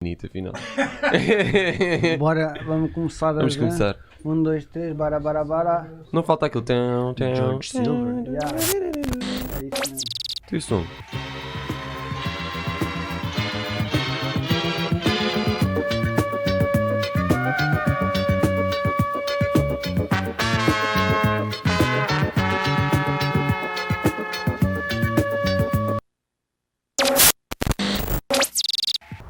infinito, afinal. Bora, vamos começar a Vamos ver. começar. 1, 2, 3, bara, bara, bara. Não falta aquele tão, tão, George Silver. Yeah. É isso mesmo. Tu e o som.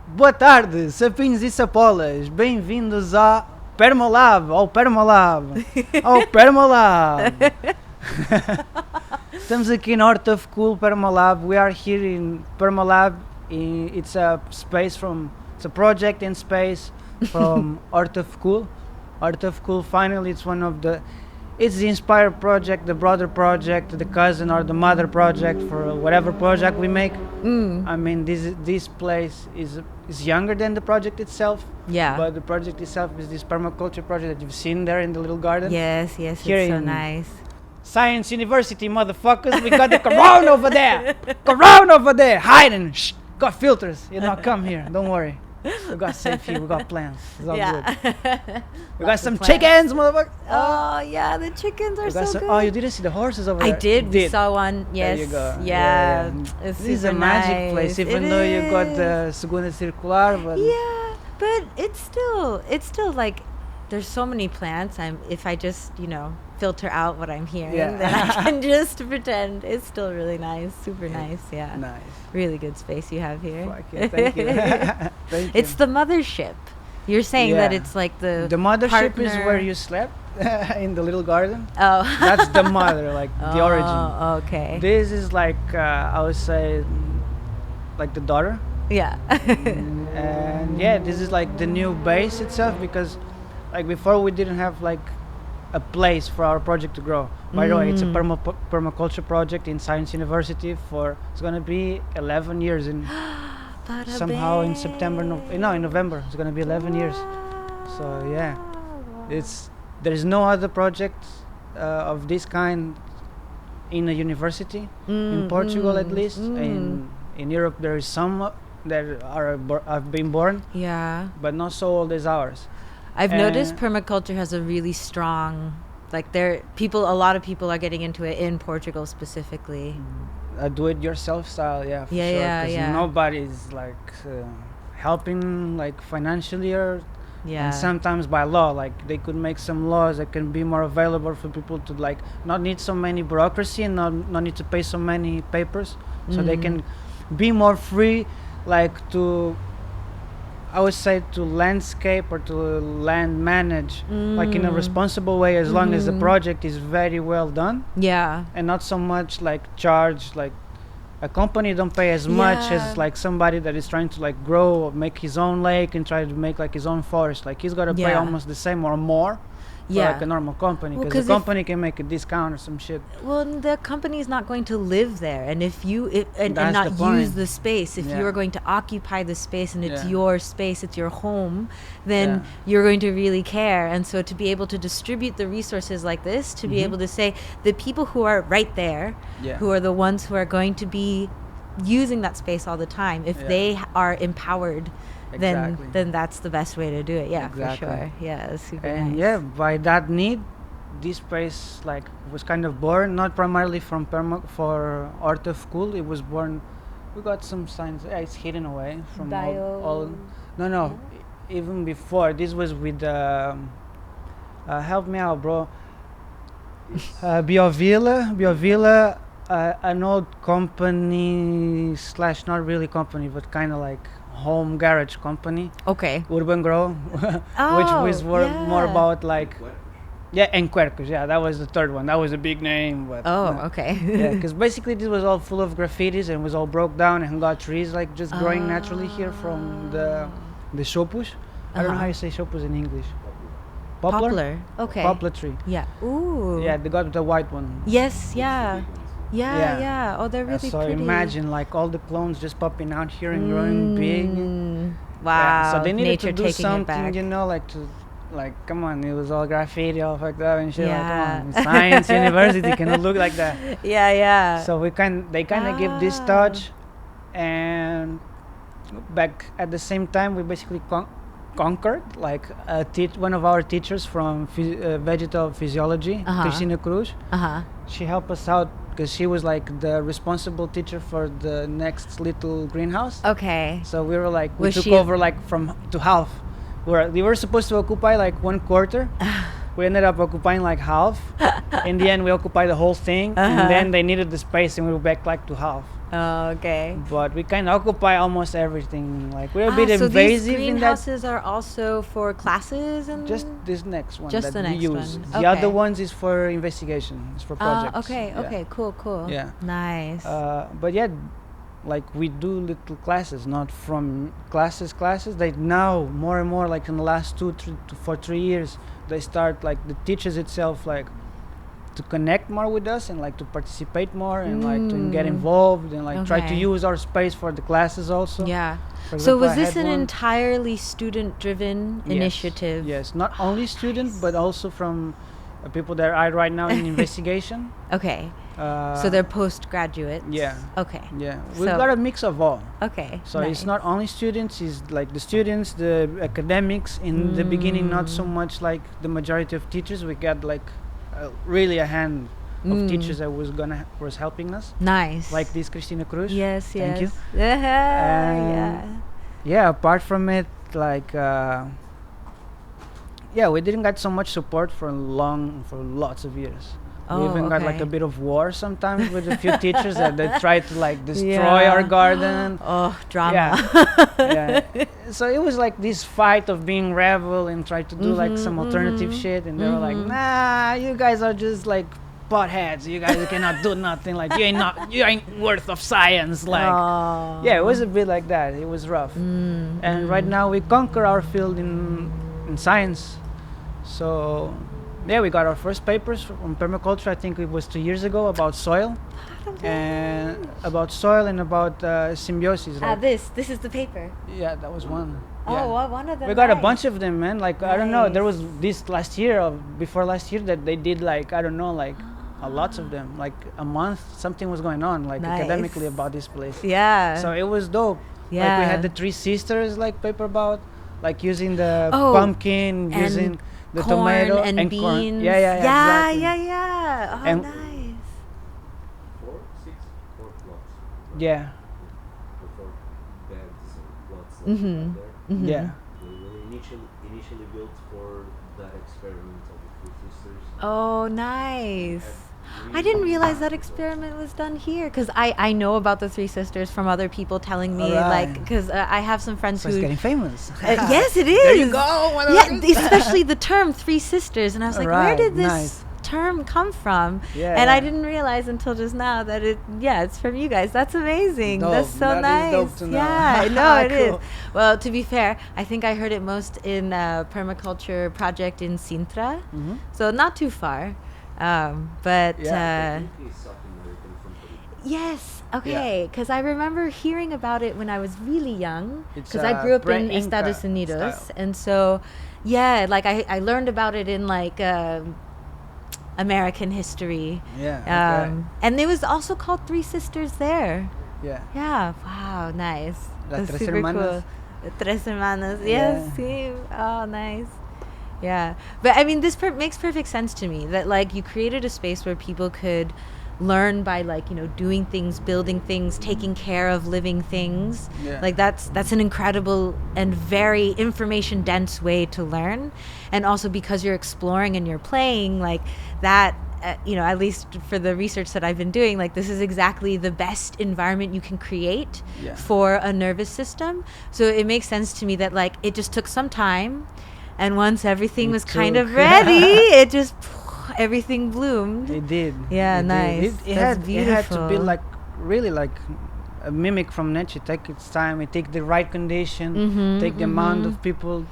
Boa tarde, sapinhos e sapolas. Bem-vindos ao Permalab. Estamos aqui na Art of Cool Permalab. We are here in Permalab. It's a project in space from Art of Cool. Art of Cool, finally, it's the inspired project, the brother project, the cousin or the mother project for whatever project we make. I mean, this place is younger than the project itself. Yeah. But the project itself is this permaculture project that you've seen there in the little garden. Yes, Here it's so in nice. Science University, motherfuckers. We got the corona over there. Corona over there, hiding. Shh. Got filters. Come here. Don't worry. We got safe here. We got plans. It's all good. We got some chickens, motherfucker. Oh yeah, the chickens are so good. Oh, you didn't see the horses over there? I did. We saw one. Yes. There you go. Yeah. It's This is a super magic nice. place, even though you got the Segunda Circular, but Yeah, but it's still like there's so many plants. If I just filter out what I'm hearing, then I can just pretend. It's still really nice, super nice. Yeah. nice. Really good space you have here. Fuck yeah, thank you. Thank It's you. the mothership. You're saying that Yeah. it's like the mothership is partner- where you slept in the little garden. Oh. That's the mother, like the origin. Oh, okay. This is like I would say, like the daughter. Yeah. And yeah, this is like the new base itself, because like before we didn't have like a place for our project to grow. By the way, it's a permaculture project in Science University it's gonna be 11 years in somehow in September, in November it's gonna be 11 years. So yeah, there's no other project of this kind in a university in Portugal, at least. In Europe there is some that have been born, Yeah. but not so old as ours. I've noticed permaculture has a really strong, like a lot of people are getting into it in Portugal specifically. A do-it-yourself style, for sure. Yeah, 'Cause yeah. nobody's like helping like financially or Yeah. and sometimes by law. Like they could make some laws that can be more available for people to like not need so many bureaucracy and not need to pay so many papers, so they can be more free, like to, I would say, to landscape or to land manage like in a responsible way, as long as the project is very well done, Yeah. and not so much like charge, like a company don't pay as much Yeah. as like somebody that is trying to like grow or make his own lake and try to make like his own forest. Like he's got to pay Yeah. almost the same or more for Yeah. like a normal company, Well, because 'cause the if- company can make a discount or some shit. Well, the company's not going to live there, and if you and That's not the point. use the space, if Yeah. you're going to occupy the space and it's Yeah. your space, it's your home, then Yeah. you're going to really care. And so to be able to distribute the resources like this, to be able to say the people who are right there, Yeah. who are the ones who are going to be using that space all the time, if Yeah. they are empowered, Exactly. then that's the best way to do it. Yeah, Exactly. for sure. Yeah, it's super And nice. yeah, by that need, this place like was kind of born, not primarily from for Art of Cool. It was born. We got some signs. Yeah, it's hidden away from all. No, even before. This was with. Help me out, bro. Biovilla, an old company / not really company, but kind of like home garage company. Okay. Urban Grow, which was more about like. Yeah, and Quercus, that was the third one. That was a big name, but Okay. yeah, because basically this was all full of graffitis and was all broke down and got trees like just growing naturally here from the shopus. I don't know how you say shopus in English. Poplar. Okay. Poplar tree. Yeah. Ooh. Yeah, they got the white one. Yes. Yeah. Yeah. Yeah. Oh, they're really So pretty. imagine like all the clones just popping out here and growing big. Wow. Yeah, so they needed Nature to do taking it back. something, like to. Like, come on, it was all graffiti, all fucked up and shit. Yeah. Like, come on, Science University cannot look like that. Yeah. So they kind of give this touch, and back at the same time, we basically conquered like one of our teachers from vegetal physiology, Cristina Cruz. She helped us out because she was like the responsible teacher for the next little greenhouse. Okay. So we were like, we took over like from to half. We were supposed to occupy like 1/4. We ended up occupying like half. In the end, we occupied the whole thing, and then they needed the space, and we were back like to half. Oh, okay. But we kind of occupy almost everything. Like we're a bit so invasive these in that. greenhouses are also for classes and Just this next one Just that the we next use. one. The Okay. other ones is for investigation. It's for projects. Okay. Yeah. Okay. Cool. Yeah. Nice. But yeah, like we do little classes, not from classes. They now more and more like in the last 3 to 3 years, they start like the teachers itself like to connect more with us and like to participate more and like to get involved and like try to Okay. use our space for the classes also. Yeah. For So example, was I this had an one- entirely student-driven Yes, initiative? Yes, not only student but also from people that are right now in investigation. Okay. Uh, So they're postgraduates? Yeah. Okay. Yeah, we've So- got a mix of all. Okay. So nice. it's not only students, it's like the students, the academics. In the beginning, not so much like the majority of teachers. We got like really a hand of teachers that was helping us. Nice. Like this Cristina Cruz. Yes, Thank you. Yeah. Yeah, apart from it, like we didn't get so much support for lots of years. We even got like a bit of war sometimes with a few teachers that they tried to like destroy our garden. Oh, drama. Yeah. So it was like this fight of being rebel and try to do like some alternative shit, and they were like, "Nah, you guys are just like potheads. You guys cannot do nothing. Like you ain't worth of science." Like, yeah, it was a bit like that. It was rough. And right now we conquer our field in science. So yeah, we got our first papers on permaculture. I think it was 2 years ago about soil. And about symbiosis. Like, This is the paper. yeah, that was one. Oh, Yeah. well, one of them. We got a nice. bunch of them, man. Like I don't know, there Nice. was this last year or before last year that they did like I don't know, like a lots of them. Like a month, something was going on like Nice. academically about this place. Yeah. So it was dope. yeah. Like we had the Three Sisters like paper about like using the Oh, pumpkin, and using the corn tomato and corn. beans. Yeah, exactly. Yeah. Oh, And- nice. 4 plots. Yeah. The 4 beds and plots that Mhm. are there. Yeah. They were initially built for that experiment of the Three Sisters. Oh, nice. I didn't realize that experiment was done here because I know about the Three Sisters from other people telling me, Alright. like, because I have some friends So it's who. getting famous. Yes, it is. There you go. Yeah, especially the term Three Sisters. And I was like, where Alright, did this nice. term come from? Yeah. And I didn't realize until just now that it's from you guys. That's amazing. Dope. That's so That is nice. dope to know. Yeah, I know it is. Cool. Well, to be fair, I think I heard it most in a permaculture project in Sintra. Mm-hmm. So not too far. But Yeah. I think it's South American company. yes, okay, because I remember hearing about it when I was really young, It's, because I grew up in pre-Inca Estados Unidos, style. and so yeah, like I learned about it in like American history, Yeah. Okay. and it was also called Three Sisters there. Yeah. Yeah, wow, nice. Las That's Tres super Hermanas. cool. The Tres Hermanas, Yeah. yes, sí. Oh, nice. Yeah, but I mean, this makes perfect sense to me that like you created a space where people could learn by like doing things, building things, taking care of living things. Yeah. Like that's an incredible and very information dense way to learn, and also because you're exploring and you're playing like that. At least for the research that I've been doing, like this is exactly the best environment you can create Yeah. for a nervous system. So it makes sense to me that like it just took some time, and once everything It was kind of took- ready, it just everything bloomed. It did. Yeah, It did. nice. It That's had to be beautiful. like really like a mimic from nature. Take its time. It take the right condition. Mhm, take the amount mhm. of people,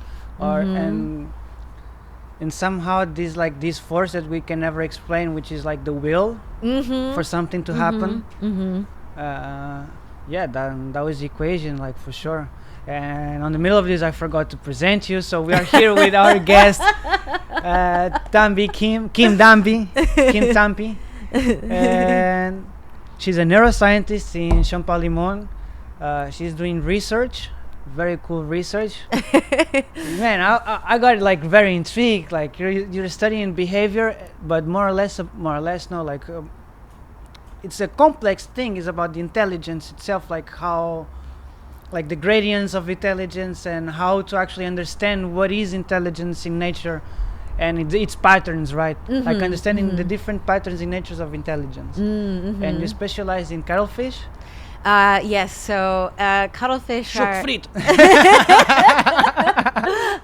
and somehow this force that we can never explain, which is like the will Mm-hmm. for something to happen. Mm-hmm. That was the equation, like for sure. And on the middle of this, I forgot to present you. So we are here with our guest, Danbee Kim Danbee Tampi, and she's a neuroscientist in Champalimont. She's doing research, very cool research. Man, I got like very intrigued. Like you're studying behavior, but more or less no. Like it's a complex thing. It's about the intelligence itself, like how, like the gradients of intelligence, and how to actually understand what is intelligence in nature, and its patterns, right? Like understanding the different patterns in natures of intelligence. And you specialize in cuttlefish. Yes, so cuttlefish are... Friet.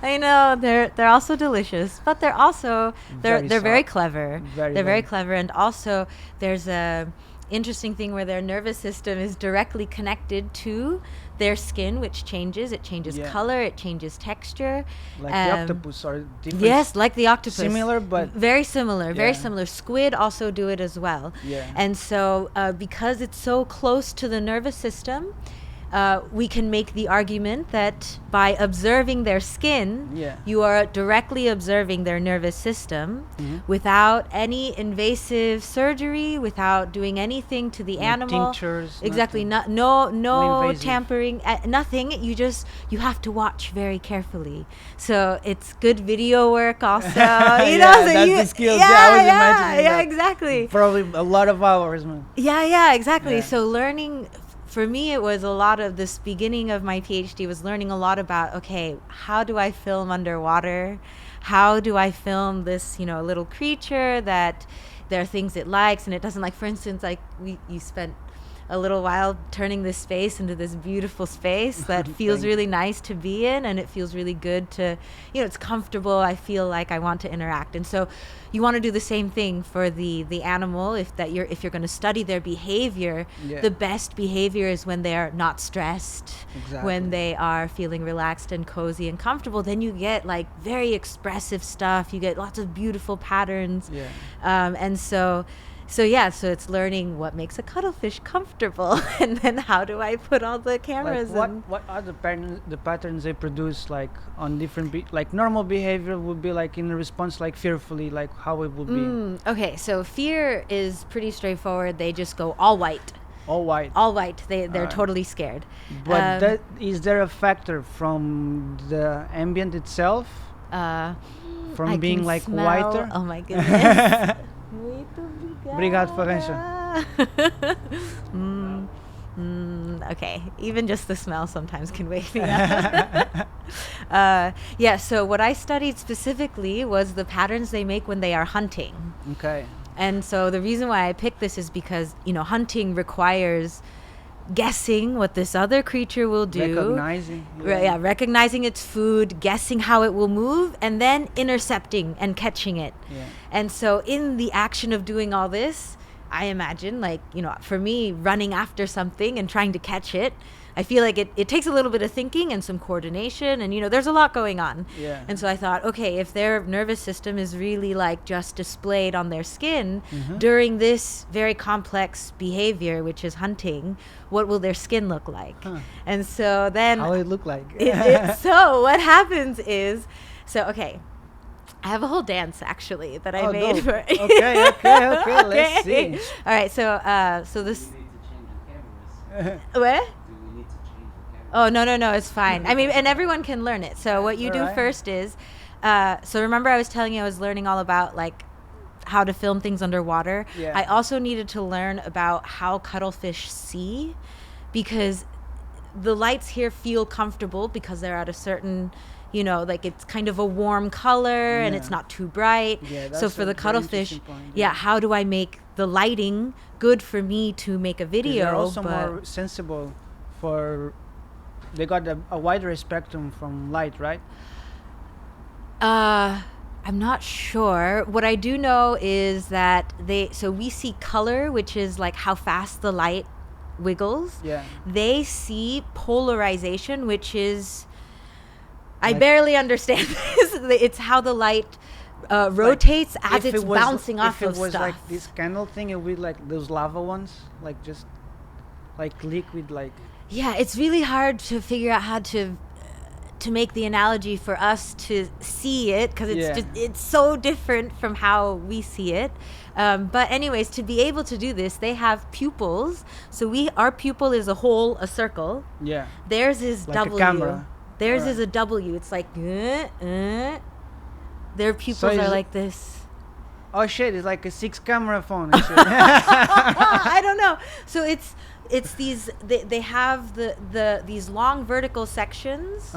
I know, they're also delicious, but they're also they're very clever. They're very clever, and also there's a interesting thing where their nervous system is directly connected to their skin, which changes. It changes color, it changes texture. Like the octopus or different. Yes, like the octopus. Similar, but very similar. Very similar. Squid also do it as well. Yeah. And so because it's so close to the nervous system, we can make the argument that by observing their skin, you are directly observing their nervous system without any invasive surgery, without doing anything to the animal. Tinctures. Exactly. No tampering. Nothing. You have to watch very carefully. So it's good video work also. You know, so that's the skills. I was imagining that. Exactly. Probably a lot of hours, man. Yeah, exactly. Yeah. So learning. For me, it was a lot of this beginning of my PhD was learning a lot about, okay, how do I film underwater? How do I film this, little creature that there are things it likes and it doesn't like? For instance, like you spent a little while turning this space into this beautiful space that feels really nice to be in, and it feels really good to, it's comfortable. I feel like I want to interact. And so you want to do the same thing for the animal. If you're going to study their behavior, the best behavior is when they're not stressed, when they are feeling relaxed and cozy and comfortable. Then you get like very expressive stuff. You get lots of beautiful patterns. And so it's learning what makes a cuttlefish comfortable, and then how do I put all the cameras in. What are the patterns they produce, like on different like normal behavior would be like in response, like fearfully, like how it would be. Okay, so fear is pretty straightforward. They just go all white. All white. They're totally scared. But is there a factor from the ambient itself, from being like whiter? Oh my goodness. Obrigado, Florencia. Okay, even just the smell sometimes can wake me up. So what I studied specifically was the patterns they make when they are hunting. Okay. And so the reason why I picked this is because, hunting requires guessing what this other creature will do. Recognizing its food, guessing how it will move, and then intercepting and catching it. And so in the action of doing all this, I imagine, like, for me, running after something and trying to catch it, I feel like it takes a little bit of thinking and some coordination, and there's a lot going on. And so I thought, okay, if their nervous system is really like just displayed on their skin during this very complex behavior, which is hunting, what will their skin look like? And so then how it look like? So what happens is, okay, I have a whole dance actually that I made for. Okay. Let's see. All right, so this. What? Oh, no, it's fine. I mean, and everyone can learn it. So what you do first is, so remember I was telling you I was learning all about like how to film things underwater. I also needed to learn about how cuttlefish see, because the lights here feel comfortable because they're at a certain, like it's kind of a warm color and it's not too bright. So for the cuttlefish, how do I make the lighting good for me to make a video? They're also more sensible for... They got a wider spectrum from light, right? I'm not sure. What I do know is that we see color, which is like how fast the light wiggles. They see polarization, which is... I barely understand this. It's how the light rotates as it's bouncing off of stuff. If it was like this candle thing, it would be like those lava ones, like just like liquid, like... Yeah, it's really hard to figure out how to to make the analogy for us to see it, because it's Yeah. just it's so different from how we see it. But anyways, to be able to do this, they have pupils. So our pupil is a hole, a circle. Yeah. Theirs is Like a W. camera. Theirs Alright. is a W. It's like their pupils is are it- like this. Oh shit! It's like a 6-camera phone. And shit. I don't know. So it's these they have these long vertical sections,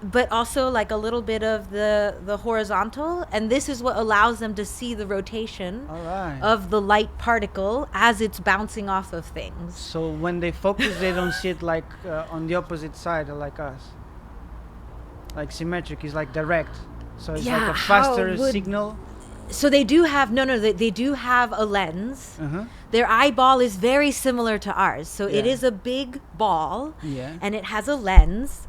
but also like a little bit of the horizontal, and this is what allows them to see the rotation All right. of the light particle as it's bouncing off of things. So when they focus, they don't see it like on the opposite side, like us. Like symmetric is like direct. So it's Yeah, like a how faster would- signal. So they do have they do have a lens. Their eyeball is very similar to ours. So it Yeah. is a big ball. Yeah. And it has a lens,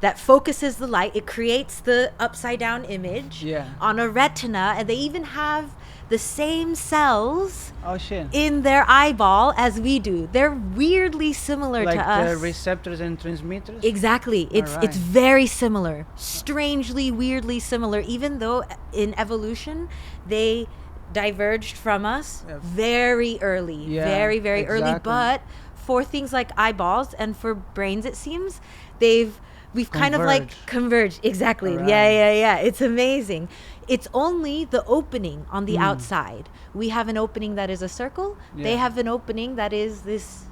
that focuses the light. It creates the upside down image Yeah. on a retina. And they even have the same cells Oh shit. in their eyeball as we do. They're weirdly similar Like to us. the receptors and transmitters. Exactly. It's Alright. very similar. Strangely, weirdly similar, even though in evolution they diverged from us Yeah. very early. Yeah, very, very early. exactly. But for things like eyeballs and for brains, it seems we've kind of like converged. Exactly. Alright. Yeah. It's amazing. It's only the opening on the outside. We have an opening that is a circle. They Yeah. have an opening that is this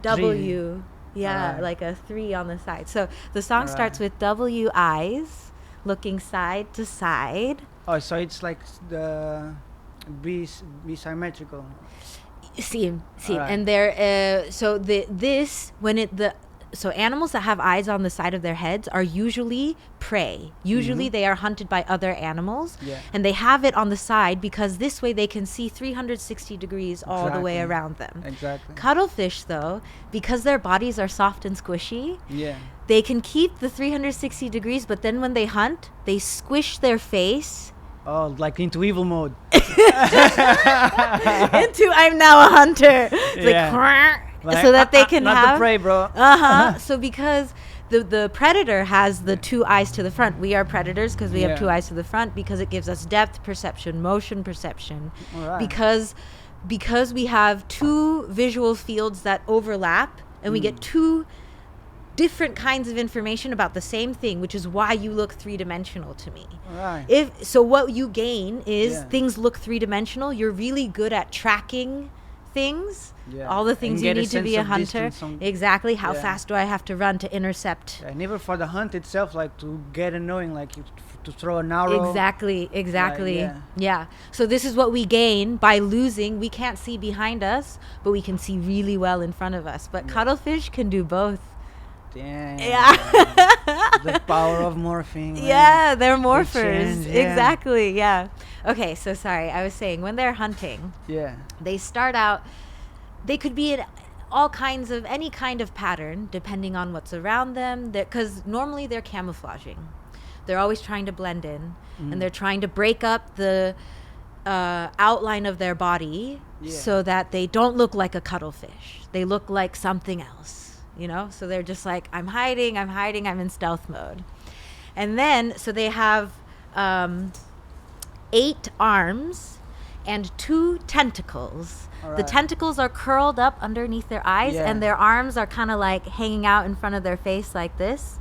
W. Yeah, Alright. like a 3 on the side. So the song Alright. starts with W eyes, looking side to side. Oh, so it's like the be symmetrical. See, Alright. and they're so animals that have eyes on the side of their heads are usually prey. Usually they are hunted by other animals. Yeah. And they have it on the side because this way they can see 360 degrees all the way Exactly. around them. Exactly. Cuttlefish, though, because their bodies are soft and squishy, Yeah. they can keep the 360 degrees, but then when they hunt, they squish their face Oh, like into evil mode. into I'm now a hunter. It's Like, so that they can not have the prey, bro. So because the predator has the 2 eyes to the front, we are predators because we have Yeah. 2 eyes to the front, because it gives us depth perception, motion perception. Alright. Because we have 2 visual fields that overlap, and we get 2 different kinds of information about the same thing, which is why you look 3-dimensional to me. Right. So what you gain is Yeah. things look 3-dimensional. You're really good at tracking things, Yeah. all the And things you get a need to be sense a of hunter. distance on- Exactly. How Yeah. fast do I have to run to intercept? And even for the hunt itself, like to get a knowing, like to throw an arrow. Exactly. yeah. Yeah. So this is what we gain by losing. We can't see behind us, but we can see really well in front of us. But cuttlefish can do both. Damn. Yeah. The power of morphing. man. Yeah, they're morphers. change, yeah. Exactly. Yeah. Okay, so sorry. I was saying when they're hunting, Yeah. they start out, they could be in any kind of pattern depending on what's around them, because normally they're camouflaging. They're always trying to blend in, and they're trying to break up the outline of their body Yeah. so that they don't look like a cuttlefish. They look like something else, so they're just like, I'm hiding, I'm in stealth mode. And then so they have 8 arms and 2 tentacles. The Alright. tentacles are curled up underneath their eyes, Yeah. and their arms are kind of like hanging out in front of their face like this.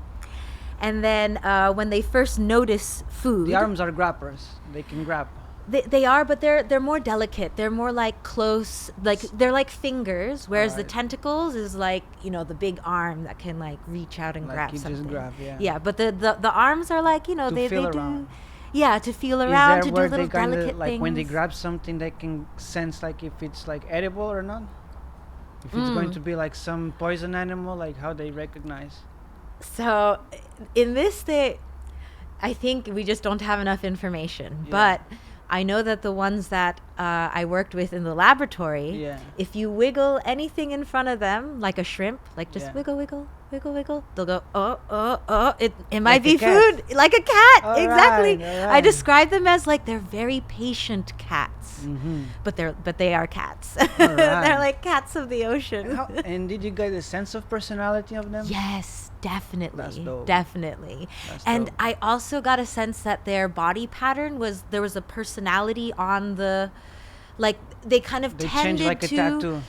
And then when they first notice food, The arms are grappers. They can grab. they are, but they're more delicate. They're more like close, like they're like fingers, whereas the Alright. tentacles is like the big arm that can like reach out and Like grab you just something. grab, yeah. Yeah, but the arms are like To they feel do. around. Yeah, to feel Is around, there to do where little they kind delicate of like things. when they grab something, they can sense like if it's like edible or not? If it's going to be like some poison animal, like how they recognize? So, in this I think we just don't have enough information. Yeah. But I know that the ones that I worked with in the laboratory, Yeah. if you wiggle anything in front of them, like a shrimp, like just Yeah. wiggle, wiggle, wiggle, wiggle, they'll go, oh, it might Like a be cat. food, like a cat, All exactly. right, all I right. describe them as like they're very patient cats, Mm-hmm. but they are cats. All They're right. like cats of the ocean. And did you get a sense of personality of them? Yes, Definitely, dope. definitely. That's And dope. I also got a sense that their body pattern there was a personality on the, like they kind of They tended change like a to, tattoo.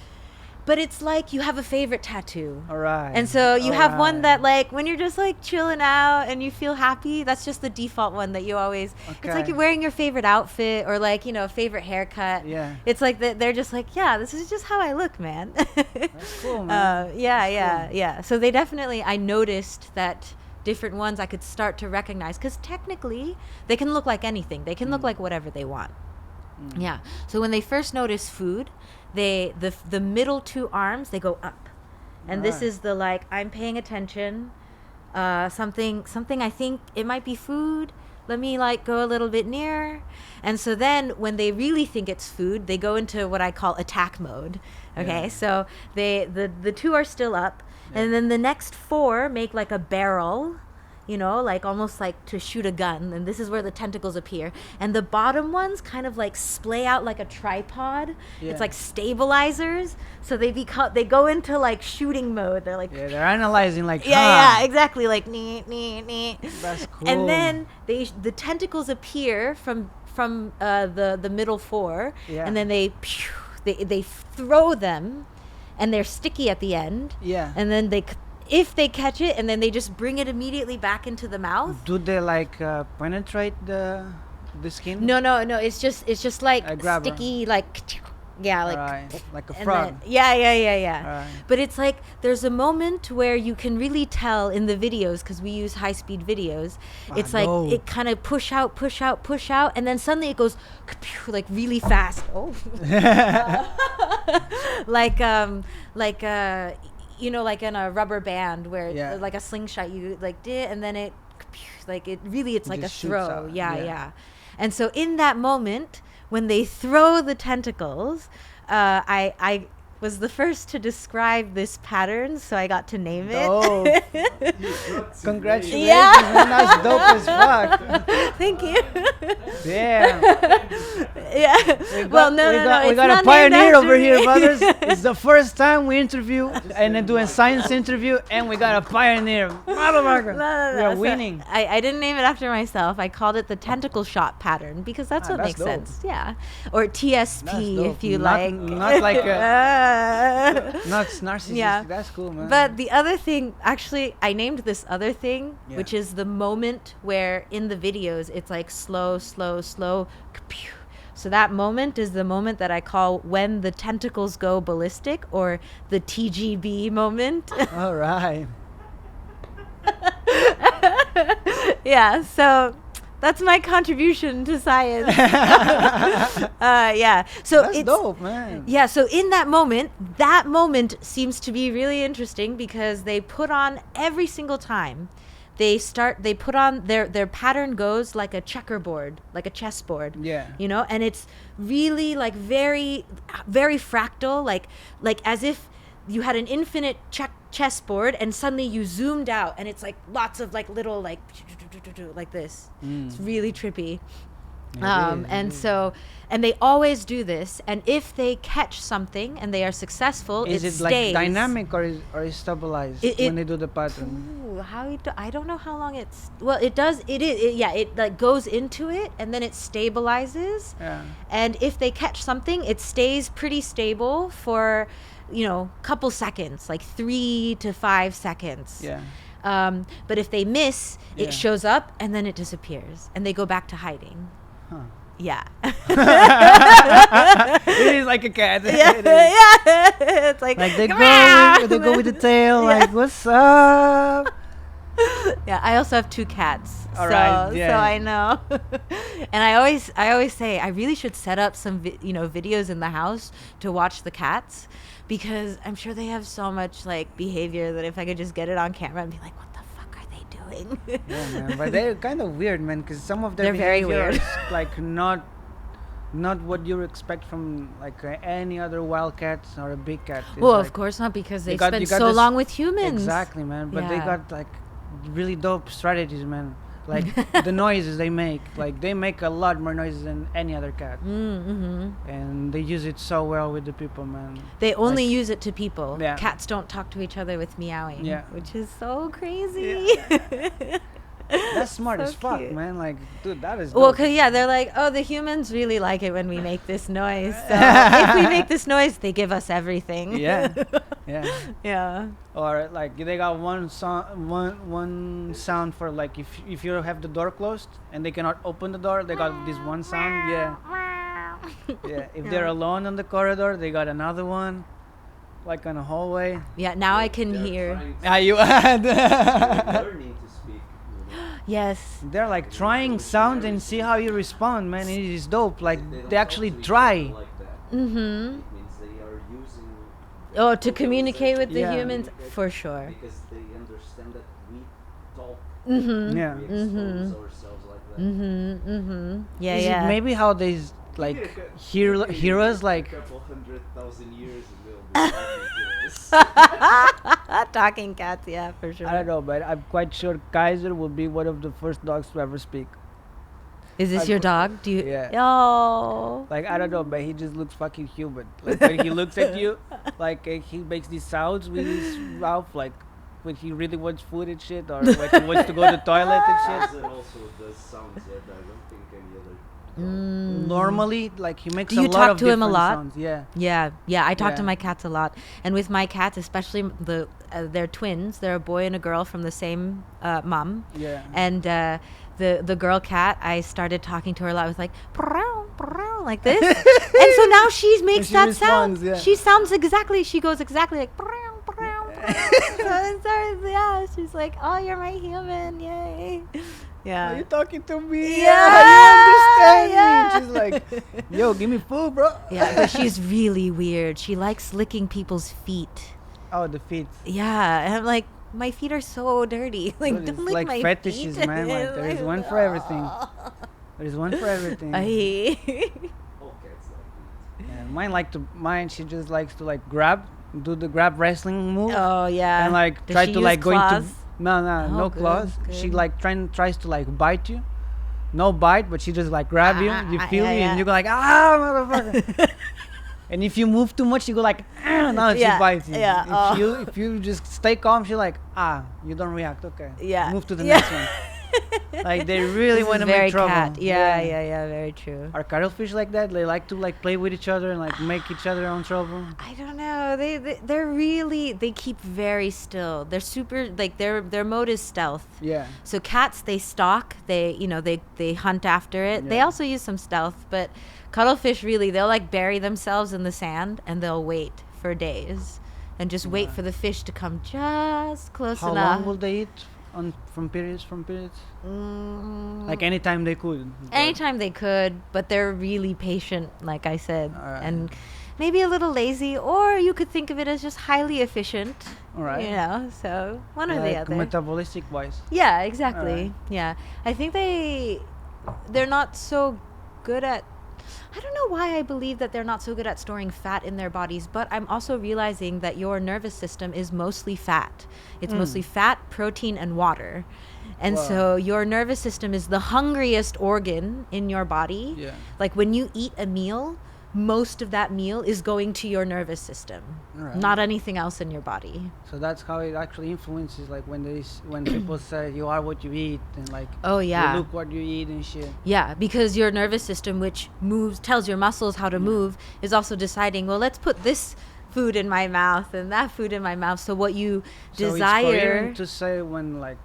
but it's like you have a favorite tattoo. All right. And so you have one Alright. that like when you're just like chilling out and you feel happy, that's just the default one that you always, it's like Okay. you're wearing your favorite outfit or like, you know, favorite haircut. Yeah. It's like they're just like, yeah, this is just how I look, man. That's cool, man. Yeah. So they definitely, I noticed that different ones I could start to recognize because technically they can look like anything. They can look like whatever they want. Yeah. So when they first notice food, the middle two arms, they go up. And this Right. is the like, I'm paying attention. Something I think it might be food. Let me like go a little bit nearer. And so then when they really think it's food, they go into what I call attack mode. Okay. Yeah. So the two are still up. And then the next four make like a barrel, you know, like almost like to shoot a gun. And this is where the tentacles appear. And the bottom ones kind of like splay out like a tripod. Yeah. It's like stabilizers. So they go into like shooting mode. They're like, Yeah, they're analyzing like, yeah, exactly. Like, nee. That's cool. And then the tentacles appear from the middle four. Yeah. And then they throw them. And they're sticky at the end. Yeah. And then if they catch it, and then they just bring it immediately back into the mouth. Do they like penetrate the skin? No. It's just like A grabber. sticky, like, yeah, like. Alright, like a and frog. then- yeah. Alright. But it's like there's a moment where you can really tell in the videos because we use high-speed videos. It's like dope. it kind of push out, and then suddenly it goes like really fast. Oh, like you know, like in a rubber band where Yeah. like a slingshot, you like did, and then it like it really it's like a just shoots throw. out, Yeah. yeah. And so in that moment when they throw the tentacles, I was the first to describe this pattern, so I got to name it. Dope. Congratulations, Yeah. man. That's dope as fuck. Thank you. Damn. Yeah. We It's got not a pioneer named over after here, me. brothers. It's the first time we interview and then do a science interview, and we got a pioneer. Motherfucker. No. We are So winning. I didn't name it after myself. I called it the tentacle shot pattern because that's what that's makes dope. sense. Yeah. Or TSP That's dope. if you Not- like. not like Not narcissistic. Yeah. That's cool, man. But the other thing, actually, I named this other thing, Yeah. which is the moment where in the videos it's like slow. Kapew. So that moment is the moment that I call when the tentacles go ballistic, or the TGB moment. All right. Yeah, so that's my contribution to science. Yeah. So That's it's dope, man. Yeah, so in that moment seems to be really interesting because they put on every single time. They put on their pattern goes like a checkerboard, like a chessboard. Yeah. You know, and it's really like very, very fractal, like as if you had an infinite chessboard and suddenly you zoomed out and it's like lots of like little like this. It's really trippy. And they always do this, and if they catch something and they are successful, Is it stays. like dynamic or is stabilized when they do the pattern? Ooh, I don't know how long it's. Well, it does. It like goes into it and then it stabilizes. Yeah. And if they catch something, it stays pretty stable for, couple seconds, like 3 to 5 seconds. Yeah. But if they miss, Yeah. it shows up and then it disappears, and they go back to hiding. Huh. Yeah. It is like a cat. Yeah. It is. Yeah. It's like Like they "Meow." go with the tail. Yeah. Like, what's up? Yeah, I also have 2 cats, All right, so yeah. I know. And I always say I really should set up some videos in the house to watch the cats, because I'm sure they have so much like behavior that if I could just get it on camera and be like, what the fuck are they doing? Yeah, man. But they're kind of weird, man. Because some of their They're very behavior weird. is like not what you expect from like any other wild cat or a big cat. It's Well, like, of course not, because you they got spend so this- long with humans. Exactly, man. But they Yeah. got like really dope strategies, man. Like the noises they make, like they make a lot more noises than any other cat, and they use it so well with the people, man. They only Like- use it to people. Yeah. Cats don't talk to each other with meowing, Yeah. which is so crazy. That's smart So as fuck, cute. man. Like, dude, that is Well, dope. they're like, oh, the humans really like it when we make this noise. So if we make this noise, they give us everything. Yeah, yeah. Yeah. Or like they got one sound for like if you have the door closed and they cannot open the door, they got this one sound. Yeah, yeah. If they're alone on the corridor, they got another one, like on a hallway. Yeah, now I can They're hear. trying to- Ah, you they're learning to speak. Yes. They're like trying sound and see how you respond, man. It is dope. Like don't they talk actually to each try. other like that. Mm-hmm. It means they are using. Oh, to communicate with the Yeah. humans, for sure. Because they understand that we talk. Mm-hmm. Yeah. We expose ourselves like that. Mm-hmm. Mm-hmm. Yeah, Is yeah. it maybe how they like hear us like A couple 100,000 years and they'll be talking to us. Talking cats, yeah, for sure. I don't know, but I'm quite sure Kaiser will be one of the first dogs to ever speak. Is this I your put- dog? Do you? Yeah. Oh. Like I don't know, but he just looks fucking human. Like when he looks at you, like he makes these sounds with his mouth, like when he really wants food and shit, or when he wants to go to the toilet and shit. Kaiser also does sounds that I don't think any other. Mm. Normally, like he makes Do a you lot talk of to him a different lot? sounds. Yeah. Yeah. I talk to Yeah. my cats a lot, and with my cats, especially they're twins. They're a boy and a girl from the same mom. Yeah. And the girl cat, I started talking to her a lot with like "Purrow, purrow," like this, and so now she makes she that sound. responds, yeah. She sounds exactly. She goes exactly like "Purrow, purrow, purrow." So yeah, she's like, "Oh, you're my human, yay!" Are Yeah. you talking to me? Yeah, You understand yeah. me? She's like, yo, give me food, bro. Yeah, but she's really weird. She likes licking people's feet. Oh, the feet. Yeah, and I'm like, my feet are so dirty. Like, Dude, don't it's lick like my fetishes, feet. man. Like, there is one for everything. There's one for everything. I All cats like Yeah, mine she just likes to like do the grab wrestling move, Oh yeah. and like Does try she to use like go claws? into no good, claws. She good. like tries to like bite you, no bite, but she just like grab you. You feel yeah, me, yeah. and you go like motherfucker. And if you move too much, you go like now she Yeah, bites you. yeah, If you just stay calm, she like you don't react. Okay, Yeah. move to the Yeah. next one. Like they really This is want to very make trouble. cat. Yeah, very true. Are cuttlefish like that? They like to like play with each other and like make each other own trouble. I don't know. They're really, they keep very still. They're super, like their mode is stealth. Yeah. So cats, they stalk, they hunt after it. They Yeah. also use some stealth, but cuttlefish really, they'll like bury themselves in the sand and they'll wait for days and just wait Yeah. for the fish to come just close How enough. long will they eat from periods? Mm, Like anytime they could. but- anytime they could, but they're really patient, like I said, Alright. and maybe a little lazy, or you could think of it as just highly efficient. All right. You know, so one or the Like other. metabolistic wise. Yeah, exactly. Alright. Yeah, I think they're not so good at. I don't know why I believe that they're not so good at storing fat in their bodies, but I'm also realizing that your nervous system is mostly fat. It's mostly fat, protein, and water. And Wow. so your nervous system is the hungriest organ in your body. Yeah. Like when you eat a meal, most of that meal is going to your nervous system, Alright. not anything else in your body. So that's how it actually influences, like when people say you are what you eat, and like Oh yeah. you look what you eat and shit. Yeah, because your nervous system, which tells your muscles how to move, is also deciding, well, let's put this food in my mouth and that food in my mouth. So what you So it's desire. coherent to say when like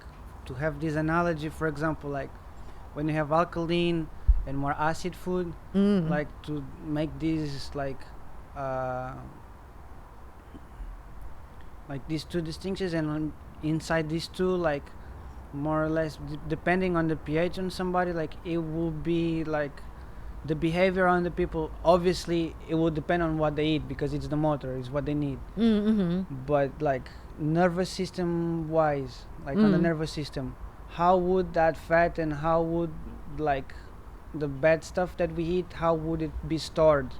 to have this analogy, for example, like when you have alkaline and more acid food, Mm. like to make these like these two distinctions, and inside these two, like more or less depending on the pH on somebody, like it will be like the behavior on the people. Obviously it will depend on what they eat because it's the motor, it's what they need. Mm-hmm. But like nervous system wise, like on the nervous system, how would that fat and how would like the bad stuff that we eat, how would it be stored?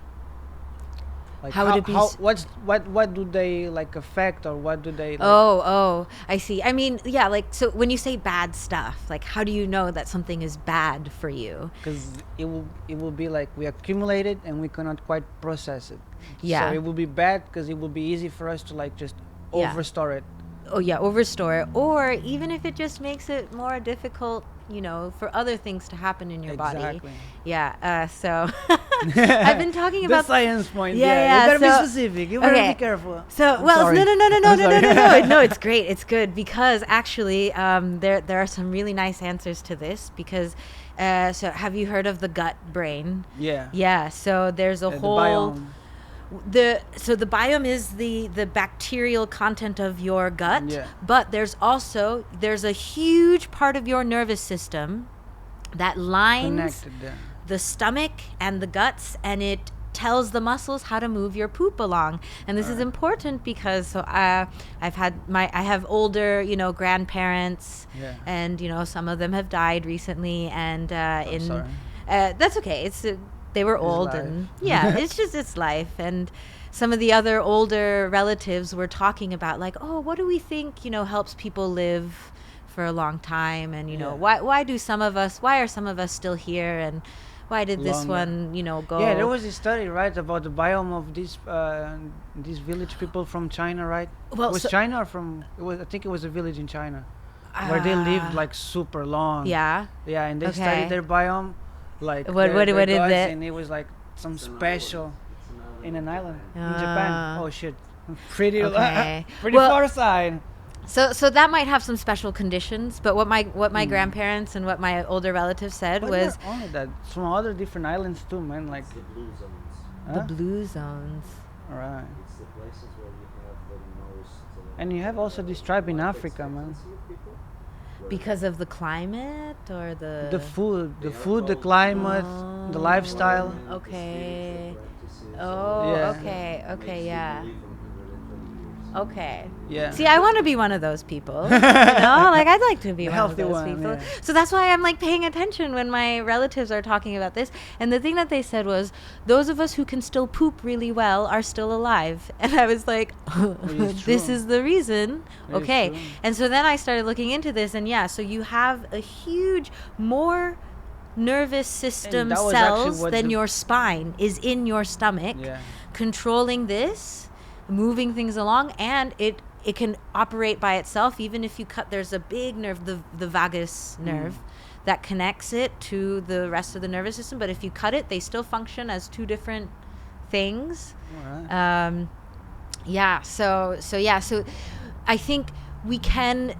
Like How would it be what do they like affect, or what do they like, Oh, I see. I mean, yeah, like, so when you say bad stuff, like, how do you know that something is bad for you? because it will be like we accumulate it and we cannot quite process it. Yeah. So it will be bad because it will be easy for us to like just Yeah. overstore it. Oh, yeah, overstore it. Or even if it just makes it more difficult, you know, for other things to happen in your body. Exactly. Yeah, so I've been talking The about science point. Yeah, Yeah, yeah, you gotta so- be specific. You better okay. be careful. So I'm well, sorry. no, I'm sorry. no, it's great, it's good, because actually there are some really nice answers to this, because so have you heard of the gut brain? Yeah. Yeah, so there's a The whole biome. the biome is the bacterial content of your gut, Yeah. but there's a huge part of your nervous system that lines Connected there. the stomach and the guts, and it tells the muscles how to move your poop along. And this is important because so I have older, you know, grandparents, Yeah. and you know, some of them have died recently, and sorry. that's okay. It's they were old, life. and yeah, it's life. And some of the other older relatives were talking about, like, oh, what do we think, you know, helps people live for a long time, and you know, Yeah. why are some of us still here, and why did this Longer. one, you know, go? Yeah, there was a study, right, about the biome of these village people from China, right? Well, it was so- China or from? I think it was a village in China where they lived like super long. Yeah. Yeah, and they Okay. studied their biome, like What their is guts, it? and it was like some It's an special island. It's an island. in an island in Ah. Japan. Oh shit, pretty Okay. pretty Well- far side. So that might have some special conditions, but what my grandparents and what my older relatives said But was not only that, some other different islands too, man. Like, It's the blue zones. the huh? blue zones. Right. It's the places where you have the most. And you have also this tribe in life Africa, man. expectancy of people, where Because of the climate or The food, they are the called- climate, the Oh. lifestyle. environment, the Okay. spiritual practices, Oh, Yeah. okay, makes okay, people yeah. live 120 years. Okay. Yeah. See, I want to be one of those people. You know, like I'd like to be The one of healthy those one, people. yeah. So that's why I'm like paying attention when my relatives are talking about this. And the thing that they said was, those of us who can still poop really well are still alive. And I was like, is this true. is the reason. It is Okay. true. And so then I started looking into this, and yeah, so you have a huge, more nervous system that was actually cells what than the- your spine is in your stomach, Yeah. controlling this, moving things along, and it can operate by itself. Even if you cut, there's a big nerve, the vagus nerve, that connects it to the rest of the nervous system, but if you cut it, they still function as two different things. Alright. So I think we can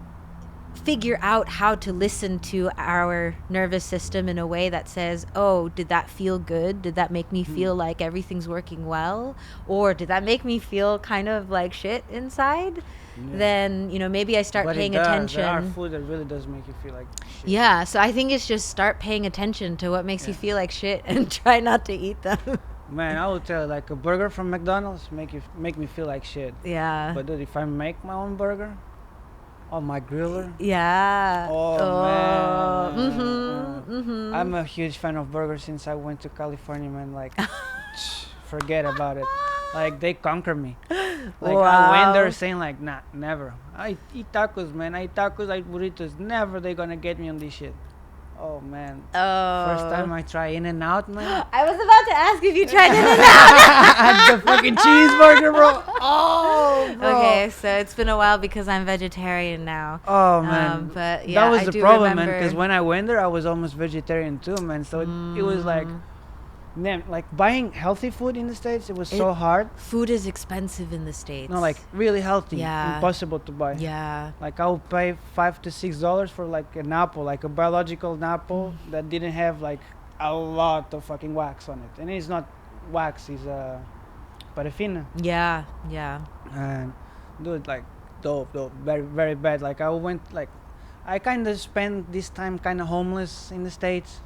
figure out how to listen to our nervous system in a way that says, oh, did that feel good? Did that make me feel like everything's working well? Or did that make me feel kind of like shit inside? Then, you know, maybe I start But paying it does. attention. There are food that really does make you feel like shit. Yeah, so I think it's just start paying attention to what makes you Yeah. feel like shit and try not to eat them. Man, I would tell you, like a burger from McDonald's make me feel like shit. Yeah. But dude, if I make my own burger on my griller, Yeah. Oh, man. Mm-hmm. I'm a huge fan of burgers since I went to California, man. Like, forget about it. Like, they conquer me. Like, I went there Wow. saying like, nah, never. I eat tacos, man. I eat tacos, I eat burritos. Never they gonna get me on this shit. Oh, man. Oh. First time I try In-N-Out, man. I was about to ask if you tried In-N-Out. The fucking cheeseburger, bro. Oh, bro. Okay, so it's been a while because I'm vegetarian now. Oh, man. But yeah, that was I the do problem, man. remember- Because when I went there, I was almost vegetarian too, man. So it was like, man, like buying healthy food in the States, it was so hard. Food is expensive in the States. No, like really healthy. Yeah. Impossible to buy. Yeah. Like I would pay $5 to $6 for like an apple, like a biological apple that didn't have like a lot of fucking wax on it. And it's not wax, it's paraffin. Yeah. Yeah. And dude, like dope, very, very bad. Like I went, like I kind of spent this time kind of homeless in the States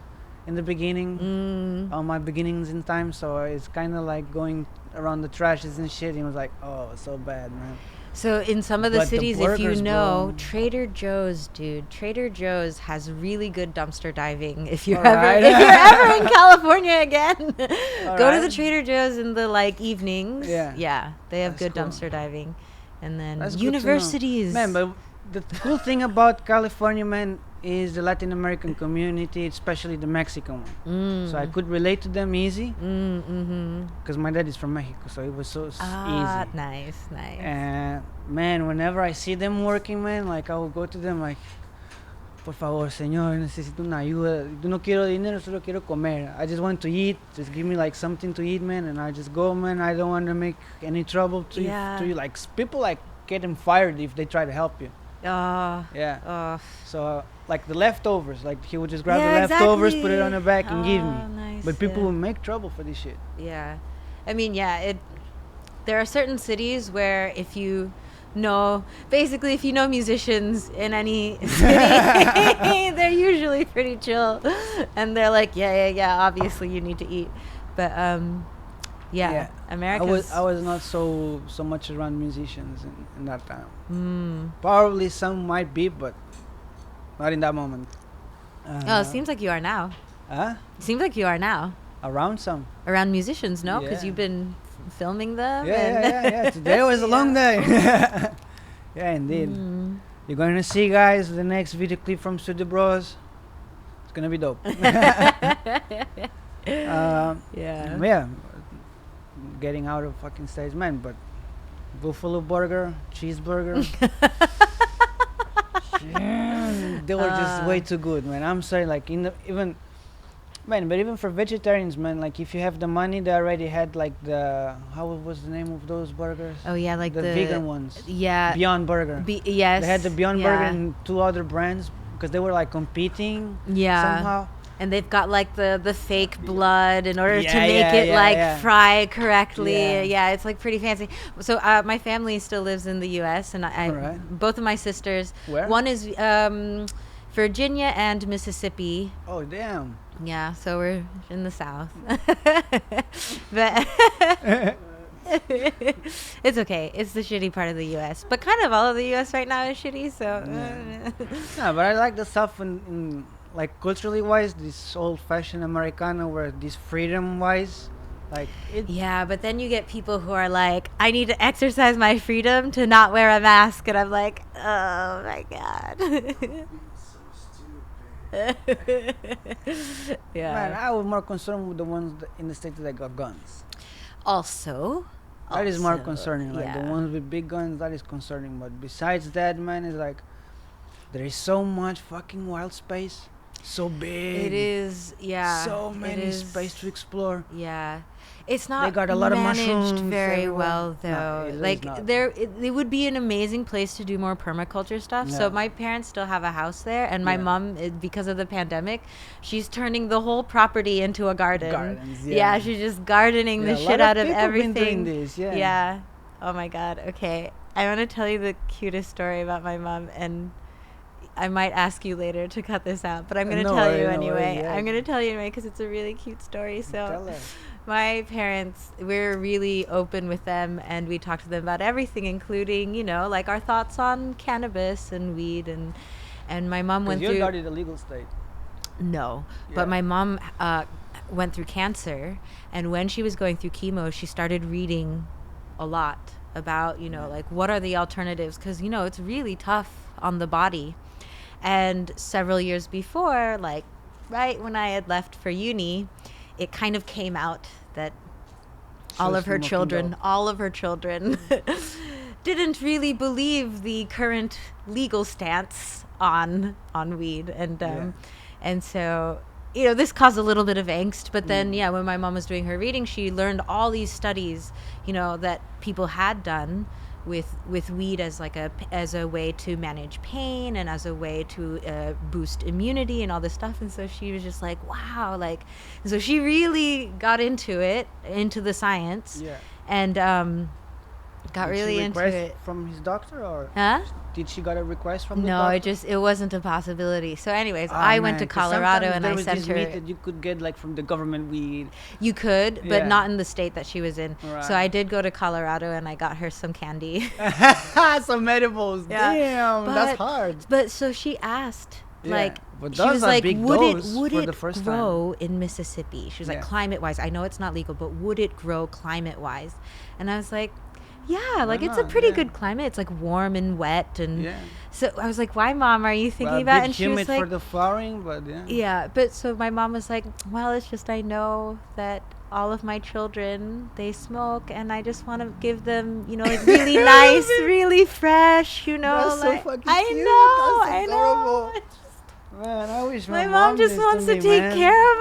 in the beginning, on my beginnings in time. So it's kind of like going around the trashes and shit. And it was like, oh, so bad, man. So in some of the But the cities, if you burgers, know, bro. Trader Joe's, dude, Trader Joe's has really good dumpster diving. If you're Alright. if you're ever in California again, go to the Alright. Trader Joe's in the like evenings. Yeah. They have That's good cool. dumpster diving, and then That's good to know. universities. Man, but the cool thing about California, man, is the Latin American community, especially the Mexican one. So I could relate to them easy because my dad is from Mexico, so it was so easy. Nice. And man, whenever I see them working, man, like I will go to them like, por favor, señor, necesito una ayuda. No quiero dinero, solo quiero comer. I just want to eat. Just give me like something to eat, man, and I just go, man. I don't want to make any trouble to you. Like people like getting fired if they try to help you. Yeah. So like the leftovers, like he would just grab the leftovers, put it on the back, and give me. Nice, But people will make trouble for this shit. Yeah, I mean, there are certain cities where if you know musicians in any city, they're usually pretty chill, and they're like, yeah, obviously you need to eat, but Americans. I was not so much around musicians in that time. Probably some might be, but not in that moment. It seems like you are now. Huh? It seems like you are now. Around some. Around musicians, no? Because Yeah. you've been filming them. Yeah. Today was a long day. Yeah, indeed. You're going to see, guys, the next video clip from Studio Bros. It's going to be dope. Yeah. Getting out of fucking stage, man, but buffalo burger, cheeseburger. They were just way too good, man. I'm sorry, like even for vegetarians, man, like if you have the money, they already had like how was the name of those burgers? Oh yeah, like the vegan ones. Yeah. Beyond Burger. Yes. They had the Beyond Burger and 2 other brands because they were like competing. Somehow. And they've got like the fake blood in order to make it fry correctly. Yeah. It's like pretty fancy. So my family still lives in the U.S. and both of my sisters. Where? One is Virginia and Mississippi. Oh damn. Yeah, so we're in the South. But it's okay. It's the shitty part of the U.S. But kind of all of the U.S. right now is shitty. So. No, but I like the stuff in like culturally wise, this old-fashioned Americano, where this freedom-wise, like it. Yeah, but then you get people who are like, I need to exercise my freedom to not wear a mask, and I'm like, oh my god. Yeah. Man, I was more concerned with the ones in the states that got guns. That is more concerning. Like the ones with big guns, that is concerning. But besides that, man, it's like there is so much fucking wild space. So big. It is, yeah. So many space to explore. Yeah. It's not They got a lot of managed mushrooms very everywhere. well, though. No, it is like not. it would be an amazing place to do more permaculture stuff. Yeah. So my parents still have a house there, and my mom, because of the pandemic, she's turning the whole property into a garden. Gardens, yeah. She's just gardening the a lot shit out of people been everything. doing this, yeah. Yeah. Oh my god. Okay. I want to tell you the cutest story about my mom, and I might ask you later to cut this out, but I'm going to tell you anyway. Yeah. I'm going to tell you anyway because it's a really cute story. So Tell her. my parents, we're really open with them, and we talk to them about everything, including, like our thoughts on cannabis and weed, and my mom went through. You're not in the legal state. No, Yeah. but my mom went through cancer, and when she was going through chemo, she started reading a lot about, like what are the alternatives, because it's really tough on the body. And several years before, like right when I had left for uni, it kind of came out that all of her children didn't really believe the current legal stance on weed, and so this caused a little bit of angst. But then when my mom was doing her reading, she learned all these studies that people had done with weed as a way to manage pain and as a way to boost immunity and all this stuff. And so she was just like, wow, so she really got into the science. Yeah. And got Did she really into request it. from his doctor, or Huh? did she got a request from the No, doctor? it wasn't a possibility. So anyways, Oh, I went man, to 'cause Colorado sometimes and there I was sent this her. meat that you could get like from the government weed. You could, but Yeah. not in the state that she was in. Right. So I did go to Colorado and I got her some candy. Some edibles. Yeah. Damn, that's But- hard. But so she asked, Yeah, like, but she those was are like, big would dose it for the first time. grow in Mississippi? She was like, Yeah. climate-wise, I know it's not legal, but would it grow climate-wise? And I was like, yeah, Why like it's a not? pretty Yeah. good climate. It's like warm and wet, and Yeah. so I was like, why, Mom, are you thinking Well, a about? bit And she humid was like, for the flowering, but yeah. yeah, but so my mom was like, well, it's just I know that all of my children, they smoke, and I just want to give them, you know, like really nice, really fresh, you know. That's so like, fucking I cute. know, That's I adorable. know. Man, I wish My mom just listened wants to me, take man. care of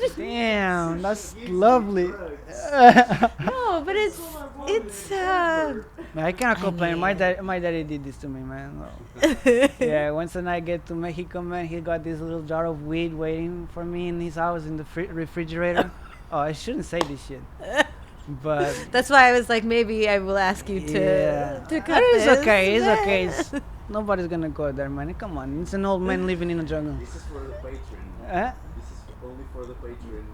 us. Damn, that's lovely. No, but it's Man, I cannot complain. My daddy did this to me, man. Oh. Yeah, once when I get to Mexico, man, he got this little jar of weed waiting for me in his house in the refrigerator. Oh, I shouldn't say this shit, but That's why I was like, maybe I will ask you to cut It's this. okay. It's okay. Nobody's gonna go there, man. Come on, it's an old man living in a jungle. This is for the patron. Huh? This is only for the patron.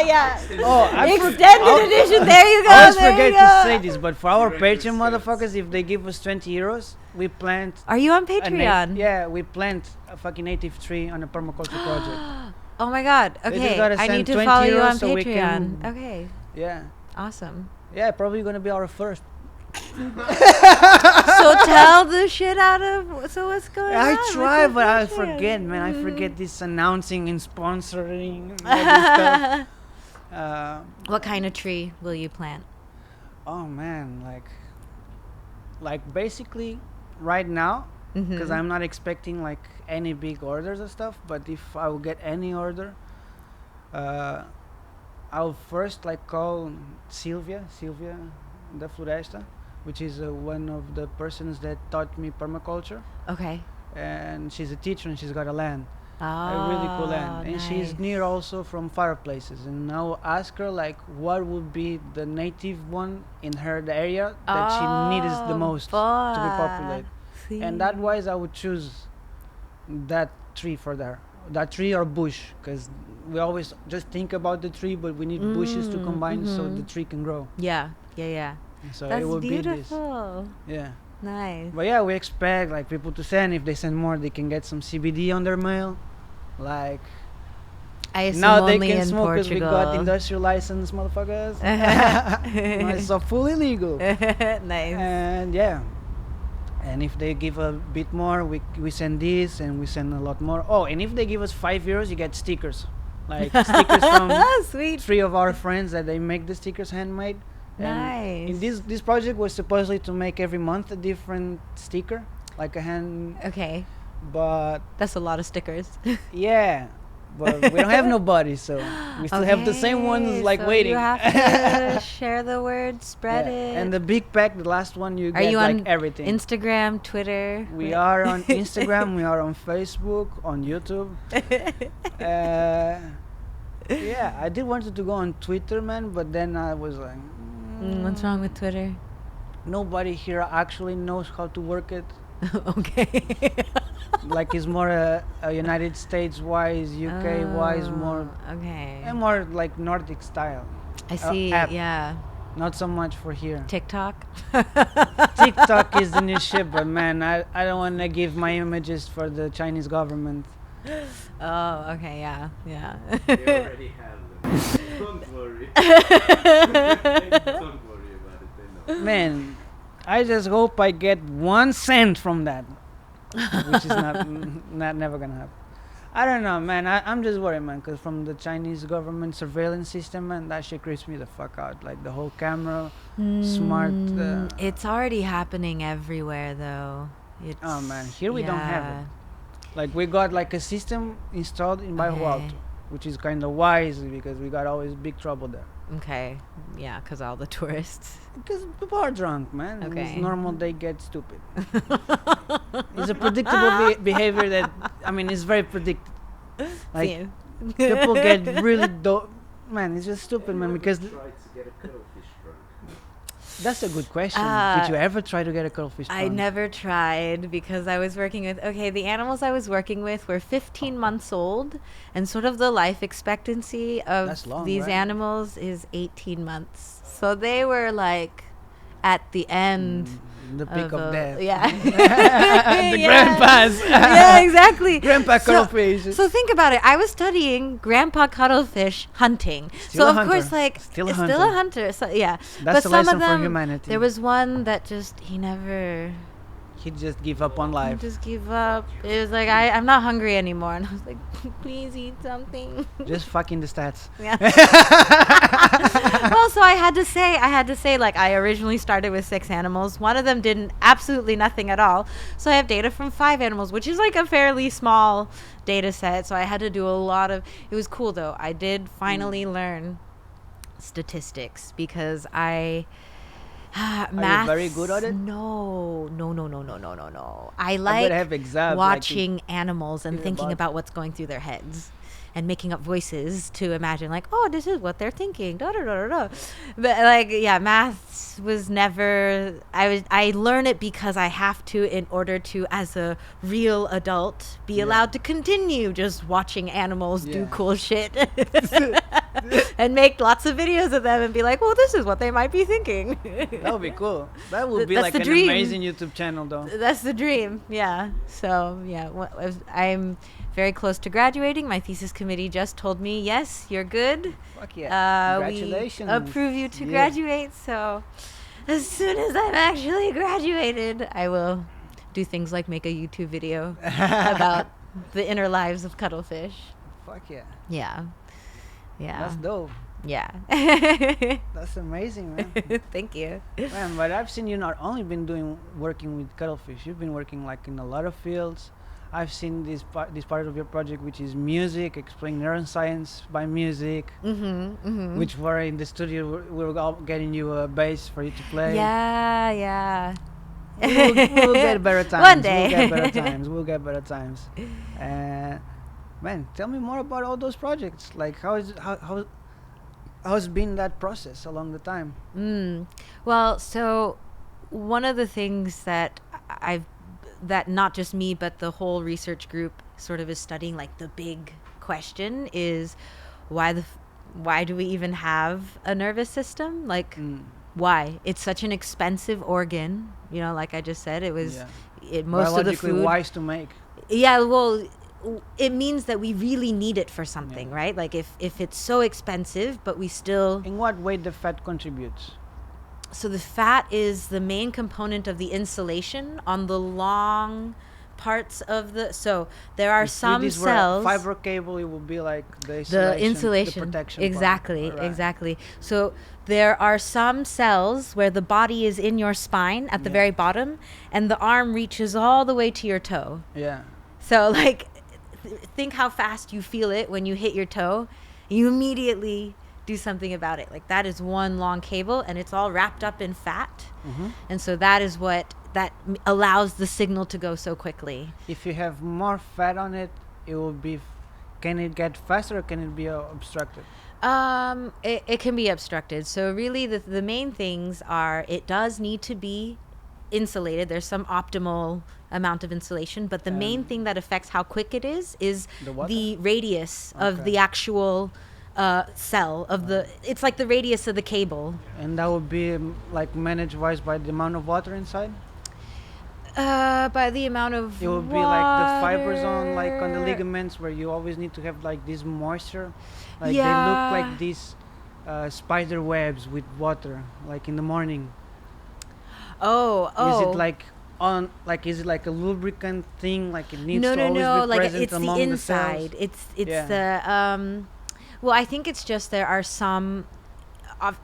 Yeah. Oh, Extended edition. There you go. I always there forget you to go. say this, but for our Director's Patreon cuts. motherfuckers, if they give us 20 euros, we plant Are you on a Patreon? yeah, we plant a fucking native tree on a permaculture project. Oh my God. They just Okay. gotta I send need to 20 follow you euros on so we Patreon. can- Okay. Yeah, Awesome. yeah, probably gonna be our first. So tell the shit out of. So what's going on? I with try, the but I Patreon? forget, man. I forget this announcing and sponsoring and all this stuff. What kind of tree will you plant? Oh man, like basically right now, because Mhm. I'm not expecting like any big orders and stuff. But if I will get any order, I'll first like call Sylvia da Floresta, which is one of the persons that taught me permaculture, Okay. and she's a teacher and she's got a land. Oh, A really cool land, and nice. she's near also from fireplaces. And I'll ask her like what would be the native one in her area that she needs the most to be populated. And that wise, I would choose that tree for that tree or bush, because we always just think about the tree, but we need bushes to combine so the tree can grow. Yeah. So That's it will be this. beautiful. Yeah. Nice. But yeah, we expect like people to send. If they send more, they can get some CBD on their mail. Like I assume now they only can in smoke because we got Portugal. industrial license, motherfuckers. No, it's so fully legal. Nice. And yeah, and if they give a bit more, we send this, and we send a lot more. Oh, and if they give us 5 euros, you get stickers, like stickers from Sweet. 3 of our friends that they make the stickers handmade. And in Nice. this project was supposedly to make every month a different sticker, like a hand. Okay. But That's a lot of stickers. yeah, but we don't have nobody, so we still have the same ones Okay, like so waiting. You have to share the word, spread Yeah. it. And the big pack, the last one, you Are get you like on everything. Instagram, Twitter? We are on Instagram, we are on Facebook, on YouTube. Yeah, I did wanted to go on Twitter, man, but then I was like, What's wrong with Twitter? nobody here actually knows how to work it. Okay. Like it's more a United States wise, UK wise, more Oh, okay. and more like Nordic style. I see. app. Yeah. Not so much for here. TikTok. TikTok is the new shit, but man, I don't want to give my images for the Chinese government. Oh, okay. Yeah. Yeah. They already have them. Don't worry. Don't worry about it. They know. Man, I just hope I get 1 cent from that, which is not never gonna happen. I don't know, man. I'm just worried, man, because from the Chinese government surveillance system, man, that shit creeps me the fuck out. Like the whole camera, smart. It's already happening everywhere, though. It's, Oh man, here we don't have it. Like we got like a system installed in Bairro Okay. Alto, which is kind of wise because we got always big trouble there. Okay. Yeah, because all the tourists. Because people are drunk, man. Okay. It's normal they get stupid. It's a predictable behavior that, I mean, it's very predicted. Like See. people get really man, it's just stupid, man, because Try to get a cuttlefish drunk. That's a good question. Did you ever try to get a cuttlefish I spawn? never tried because I was working with, the animals I was working with were 15 months old, and sort of the life expectancy of That's long, these right? animals is 18 months. So they were like at the end. The peak of a- death. Yeah. The Yeah. grandpas. Yeah, exactly. Grandpa So- cuttlefish. So think about it. I was studying grandpa cuttlefish hunting. Still so a of hunter. course, like Still a it's hunter. still a hunter. So yeah, That's but a some lesson of for them, humanity. there was one that just he never. He just give up on He life. just give up. It was like I'm not hungry anymore, and I was like, please eat something. Just fucking the stats. Yeah. Well, so I had to say, like, I originally started with 6 animals. One of them did absolutely nothing at all. So I have data from 5 animals, which is like a fairly small data set. So I had to do a lot of. It was cool though. I did finally learn statistics because I. Maths, very good at it? No. I I like would have exam. watching animals and hear thinking about- about what's going through their heads and making up voices to imagine, like, oh, this is what they're thinking. Da, da, da, da, da. But like, yeah, maths was never. I learn it because I have to in order to, as a real adult, be allowed to continue just watching animals do Yeah. cool shit and make lots of videos of them and be like, well, this is what they might be thinking. That would be cool. That would be That's like the an dream. amazing YouTube channel, though. That's the dream. Yeah. So yeah, I'm very close to graduating. My thesis committee just told me, yes, you're good. Fuck yeah! We Congratulations. approve you to Yeah. graduate. So as soon as I'm actually graduated, I will do things like make a YouTube video about the inner lives of cuttlefish. Fuck yeah! Yeah. Yeah. That's dope. Yeah. That's amazing, man. Thank you. Man, but I've seen you not only been working with cuttlefish. You've been working like in a lot of fields. I've seen this part of your project, which is music, explaining neuroscience by music. Which were in the studio. We were all getting you a bass for you to play. Yeah. We'll get better times. One day. We'll get better times. Man, tell me more about all those projects. Like, how's been that process along the time? Well, so one of the things that that not just me, but the whole research group sort of is studying, like the big question is why do we even have a nervous system? Like, why? It's such an expensive organ. You know, like I just said, it was most of the biologically food. wise to make. Yeah, well, it means that we really need it for something, right? Like if it's so expensive, but we still. In what way the fat contributes? So the fat is the main component of the insulation on the long parts of the. So there are some If this were a cells. fiber cable, it would be like the Insulation, the protection. exactly, part. Alright. exactly. So there are some cells where the body is in your spine at the very bottom, and the arm reaches all the way to your toe. Yeah. So like, think how fast you feel it when you hit your toe. You immediately do something about it. Like that is one long cable, and it's all wrapped up in fat, and so that is what allows the signal to go so quickly. If you have more fat on it, it will be. Can it get faster, or can it be obstructed? It can be obstructed. So really, the main things are it does need to be insulated. There's some optimal amount of insulation, but the main thing that affects how quick it is The water? the radius of Okay. the actual cell of the. It's like the radius of the cable. And that would be like managed wise by the amount of water inside. By the amount of It would be like the fibers on the ligaments, where you always need to have like this moisture. Like they look like these spider webs with water, like in the morning. Oh. Is it is it like a lubricant thing? Like it needs to always No. be Like present it's the among inside. the cells? It's the. Well, I think it's just there are some.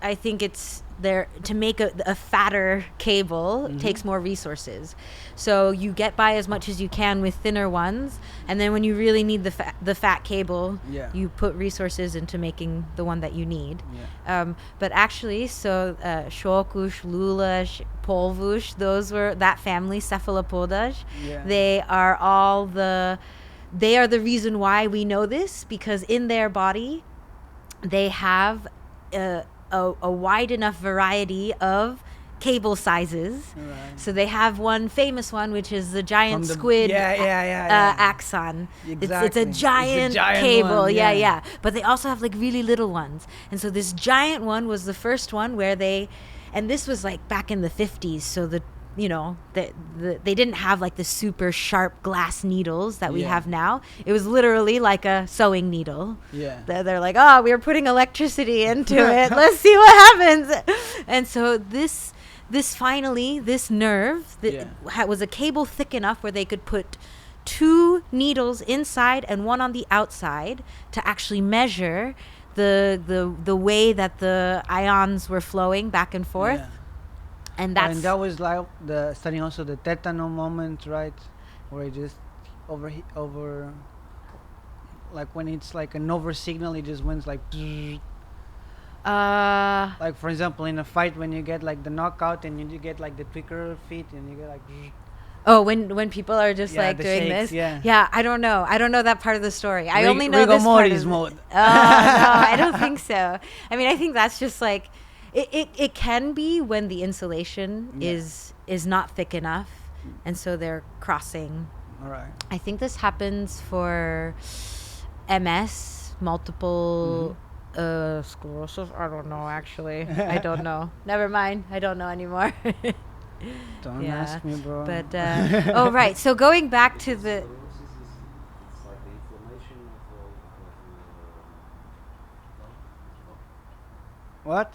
I think it's there to make a fatter cable takes more resources, so you get by as much as you can with thinner ones, and then when you really need the fat cable, you put resources into making the one that you need. But actually, so Shokush, Lulash, Polvush, that family, Cephalopodash. They are the reason why we know this, because in their body they have a wide enough variety of cable sizes. Right. So they have one famous one, which is the giant squid axon. Exactly. It's a giant cable. one, Yeah. But they also have like really little ones. And so this giant one was the first one where and this was like back in the 50s. So they didn't have like the super sharp glass needles that we have now. It was literally like a sewing needle. Yeah. They're like, we're putting electricity into it. Let's see what happens. And so this nerve was a cable thick enough where they could put 2 needles inside and one on the outside to actually measure the way that the ions were flowing back and forth. Yeah. And that was like studying also the tetano moment, right? Where it just over like when it's like an over signal, it just went like like for example in a fight when you get like the knockout and you get like the tweaker feet and you get like when people are just like doing shakes, this. I don't know that part of the story. I only know rigor this part mortis of mode. No, I don't think so. I mean, I think that's just like it can be when the insulation is not thick enough, and so they're crossing. All right. I think this happens for MS, multiple sclerosis. I don't know, actually. I don't know. Never mind. I don't know anymore. Don't ask me, bro. But right. So going back to the It's like the inflammation what?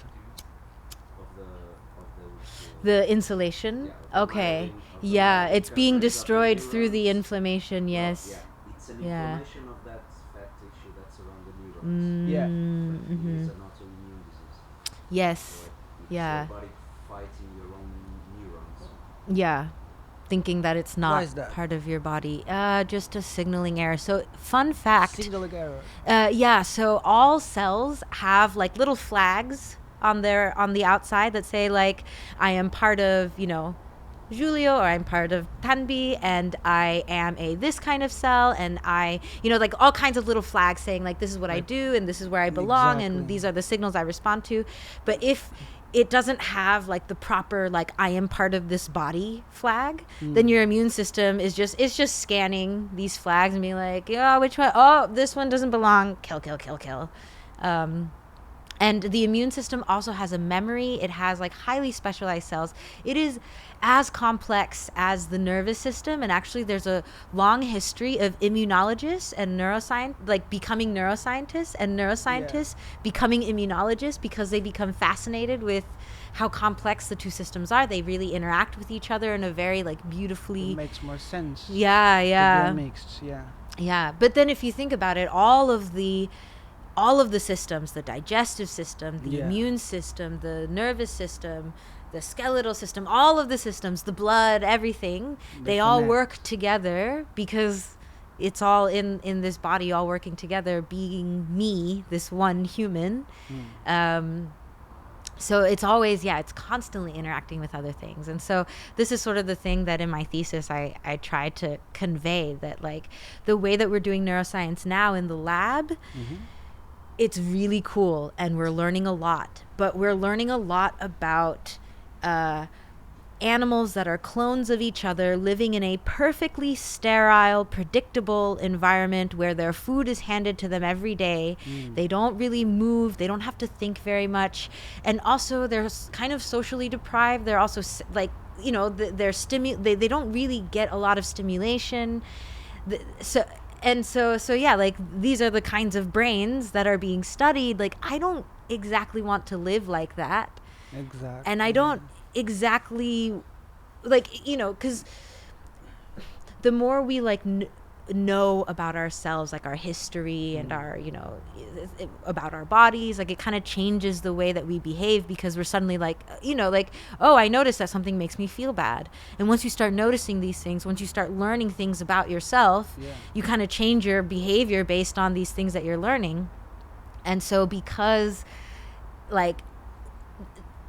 the insulation. Okay. Yeah, it's being destroyed through the inflammation. Yes. Yeah, it's an inflammation of that fat tissue that's around the neurons. Yeah. It's an autoimmune disease. Yes. So it's Yeah. your body fighting your own neurons. Yeah. Thinking that it's Why not is that? part of your body. Just a signaling error. So fun fact. Signaling error. Yeah, so all cells have like little flags on the outside that say like I am part of, Julio, or I'm part of Danbee, and I am a this kind of cell, and I, like all kinds of little flags saying like this is what I do and this is where I belong, and Exactly. these are the signals I respond to. But if it doesn't have like the proper like I am part of this body flag, then your immune system is just scanning these flags and being like, which one? Oh, this one doesn't belong. Kill. And the immune system also has a memory. It has like highly specialized cells. It is as complex as the nervous system. And actually there's a long history of immunologists and becoming neuroscientists, and neuroscientists becoming immunologists, because they become fascinated with how complex the two systems are. They really interact with each other in a very like beautifully. It makes more sense. Yeah. The brain mixed, Yeah. But then if you think about it, all of the systems, the digestive system, the immune system, the nervous system, the skeletal system, all of the systems, the blood, everything, they all work together because it's all in this body, all working together, being me, this one human. So it's always, it's constantly interacting with other things. And so this is sort of the thing that in my thesis I tried to convey, that like the way that we're doing neuroscience now in the lab, it's really cool and we're learning a lot, but we're learning a lot about animals that are clones of each other living in a perfectly sterile, predictable environment where their food is handed to them every day. They don't really move. They don't have to think very much. And also they're kind of socially deprived. They're also like, they don't really get a lot of stimulation. So like these are the kinds of brains that are being studied. Like I don't exactly want to live like that. Exactly. And I don't exactly like, because the more we like know about ourselves, like our history and our, about our bodies, like it kind of changes the way that we behave, because we're suddenly like, oh, I noticed that something makes me feel bad. And once you start noticing these things, once you start learning things about yourself, you kind of change your behavior based on these things that you're learning. And so because like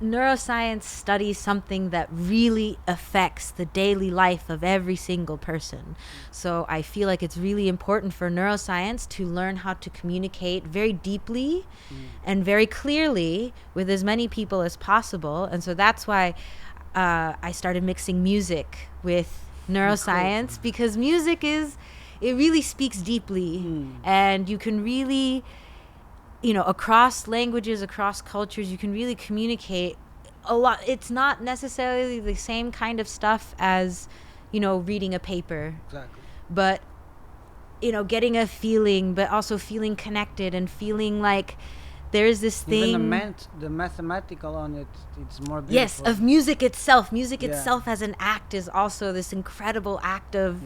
neuroscience studies something that really affects the daily life of every single person. So I feel like it's really important for neuroscience to learn how to communicate very deeply and very clearly with as many people as possible. And so that's why I started mixing music with neuroscience because music it really speaks deeply, and you can really, across languages, across cultures, you can really communicate a lot. It's not necessarily the same kind of stuff as, reading a paper. Exactly. But, getting a feeling, but also feeling connected and feeling like there's this thing. Even the mathematical on it, it's more beautiful. Yes, of music itself. Music itself as an act is also this incredible act of.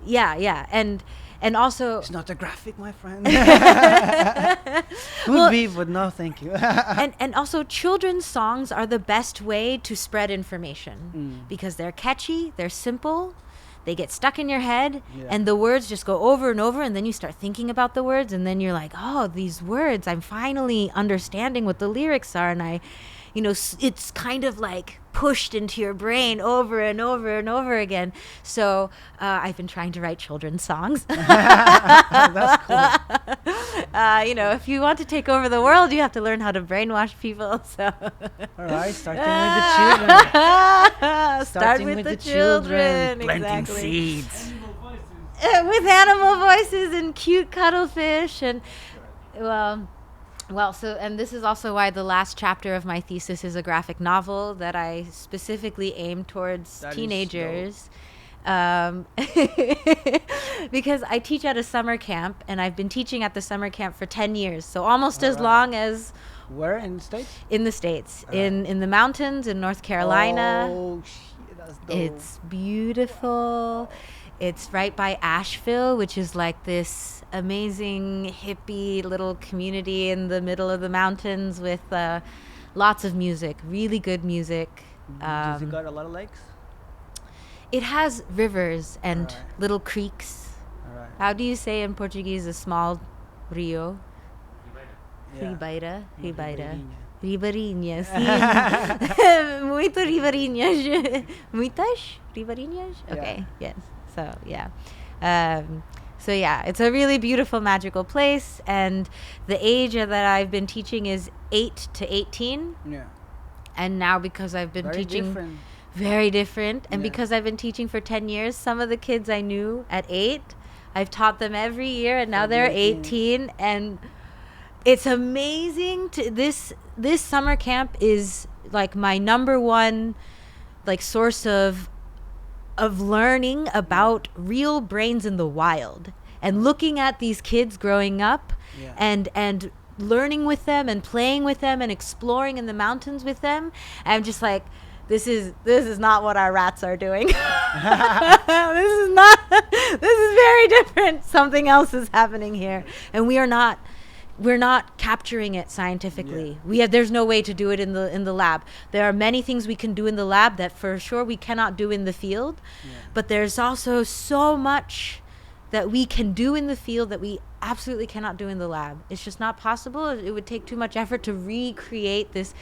Yeah. And also. It's not a graphic, my friend. Be, but no, thank you. and also, children's songs are the best way to spread information because they're catchy, they're simple. They get stuck in your head, and the words just go over and over, and then you start thinking about the words, and then you're like, oh, these words, I'm finally understanding what the lyrics are, and it's kind of like pushed into your brain over and over and over again. So I've been trying to write children's songs. That's cool. If you want to take over the world, you have to learn how to brainwash people. So, all right, starting with the children. Start with the children. Planting Exactly. seeds. With animal voices and cute cuttlefish and and this is also why the last chapter of my thesis is a graphic novel that I specifically aim towards teenagers. Because I teach at a summer camp, and I've been teaching at the summer camp for 10 years, so almost as long as... Where in the States? In the States. In the mountains in North Carolina. Oh, shit, that's dope. It's beautiful. It's right by Asheville, which is like this amazing hippie little community in the middle of the mountains with lots of music, really good music. Does it got a lot of lakes? It has rivers and little creeks. All right. How do you say in Portuguese a small rio? Ribeira. Ribeirinhas. Muito ribeirinhas. Muitas ribeirinhas? Okay, yes. So, yeah. It's a really beautiful, magical place. And the age that I've been teaching is 8 to 18. Yeah. And now because I've been teaching... Very different. And because I've been teaching for 10 years, some of the kids I knew at 8, I've taught them every year, and now they're 18. And it's amazing. This summer camp is like my number one source of learning about real brains in the wild, and looking at these kids growing up and learning with them and playing with them and exploring in the mountains with them. I'm just like, this is not what our rats are doing. This is very different. Something else is happening here, and we're not capturing it scientifically. There's no way to do it in the lab. There are many things we can do in the lab that for sure we cannot do in the field, but there's also so much that we can do in the field that we absolutely cannot do in the lab. It's just not possible. It would take too much effort to recreate this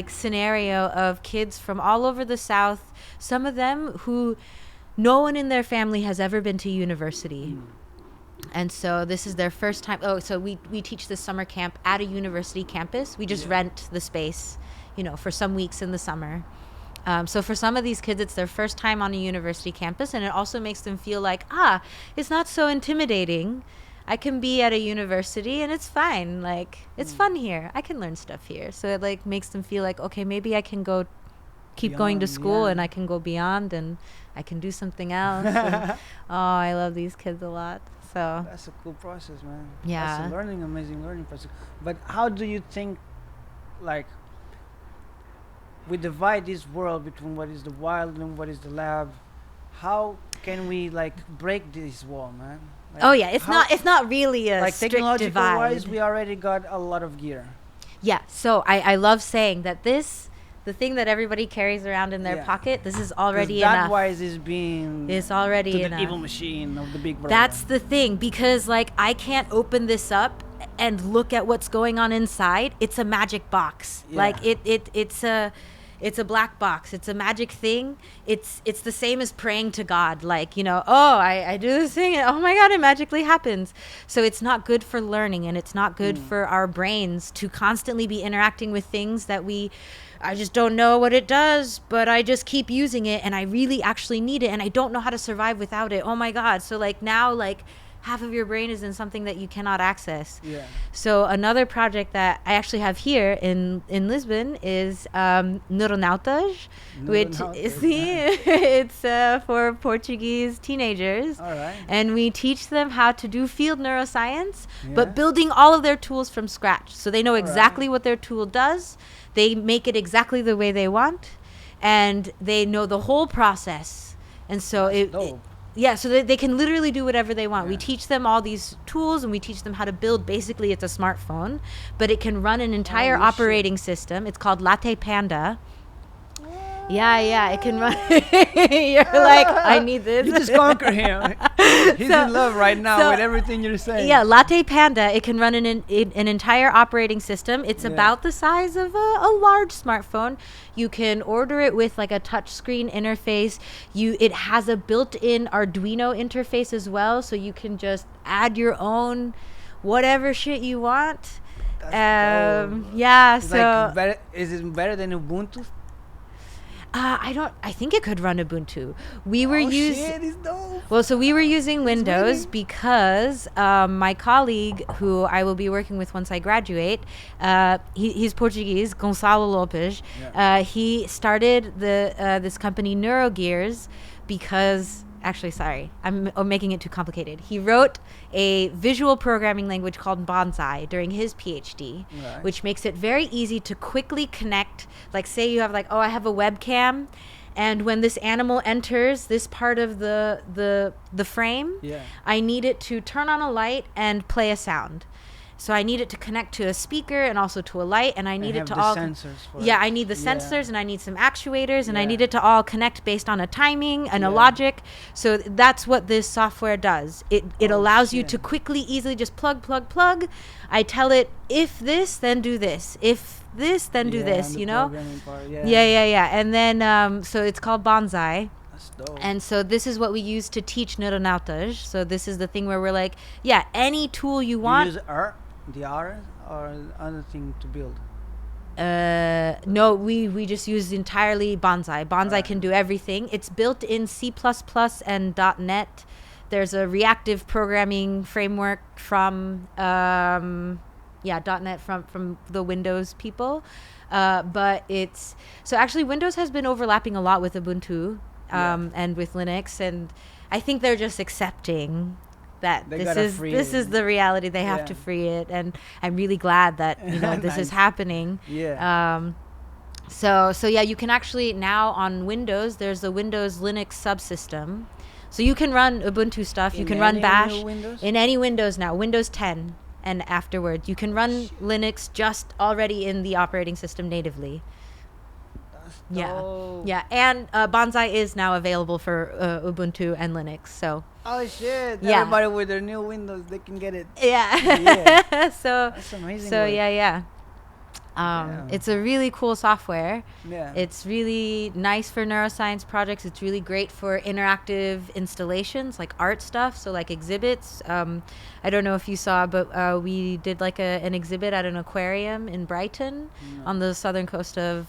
scenario of kids from all over the South, some of them who no one in their family has ever been to university. And so this is their first time. So we teach this summer camp at a university campus. We just rent the space, for some weeks in the summer. So for some of these kids, it's their first time on a university campus, and it also makes them feel like, it's not so intimidating. I can be at a university and it's fine. It's fun here. I can learn stuff here. So it makes them feel like, okay, maybe I can keep going to school and I can go beyond and I can do something else. And, I love these kids a lot. So that's a cool process, man. Yeah. That's amazing learning process. But how do you think, we divide this world between what is the wild and what is the lab? How can we break this wall, man? It's not really a strict technological divide. wise, we already got a lot of gear. Yeah, so I love saying that the thing that everybody carries around in their pocket, this is already enough. That wise is being it's already to enough. The evil machine of the big brother. That's the thing, because I can't open this up and look at what's going on inside. It's a magic box. Yeah. It's a black box. It's a magic thing. It's the same as praying to God. Like, you know, oh, I do this thing and oh my God, it magically happens. So it's not good for learning, and it's not good for our brains to constantly be interacting with things that I just don't know what it does, but I just keep using it and I really actually need it and I don't know how to survive without it. Oh my God. So like now, like, half of your brain is in something that you cannot access. Yeah. So another project that I actually have here in Lisbon is Neuroscientist, which is it's for Portuguese teenagers. All right. And we teach them how to do field neuroscience, but building all of their tools from scratch. So they know exactly what their tool does. They make it exactly the way they want, and they know the whole process. And so so they can literally do whatever they want. We teach them all these tools, and we teach them how to build. Basically, it's a smartphone, but it can run an entire operating system. It's called Latte Panda. Yeah, it can run. You're like, I need this. You just conquer him. He's in love right now with everything you're saying. Yeah, Latte Panda, it can run an entire operating system. It's about the size of a large smartphone. You can order it with like a touch screen interface. It has a built-in Arduino interface as well, so you can just add your own whatever shit you want. It's like is it better than Ubuntu? I think it could run Ubuntu. We were we were using Windows because my colleague, who I will be working with once I graduate, he's Portuguese, Gonçalo Lopes. He started this company NeuroGears because... Actually, sorry, I'm making it too complicated. He wrote a visual programming language called Bonsai during his PhD, which makes it very easy to quickly connect. Like, say you have I have a webcam, and when this animal enters this part of the frame, I need it to turn on a light and play a sound. So I need it to connect to a speaker and also to a light, and I need it to all. I need the sensors, and I need some actuators, and I need it to all connect based on a timing and a logic. So that's what this software does. It allows you to quickly, easily just plug. I tell it, if this, then do this. If this, then do this. You know. And then so it's called Bonsai. And so this is what we use to teach Neuroscientist. So this is the thing where we're like, any tool you want. You use the R or other thing to build? No, we just use entirely Bonsai. Bonsai can do everything. It's built in C++ and .NET. There's a reactive programming framework from .NET from the Windows people. But it's so actually Windows has been overlapping a lot with Ubuntu. And with Linux, and I think they're just accepting that this is the reality. They have to free it, and I'm really glad that this is happening. So you can actually now on Windows, there's a Windows Linux subsystem, so you can run Ubuntu stuff. You can run Bash in any Windows now, Windows 10 and afterwards. You can run Linux just already in the operating system natively. And Bonsai is now available for Ubuntu and Linux. So everybody with their new Windows, they can get it. So that's amazing. So it's a really cool software. It's really nice for neuroscience projects. It's really great for interactive installations, like art stuff, so like exhibits. I don't know if you saw, but we did like an exhibit at an aquarium in Brighton on the southern coast of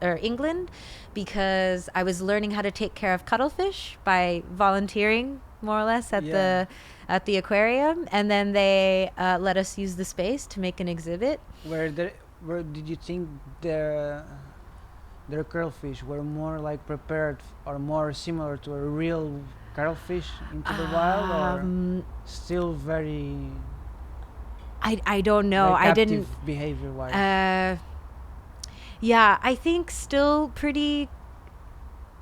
England, because I was learning how to take care of cuttlefish by volunteering more or less at the aquarium, and then they let us use the space to make an exhibit. Where did you think their cuttlefish were more like prepared or more similar to a real cuttlefish into the wild, or still very? I don't know. Like I didn't behavior wise. I think still pretty.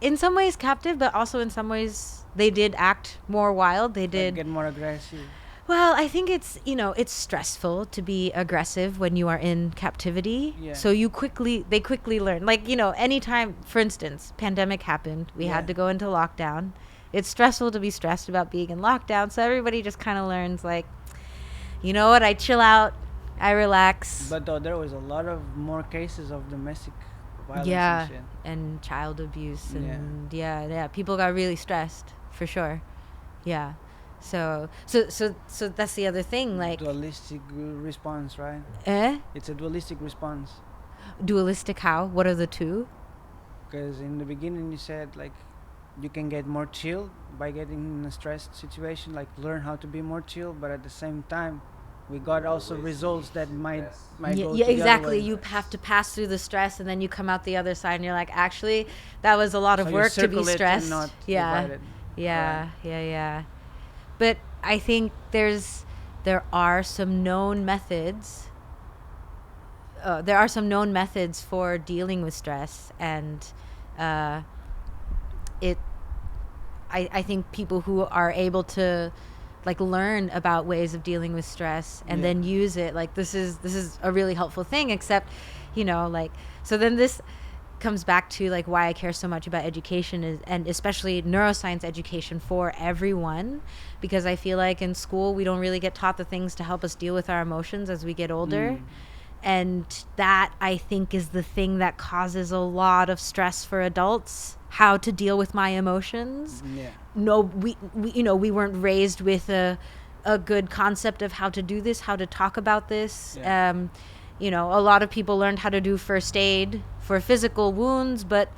In some ways captive, but also in some ways they did act more wild. They did get more aggressive. Well, I think it's stressful to be aggressive when you are in captivity. So they quickly learn. Like, anytime, for instance, pandemic happened, we had to go into lockdown. It's stressful to be stressed about being in lockdown. So everybody just kind of learns, like, you know what, I chill out, I relax. But there was a lot of more cases of domestic violence Yeah, and shit. and child abuse, Yeah. and yeah, people got really stressed for sure. Yeah, so that's the other thing, like, Dualistic response, right? It's a dualistic response. Dualistic. How? What are the two? Because in the beginning you said like you can get more chill by getting in a stressed situation, like learn how to be more chill, but at the same time we got also results that might go Yeah, the exactly. other way. You have to pass through the stress, and then you come out the other side, and you're like, actually, that was a lot of So you work to be circle it and stressed. not Yeah, divide it. yeah. But I think there are some known methods. There are some known methods for dealing with stress, and I think people who are able to like learn about ways of dealing with stress and then use it, like this is a really helpful thing, except, you know, like, so then this comes back to like why I care so much about education and especially neuroscience education for everyone, because I feel like in school we don't really get taught the things to help us deal with our emotions as we get older. And that, I think, is the thing that causes a lot of stress for adults, how to deal with my emotions. No, we weren't raised with a good concept of how to do this, how to talk about this. You know, a lot of people learned how to do first aid for physical wounds, but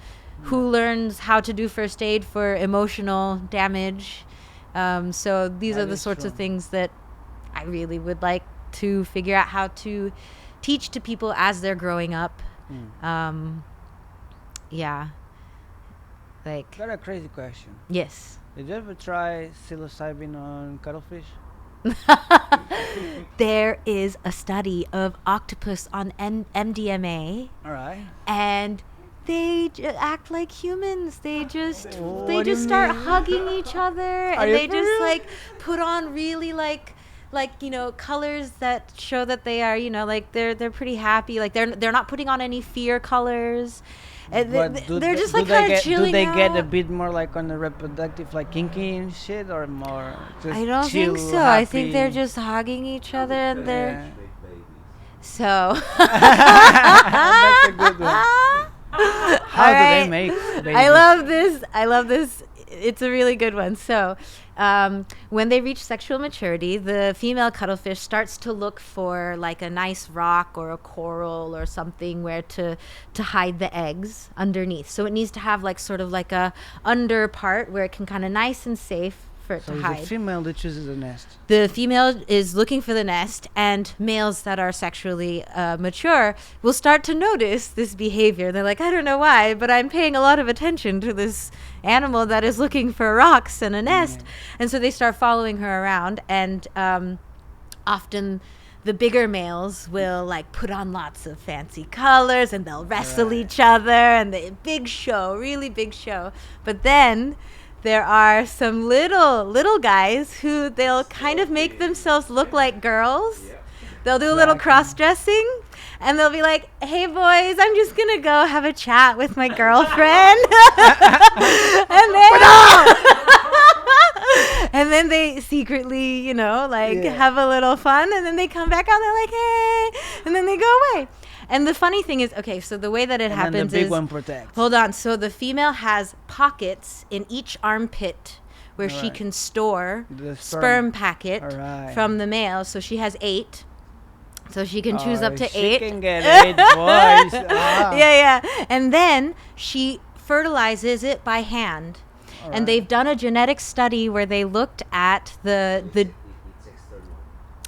who learns how to do first aid for emotional damage? So these are the sorts of things that I really would like to figure out how to teach to people as they're growing up. Like, Got a crazy question. yes. Did you ever try psilocybin on cuttlefish? There is a study of octopus on MDMA, All right. and they act like humans. They just What they do just you start mean? hugging each other, and you they for just real? like put on really like you know, colors that show that they are, you know, like they're pretty happy. Like they're not putting on any fear colors. But They're just like kind of chilling Do they get a out. bit more like on the reproductive, like kinky and shit, or more just I don't chill, think so. I think happy? they're just hugging each other, and they're Yeah. Big babies. so. That's a good one. How do they make babies? I love this. It's a really good one. So, when they reach sexual maturity, the female cuttlefish starts to look for like a nice rock or a coral or something where to hide the eggs underneath. So it needs to have like sort of like a under part where it can kind of nice and safe for it So to it's a hide. female that chooses a nest. The female is looking for the nest, and males that are sexually mature will start to notice this behavior. They're like, I don't know why, but I'm paying a lot of attention to this animal that is looking for rocks and a nest. And so they start following her around, and often the bigger males will like put on lots of fancy colors, and they'll wrestle each other, and big show, really big show. But then there are some little guys who they'll kind of make themselves look like girls. They'll do a little cross-dressing, and they'll be like, hey boys, I'm just gonna go have a chat with my girlfriend. And then they secretly, you know, like have a little fun, and then they come back out, they're like, hey, and then they go away. And the funny thing is, okay, so the way that it And happens then the big is, one protects. hold on, so the female has pockets in each armpit where she Alright. can store The sperm packet Alright. from the male. So she has 8. So she can choose up to She 8. can get 8 boys. Yeah. And then she fertilizes it by hand. And they've done a genetic study where they looked at the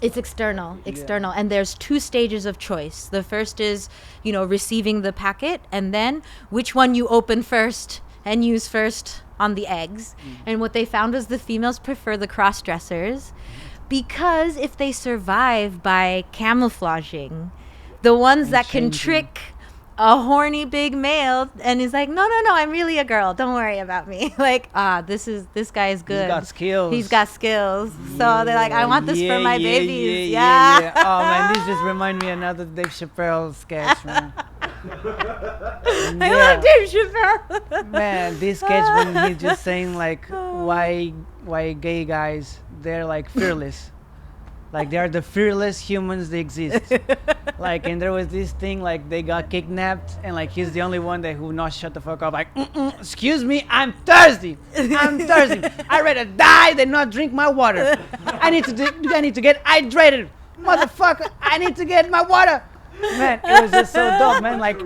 It's external. It's external, and there's 2 stages of choice. The first is, you know, receiving the packet, and then which one you open first and use first on the eggs. And what they found was the females prefer the cross-dressers, because if they survive by camouflaging, the ones that can changing. trick a horny big male and he's like, no, I'm really a girl, don't worry about me. Like, this guy is good. He's got skills. So they're like, I want this for my babies. Yeah. Oh man, this just remind me of another Dave Chappelle sketch, man. I love Dave Chappelle. Man, this sketch when he's just saying like why gay guys, they're like fearless. Like they are the fearless humans that exist. Like, and there was this thing, like they got kidnapped, and like he's the only one that who not shut the fuck up. Like, excuse me, I'm thirsty. I'm thirsty. I'd rather die than not drink my water. I need to get hydrated, motherfucker. I need to get my water. Man, it was just so dope, man. Like,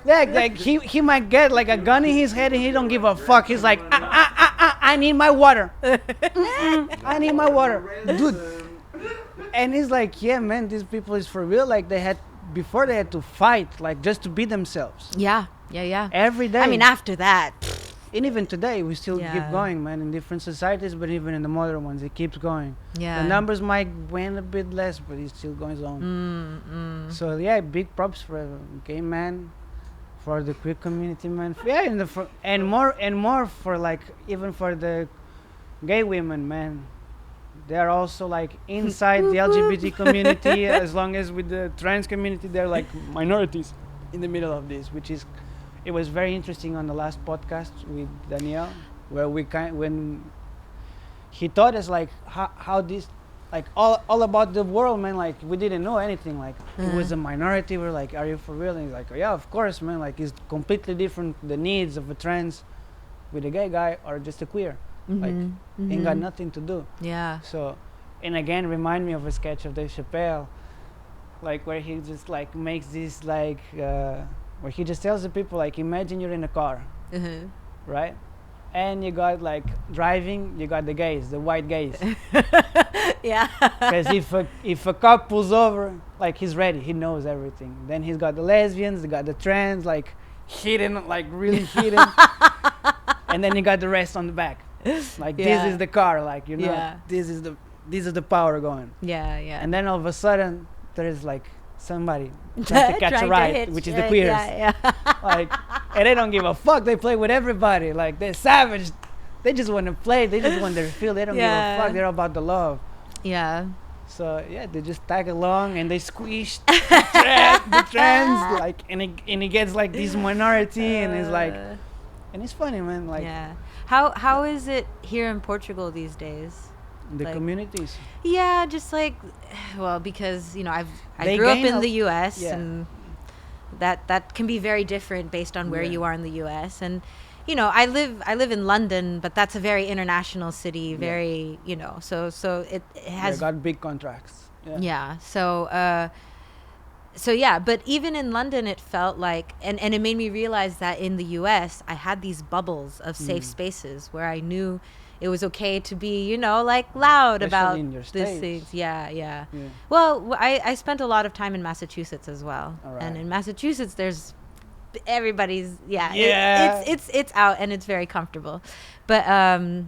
yeah, like he might get like a gun in his head and he don't give a fuck. He's like, I need my water. I need my water, dude. And it's like, yeah, man, these people is for real. Like they had to fight, like just to be themselves. Yeah. Every day. I mean, after that. And even today, we still keep going, man, in different societies, but even in the modern ones, it keeps going. Yeah. The numbers might wane a bit less, but it still goes on. So yeah, big props for gay man, for the queer community, man. Yeah, and more for like even for the gay women, man. They are also like inside the LGBT community, as long as with the trans community, they're like minorities in the middle of this, which is. It was very interesting on the last podcast with Daniel, where when he taught us like how this, like all about the world, man. Like we didn't know anything. Like it was a minority. We're like, are you for real? And he's like, oh, yeah, of course, man. Like it's completely different. The needs of a trans with a gay guy or just a queer, like ain't got nothing to do. Yeah. So, and again, remind me of a sketch of Dave Chappelle, like where he just like makes this like. Where he just tells the people, like, imagine you're in a car, right? And you got, like, driving, you got the gays, the white gays. Yeah. Because if a cop pulls over, like, he's ready. He knows everything. Then he's got the lesbians, they got the trans, like, hidden, like, really hidden. And then you got the rest on the back. Like, this is the car, like, you know, this is the power going. Yeah. And then all of a sudden, there's, like, somebody trying to catch a ride, which is the queers. Like, and they don't give a fuck. They play with everybody. Like, they're savage. They just want to play. They just want their feel. They don't give a fuck. They're about the love. Yeah. So yeah, they just tag along and they squish the trans, like, and he gets like this minority, and it's like, and it's funny, man. Like, how is it here in Portugal these days? The like, communities. Yeah, just like, well, because you know I grew up in the U.S. and that can be very different based on where you are in the U.S. And you know I live in London, but that's a very international city, very you know so it has got big contracts. So yeah, but even in London it felt like and it made me realize that in the US I had these bubbles of safe spaces where I knew it was okay to be, you know, like loud about these things. Yeah. Well, I spent a lot of time in Massachusetts as well. And in Massachusetts there's everybody's it's out and it's very comfortable. But so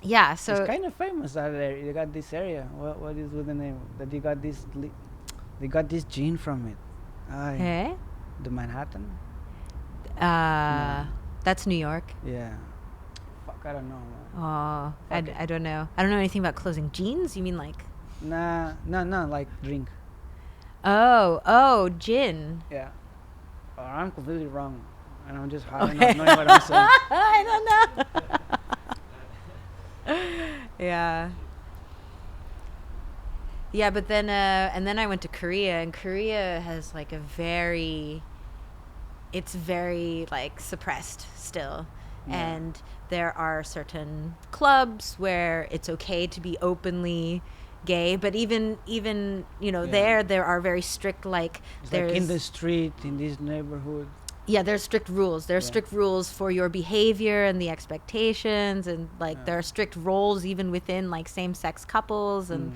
it's kind of famous out there. You got this area. What is with the name? That you got this they got this gene from it. The Manhattan? That's New York. Yeah. Fuck, I don't know. Oh, I don't know. I don't know anything about closing jeans. You mean like? Nah, like drink. Oh, gin. Yeah. Or I'm completely wrong, and I'm just high, not knowing what I'm saying. I don't know. Yeah, but then and then I went to Korea, and Korea has like it's very like suppressed still, and there are certain clubs where it's okay to be openly gay, but even you know there are very strict like there's like in the street in this neighborhood. Yeah, there's strict rules. There's strict rules for your behavior and the expectations, and like there are strict roles even within like same-sex couples, and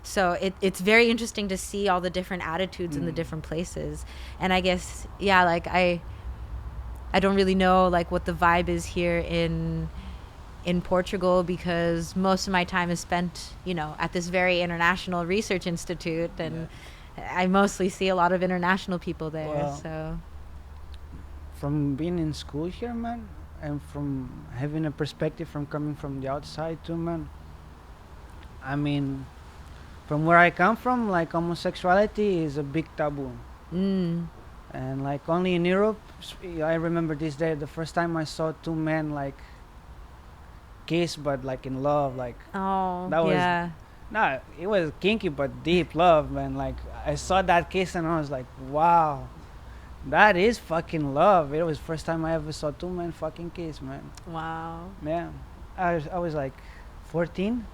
so it's very interesting to see all the different attitudes in the different places. And I guess like I don't really know like what the vibe is here in Portugal, because most of my time is spent, you know, at this very international research institute, and I mostly see a lot of international people there. Well, so from being in school here, man, and from having a perspective from coming from the outside too, man, I mean, from where I come from, like homosexuality is a big taboo. And like only in Europe, I remember this day, the first time I saw two men like kiss, but like in love, like that was No, it was kinky but deep love, man. Like I saw that kiss and I was like, wow, that is fucking love. It was first time I ever saw two men fucking kiss, man. Wow. Yeah, I was like 14.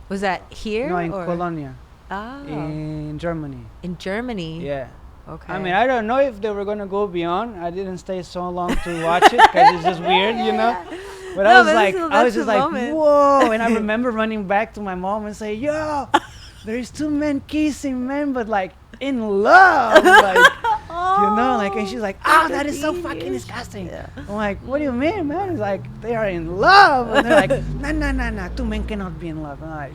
Was that here? No, in or? Colonia, Oh. in Germany. In Germany. Yeah. Okay. I mean, I don't know if they were gonna go beyond. I didn't stay so long to watch it because it's just weird, you know. But No, I was but like, that's I was the just like, moment. whoa! And I remember running back to my mom and say, yo, there's two men kissing, man, but like in love, like you know, like. And she's like, oh, that is so fucking disgusting. Yeah. I'm like, what do you mean, man? It's like they are in love, and they're like, nah, two men cannot be in love. And I'm like,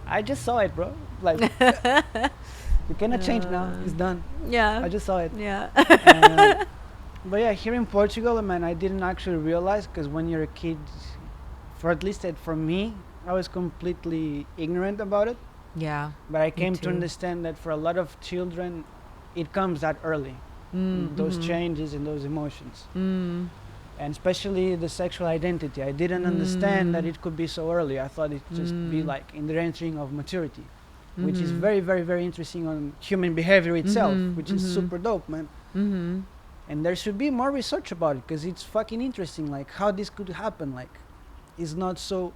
I just saw it, bro. Like, you cannot change now. It's done. Yeah. I just saw it. Yeah. But yeah, here in Portugal, man, I didn't actually realize because when you're a kid, for at least for me, I was completely ignorant about it. Yeah. But I came to too. understand that for a lot of children, it comes that early. Those changes and those emotions. Mm. And especially the sexual identity. I didn't understand that it could be so early. I thought it'd just be like in the entering of maturity, which is very, very, very interesting on human behavior itself, which is super dope, man. Mm-hmm. And there should be more research about it because it's fucking interesting, like how this could happen. Like, it's not so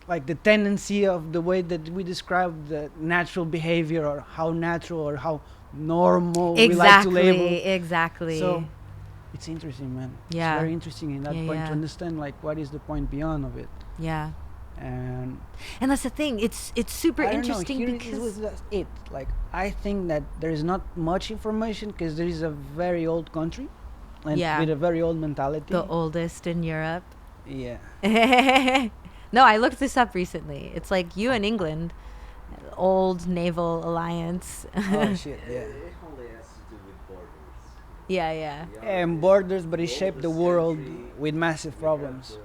like the tendency of the way that we describe the natural behavior or how natural or how normal we like to label. Exactly. So it's interesting, man. Yeah. It's very interesting in that Yeah, point yeah. to understand like what is the point beyond of it. Yeah. And And that's the thing. It's super I don't know, interesting here it is because with it. Like I think that there is not much information because there is a very old country and Yeah. with a very old mentality. the oldest in Europe. Yeah. No, I looked this up recently. It's like you and England, old naval alliance. Oh shit, yeah. It only has to do with borders. Yeah, yeah. And borders, but it Over shaped the the world century, with massive We problems. have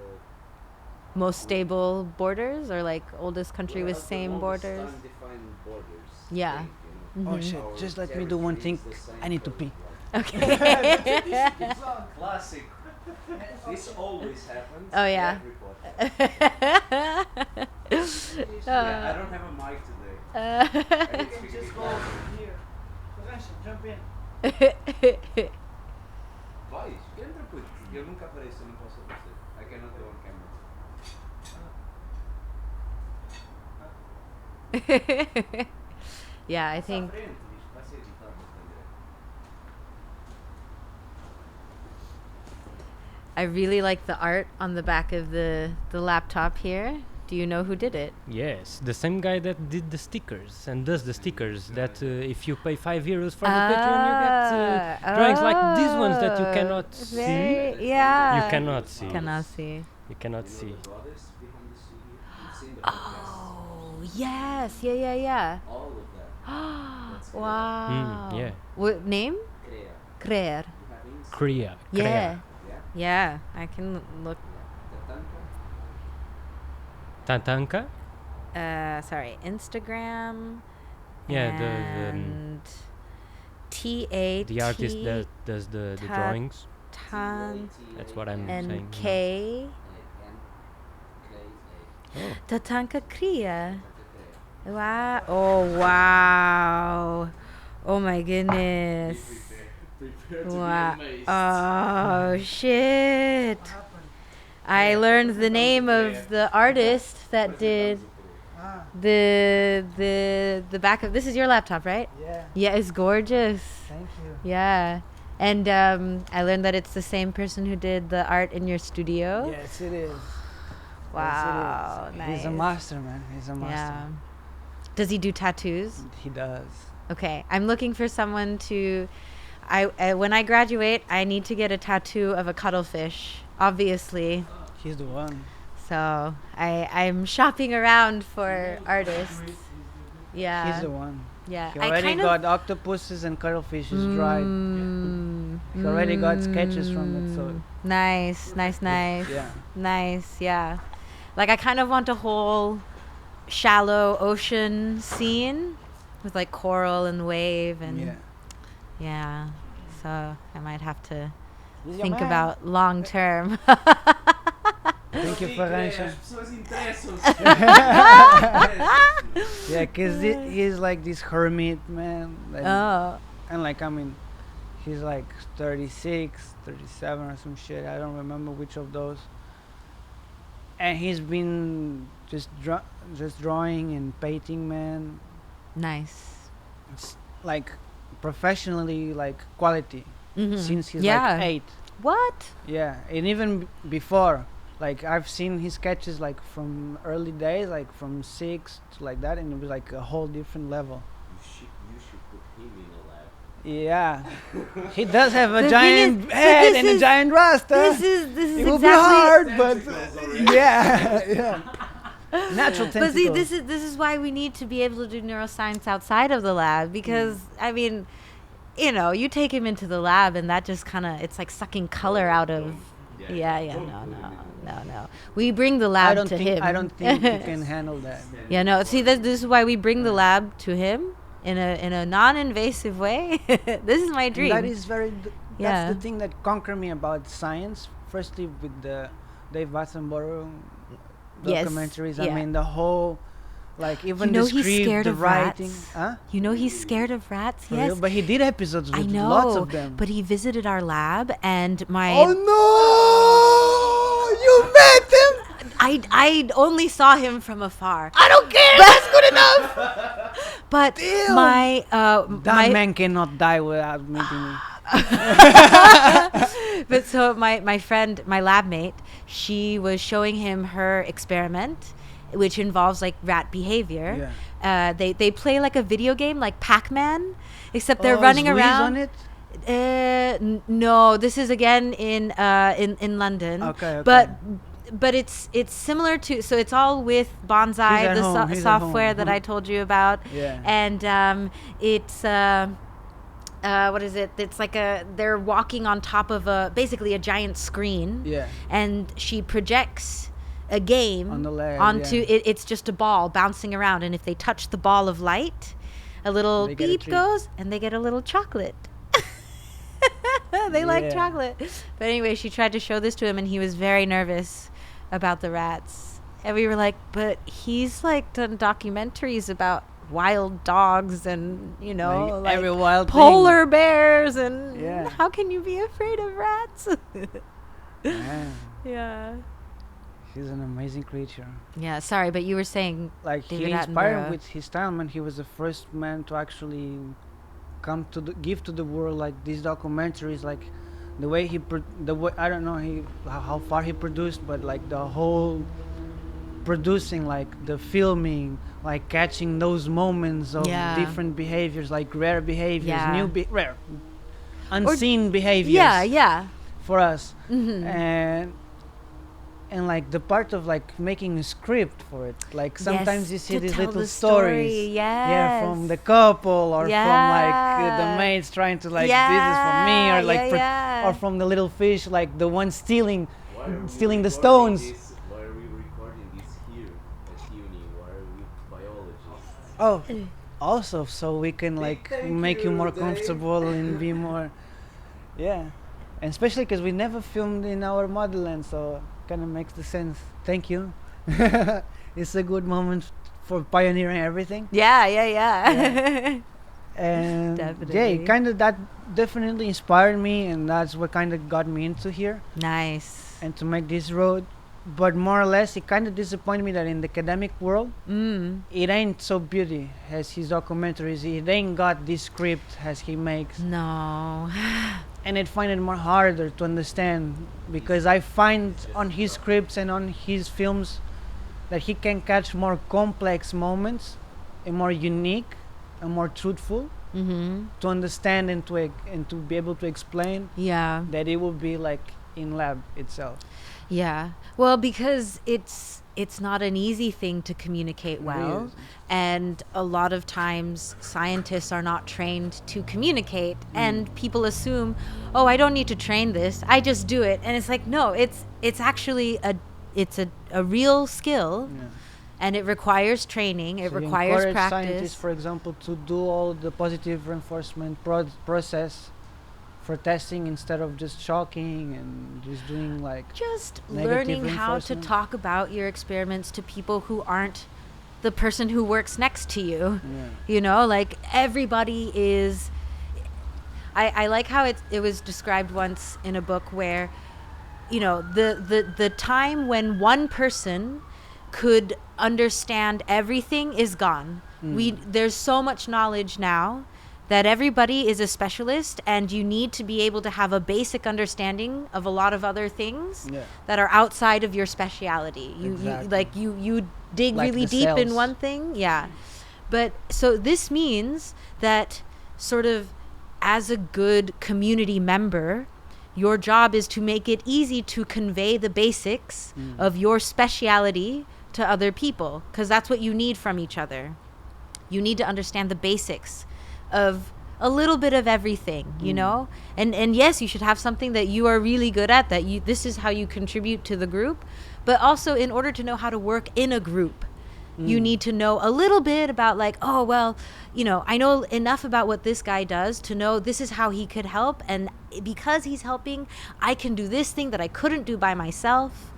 Most stable borders, or like oldest country well, with the same longest borders. undefined borders Yeah. thing, you know. Oh Mhm. shit, Our just let me do one thing. territory is the same I need to for, pee. like, Okay. It's not classic. This always happens. Oh, in yeah. every podcast. Yeah, I don't have a mic today. I can speak Just it go loud. here. Jump in. Vai, entra puto. Eu nunca apareço, eu não posso aparecer. I cannot go on camera. Yeah, I think. Frente, isto vai ser editado, André. I really like the art on the back of the laptop here. Do you know who did it? Yes, the same guy that did the stickers and does the stickers. That if you pay €5 for the Patreon, you get drawings like these ones that you cannot see. Yeah. You cannot see. Cannot see. You cannot You know see. the brothers behind the studio? You've seen the podcast. Oh, yes. Yeah. All of that. That's Wow. Yeah. What name? Crea. Creer. You have Insta? Korea. Yeah. Yeah? Yeah. I can look. Tatanka? Tantanka. Sorry, Instagram. Yeah, and T-A-T. the artist that does the Ta- drawings. Tan That's what I'm saying. and K. Oh. Tatanka Kria. Wow. Oh, wow. Oh, my goodness. Wow. Oh, shit. I learned the name of the artist that did Ah, the back of. This is your laptop, right? yeah. Yeah, it's gorgeous. Thank you. Yeah. And I learned that it's the same person who did the art in your studio. Yes, it is. Wow. Yes, it is. Nice. He's a master, man. He's a Yeah. master. Does he do tattoos? He does. Okay, I'm looking for someone to. I when I graduate, I need to get a tattoo of a cuttlefish, obviously. He's the one. So I'm shopping around for artists. Yeah. He's the one. Yeah. He I already kind got octopuses and cuttlefish dried. He already got sketches from it, so Nice. yeah. Nice. Yeah. Like I kind of want a whole shallow ocean scene with like coral and wave and Yeah. yeah. So I might have to He's your think man. about long term. Thank you, Farancha. As pessoas interessam-se. Yeah, because he's like this hermit, man. And like, I mean, he's like 36, 37 or some shit. I don't remember which of those. And he's been just drawing and painting, man. Nice. It's like professionally, like quality. Since he's like 8. What? Yeah, and even before, like I've seen his sketches like from early days, like from 6 to like that, and it was like a whole different level. You should put him in a lab. Yeah, he does have a The giant thing is- head this and a is- giant rasta. This is It will be exactly. hard, but Tentacles already. yeah. Natural tentacles. But see, this is why we need to be able to do neuroscience outside of the lab, because I mean, you know, you take him into the lab and that just kind of, it's like sucking color out of. No. We bring the lab to him. I don't think he can handle that. Yeah, no. See, this is why we bring the lab to him in a non-invasive way. This is my dream. That is very. Yeah. That's the thing that conquered me about science. Firstly, with the Dave Attenborough Yes, documentaries. yeah. I mean, the whole, like even You know the he's script, scared the of writing. rats. Huh? You know he's scared of rats. For Yes, real? But he did episodes I with know. lots of them. But he visited our lab, and my Oh no! You met him? I only saw him from afar. I don't care. That's good enough. But Damn. my That man cannot die without meeting me. but so my friend, my lab mate, she was showing him her experiment, which involves like rat behavior. Yeah. They play like a video game, like Pac-Man, except they're Oh, running is Louise around. on it? No, this is again in London. Okay. But it's similar to, so it's all with He's Bonsai, at the home, he's at software home. that I told you about. Yeah. And it's what is it? It's like they're walking on top of basically a giant screen. Yeah. And she projects a game On the lab, onto yeah. it's just a ball bouncing around, and if they touch the ball of light, a little They get a beep treat. goes and they get a little chocolate. They like Yeah. chocolate. But anyway, she tried to show this to him and he was very nervous about the rats. And we were like, but he's like done documentaries about wild dogs and, you know, like every wild polar bears, and Yeah. how can you be afraid of rats? thing. Man, Yeah. he's an amazing creature. Yeah, sorry, but you were saying Like David he inspired Attenborough. with his style, man. He was the first man to actually come to give to the world like these documentaries, like the way I don't know how far he produced, but like the whole producing, like the filming, like catching those moments of Yeah. different behaviors, like rare behaviors, Yeah. rare, unseen behaviors. yeah. For us. Mhm. And like the part of like making a script for it, like sometimes Yes, you see to these tell little the story, stories, yes. yeah, from the couple or from like the Yeah. maids trying to like this is for me, or like yeah. or from the little fish, like the one stealing Why are we stealing the recording stones. Why are we recording this here at uni? Why are we biologists? Oh, also so we can like Thank make you you, more Dave. comfortable and be more, yeah, and especially because we never filmed in our motherland, so kind of makes the sense. Thank you. It's a good moment for pioneering everything. Yeah. And yeah, Definitely. kind of that definitely inspired me, and that's what kind of got me into here Nice. and to make this road. But more or less, it kind of disappointed me that in the academic world, it ain't so beauty as his documentaries. It ain't got this script as he makes, No. and I find it more harder to understand, because I find on his scripts and on his films that he can catch more complex moments and more unique and more truthful to understand and to be able to explain Yeah. that it will be like in lab itself. Yeah. Well, because it's not an easy thing to communicate well, isn't. and a lot of times scientists are not trained to communicate, and people assume, "Oh, I don't need to train this. I just do it." And it's like, "No, it's actually a real skill." Yeah. And it requires training. It So you requires encourage practice. scientists, for example, to do all the positive reinforcement process for testing instead of just shocking and just doing like Just negative learning how to reinforcement. talk about your experiments to people who aren't the person who works next to you. Yeah. You know, like everybody is. I like how it was described once in a book where, you know, the time when one person could understand everything is gone. There's so much knowledge now that everybody is a specialist, and you need to be able to have a basic understanding of a lot of other things Yeah. that are outside of your speciality. Exactly. You dig Like really the deep in cells. one thing, yeah. But so this means that sort of as a good community member, your job is to make it easy to convey the basics of your speciality to other people, because that's what you need from each other. You need to understand the basics of a little bit of everything, you know? And yes, you should have something that you are really good at, that you this is how you contribute to the group, but also in order to know how to work in a group, you need to know a little bit about like, oh, well, you know, I know enough about what this guy does to know this is how he could help, and because he's helping, I can do this thing that I couldn't do by myself.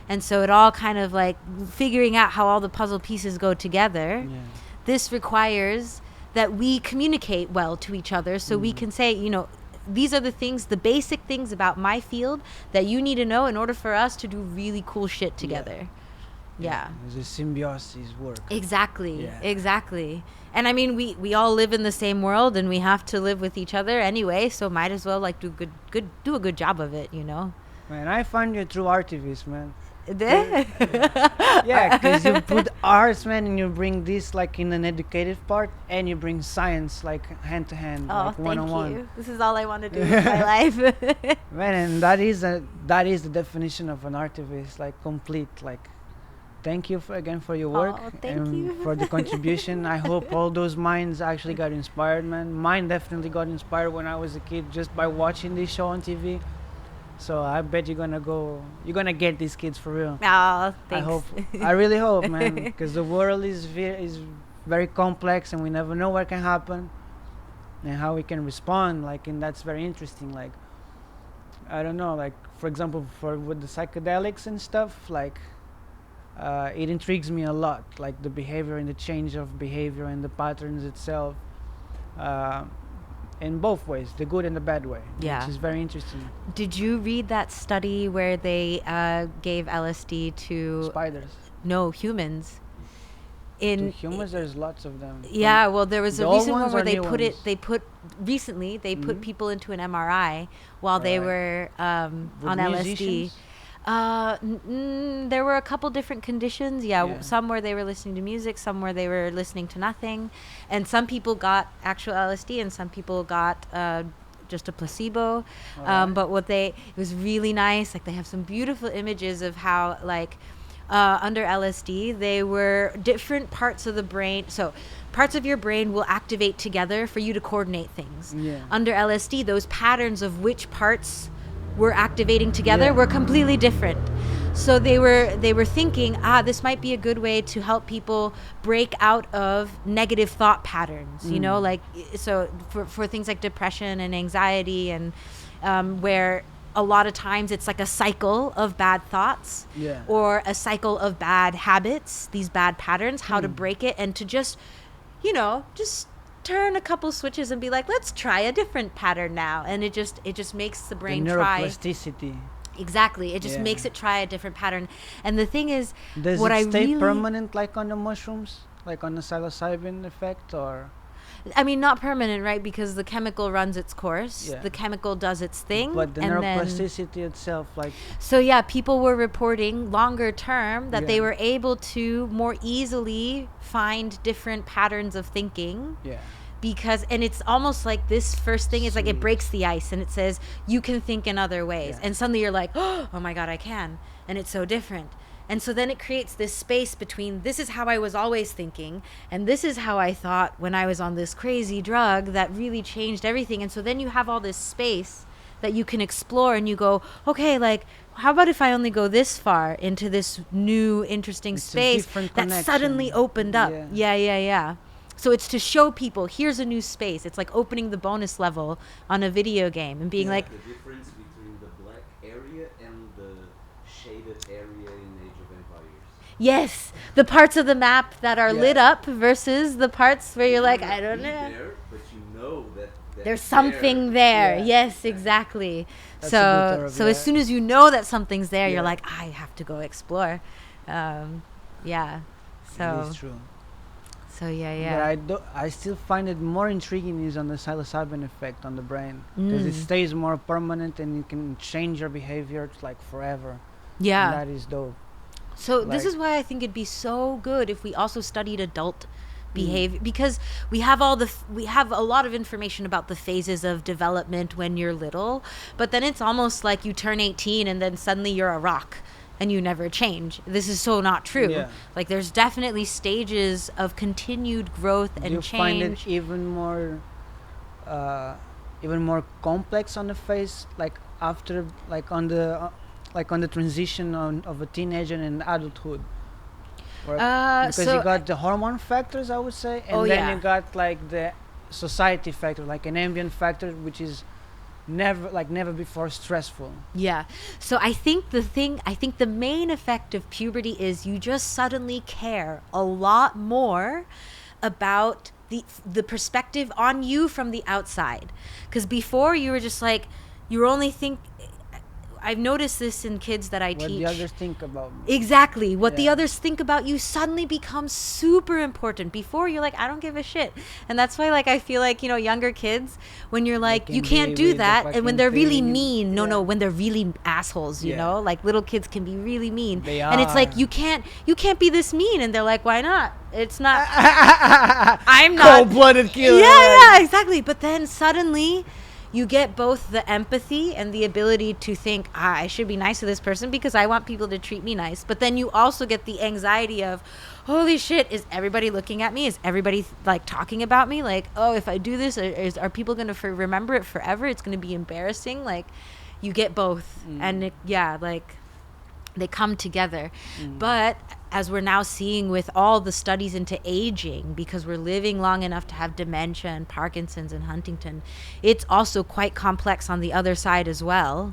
And so it all kind of like figuring out how all the puzzle pieces go together. Yeah. This requires that we communicate well to each other, so we can say, you know, these are the things, the basic things about my field that you need to know in order for us to do really cool shit together. Yeah. There's a symbiosis work. Exactly. Yeah. Exactly. And I mean, we all live in the same world, and we have to live with each other anyway, so might as well like do a good job of it, you know. Man, I found you through Artivist, man. Yeah. Yeah, because you put arts, man, and you bring this like in an educative part, and you bring science like hand to hand, Oh, like one on thank one. you. This is all I want to do with my life. Man, and that is the definition of an Artivist, like complete. Like, thank you again for your work Oh, thank and you. for the contribution. I hope all those minds actually got inspired, man. Mine definitely got inspired when I was a kid just by watching this show on TV. So I bet you're gonna get these kids for real. Oh, thanks. I really hope, man, because the world is very complex, and we never know what can happen and how we can respond. Like, and that's very interesting. Like, I don't know, like for example, with the psychedelics and stuff, like it intrigues me a lot, like the behavior and the change of behavior and the patterns itself. In both ways, the good and the bad way, Yeah. which is very interesting. Did you read that study where they gave LSD to Spiders. humans? To humans, there's lots of them. Yeah, well, there was The a old recent one ones where or they new put it. ones? They put recently. They put people into an MRI while they Right. were on With LSD. musicians? There were a couple different conditions. Yeah, Yeah. some where they were listening to music, some where they were listening to nothing, and some people got actual LSD, and some people got just a placebo. Alright. But it was really nice. Like they have some beautiful images of how like. Under LSD, they were different parts of the brain. So parts of your brain will activate together for you to coordinate things. Yeah. Under LSD, those patterns of which parts were activating together Yeah. were completely different. So they were thinking, this might be a good way to help people break out of negative thought patterns, you know, like, so for things like depression and anxiety and where a lot of times it's like a cycle of bad thoughts Yeah. or a cycle of bad habits, these bad patterns, how to break it, and to just turn a couple switches and be like, let's try a different pattern now. And it just makes the brain the try. neuroplasticity. Exactly. It just Yeah. makes it try a different pattern. And the thing is, Does what it I stay really permanent like on the mushrooms? Like on the psilocybin effect, or I mean, not permanent, right? Because the chemical runs its course. Yeah. The chemical does its thing. but the and then, neuroplasticity itself, like so yeah, people were reporting longer term that they Yeah. were able to more easily find different patterns of thinking. yeah. Because, and it's almost like this first thing is like it Sweet. breaks the ice and it says you can think in other ways. Yeah. And suddenly you're like, oh my God, I can. And it's so different. And so then it creates this space between this is how I was always thinking and this is how I thought when I was on this crazy drug that really changed everything. And so then you have all this space that you can explore and you go, okay, like, how about if I only go this far into this new interesting It's a space different that suddenly connection. opened up? Yeah. Yeah. So it's to show people, here's a new space. It's like opening the bonus level on a video game and being like... The difference between the black area and the shaded area in Age of Empires. Yes, the parts of the map that are lit up versus the parts where you're like, I don't know. There, but you know that There's something there. Yeah. Yes, exactly. That's a good term, So as soon as you know that something's there, you're like, I have to go explore. Yeah. So It's true. So yeah. I still find it more intriguing is on the psilocybin effect on the brain, because it stays more permanent and you can change your behavior like forever. Yeah. And that is dope. So this is why I think it'd be so good if we also studied adult behavior, because we have we have a lot of information about the phases of development when you're little, but then it's almost like you turn 18 and then suddenly you're a rock and you never change. This is so not true. Yeah. Like there's definitely stages of continued growth and you change. find it even more complex on the face, like after on the transition of a teenager and adulthood. Because you got the hormone factors, I would say, and then you got like the society factor, like an ambient factor, which is never before stressful. Yeah. So I think the main effect of puberty is you just suddenly care a lot more about the perspective on you from the outside. Because before you were just like, you were only I've noticed this in kids that I teach. What the others think about me. Exactly. What the others think about you suddenly becomes super important. Before you're like, I don't give a shit. And that's why like I feel like, younger kids, when you're like, you can't do that, and when they're really mean, when they're really assholes, you know? Like little kids can be really mean. They are. And it's like you can't be this mean, and they're like, why not? It's not I'm not cold-blooded killer. Yeah, exactly. But then suddenly you get both the empathy and the ability to think, I should be nice to this person because I want people to treat me nice. But then you also get the anxiety of, holy shit, is everybody looking at me? Is everybody like talking about me? Like, oh, if I do this, are people going to remember it forever? It's going to be embarrassing. Like, you get both. And they come together. But as we're now seeing with all the studies into aging, because we're living long enough to have dementia and Parkinson's and Huntington, it's also quite complex on the other side as well.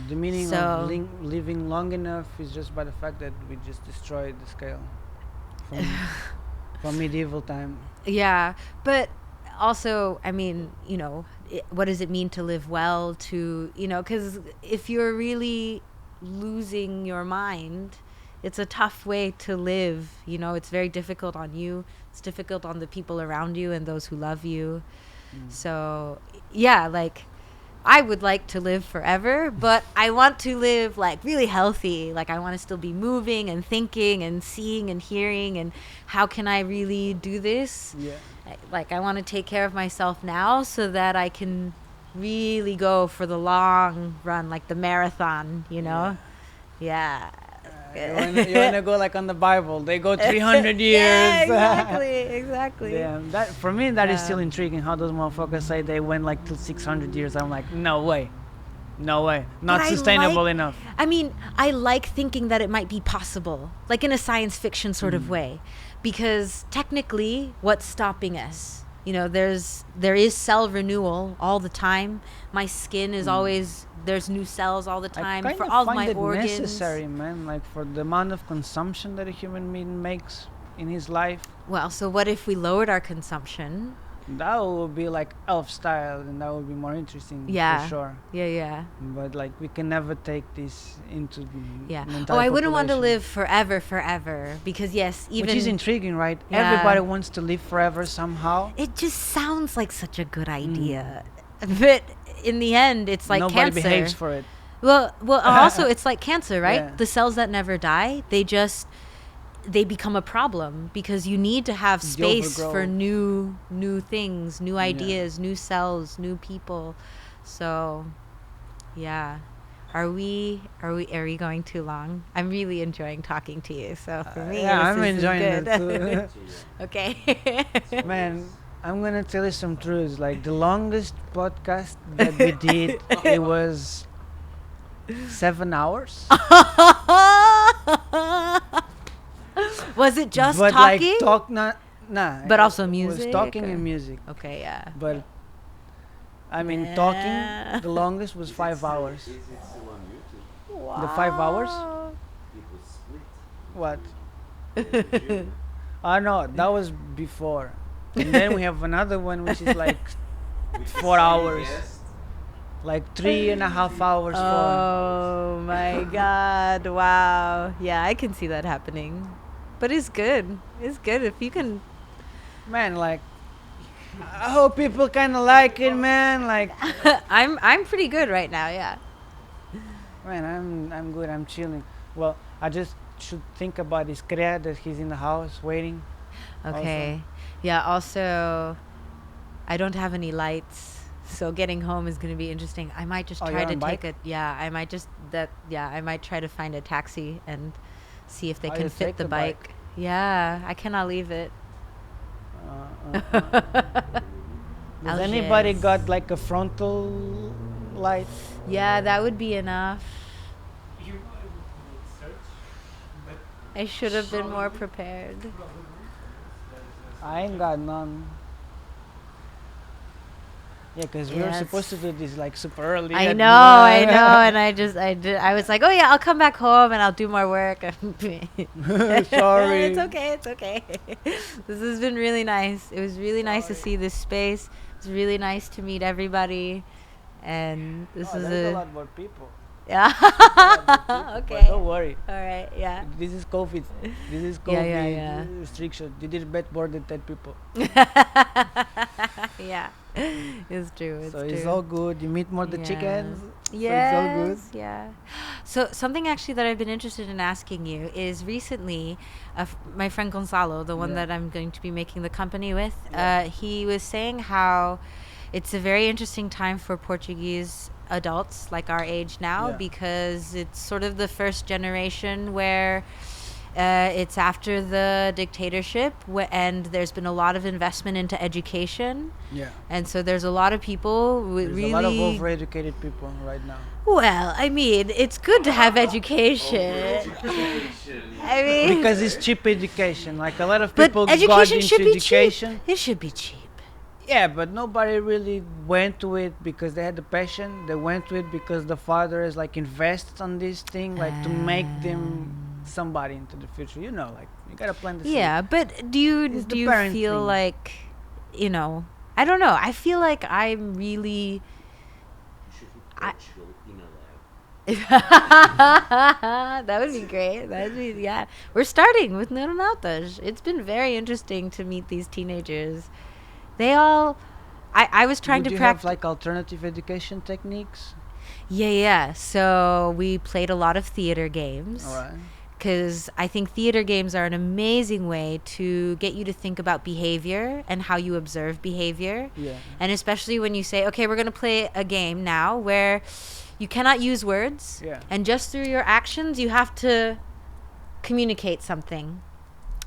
The meaning of living long enough is just by the fact that we just destroyed the scale from medieval time. Yeah, but also, I mean, what does it mean to live well? Because if you're really losing your mind, it's a tough way to live. It's very difficult on you. It's difficult on the people around you and those who love you. So like I would like to live forever, but I want to live like really healthy. Like I want to still be moving and thinking and seeing and hearing, and how can I really do this? Like I want to take care of myself now so that I can really go for the long run, like the marathon, Yeah. You wanna go like on the Bible? They go 300 years. Yeah, exactly. Yeah, that for me that is still intriguing. How those motherfuckers say they went like till 600 years. I'm like, no way, not sustainable enough. I mean, I like thinking that it might be possible, like in a science fiction sort of way, because technically, what's stopping us? There is cell renewal all the time. My skin is always, there's new cells all the time for all of my organs. It's necessary, man, like for the amount of consumption that a human being makes in his life. Well, so what if we lowered our consumption? That would be like elf style, and that would be more interesting. Yeah, for sure. Yeah. But like we can never take this into the entire I wouldn't want to population. live forever, because even which is intriguing, right? Yeah. Everybody wants to live forever somehow. It just sounds like such a good idea, but in the end, it's like nobody cancer. behaves for it. Well, also it's like cancer, right? Yeah. The cells that never die, they become a problem, because you need to have space for new things, new ideas, new cells, new people. So, yeah. Are we going too long? I'm really enjoying talking to you. So for me, I'm this is enjoying good. it too. Okay. Man, I'm gonna tell you some truths. Like the longest podcast that we did, it was 7 hours. Was it just but talking? like Nah. But also it was music, talking or- and music. Okay, yeah. But I mean, Yeah. talking the longest was 5 hours. Is it still on YouTube? Wow. The 5 hours? It was split. What? Yeah. No, that was before. And then we have another one which is like With 4 the hours. same guest. like 3.5 hours for. Oh my god, wow. Yeah, I can see that happening. But it's good. It's good if you can. Man, like, I hope people kind of like it, man. Like, I'm pretty good right now, yeah. man, I'm good. I'm chilling. Well, I just should think about this Crea that he's in the house waiting. Okay. Yeah, also, I don't have any lights. So getting home is going to be interesting. I might just Oh, try you're to on take bike? I might try to find a taxi and see if they Oh, can you fit take the the bike. bike. Yeah, I cannot leave it. Does anybody Algiers. got like a frontal light? Yeah, that would be enough. I should have been more prepared. I ain't got none. Yeah, because we were Yes. supposed to do this like super early. I at know, I night. know, and I was like, oh yeah, I'll come back home and I'll do more work. Sorry. It's okay, it's okay. This has been really nice. It was really nice to see this space. It's really nice to meet everybody, and this Oh, is there's a lot more people. yeah. But Okay. don't worry. All right. Yeah. This is COVID. This is Yeah, COVID yeah, yeah. restriction. You did bet more than 10 people. Yeah. It's true. It's So true. it's all good. You meet more the Yeah. chickens. Yes, all good. yeah. So something actually that I've been interested in asking you is recently, my friend Gonzalo, the one Yeah. that I'm going to be making the company with, Yeah. he was saying how it's a very interesting time for Portuguese adults like our age now Yeah. because it's sort of the first generation where it's after the dictatorship and there's been a lot of investment into education. Yeah. And so there's a lot of people with There's really a lot of overeducated people right now. well, I mean, it's good to have education. Education. I mean, Because it's cheap education. Like a lot of but people got education into should be education. cheap. It should be cheap. Yeah, but nobody really went to it because they had the passion. They went to it because the fathers like invest on this thing, like to make them somebody into the future. You know, like you gotta plant the seed. Yeah, but do you It's the do you parent feel thing. like, you know, I don't know. I feel like I'm really. You should put I- Portugal in a lab. That would be great. That would be yeah. We're starting with Neuroscientist. It's been very interesting to meet these teenagers. They all. I was trying Would to you practice. have like alternative education techniques? Yeah. So we played a lot of theater games. All right. Because I think theater games are an amazing way to get you to think about behavior and how you observe behavior. Yeah. And especially when you say, okay, we're going to play a game now where you cannot use words. Yeah. And just through your actions, you have to communicate something.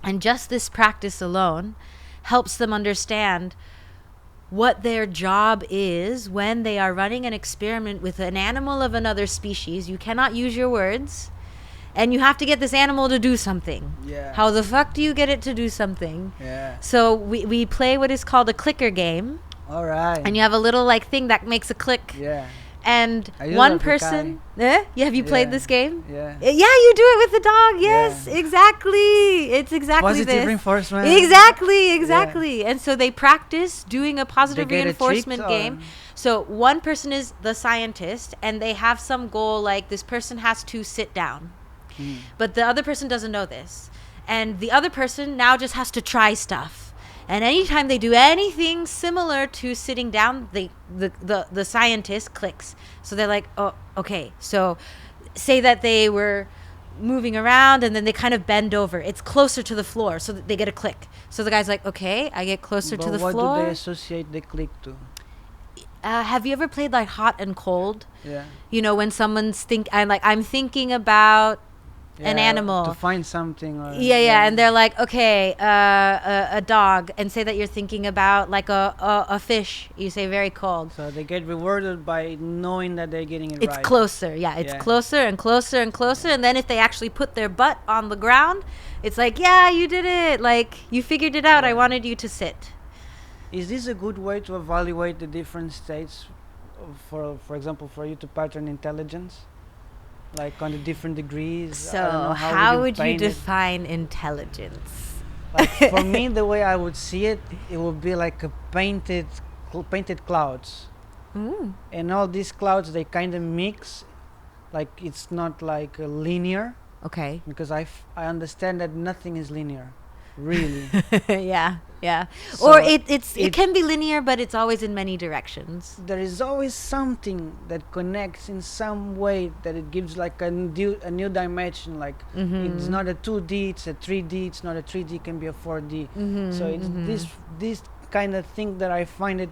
And just this practice alone helps them understand what their job is when they are running an experiment with an animal of another species. You cannot use your words. And you have to get this animal to do something. Yeah. How the fuck do you get it to do something? Yeah. So we play what is called a clicker game. All right. And you have a little like thing that makes a click. Yeah. And I use one that with person... Yeah, have you played Yeah. this game? Yeah. Yeah, you do it with the dog. Yes, Yeah. exactly. It's exactly Positive this. reinforcement. Exactly. And so they practice doing a positive They get it reinforcement tricked game. or- So one person is the scientist, and they have some goal like this person has to sit down. But the other person doesn't know this. And the other person now just has to try stuff. And anytime they do anything similar to sitting down, the scientist clicks. So they're like, oh, okay. So say that they were moving around and then they kind of bend over. It's closer to the floor, so that they get a click. So the guy's like, okay, I get closer But to the what floor. do they associate the click to? Have you ever played like hot and cold? Yeah. You know, when someone's I'm thinking about an animal. To find something. Or, Yeah. And they're like, okay, a dog, and say that you're thinking about like a fish. You say very cold. So they get rewarded by knowing that they're getting it right. It's closer. Yeah, it's closer and closer and closer. And then if they actually put their butt on the ground, it's like, yeah, you did it. Like, you figured it out. I wanted you to sit. Is this a good way to evaluate the different states, for example, for you to pattern intelligence? Like on the different degrees? So how would you define intelligence? Like for me, the way I would see it, it would be like a painted clouds. And all these clouds, they kind of mix. Like it's not like linear. Okay. Because I understand that nothing is linear. Really. Yeah. So or it can be linear, but it's always in many directions. There is always something that connects in some way, that it gives like a new dimension. Like it's not a 2D, it's a 3D. It's not a 3D, it can be a 4D. So it's this kind of thing that I find it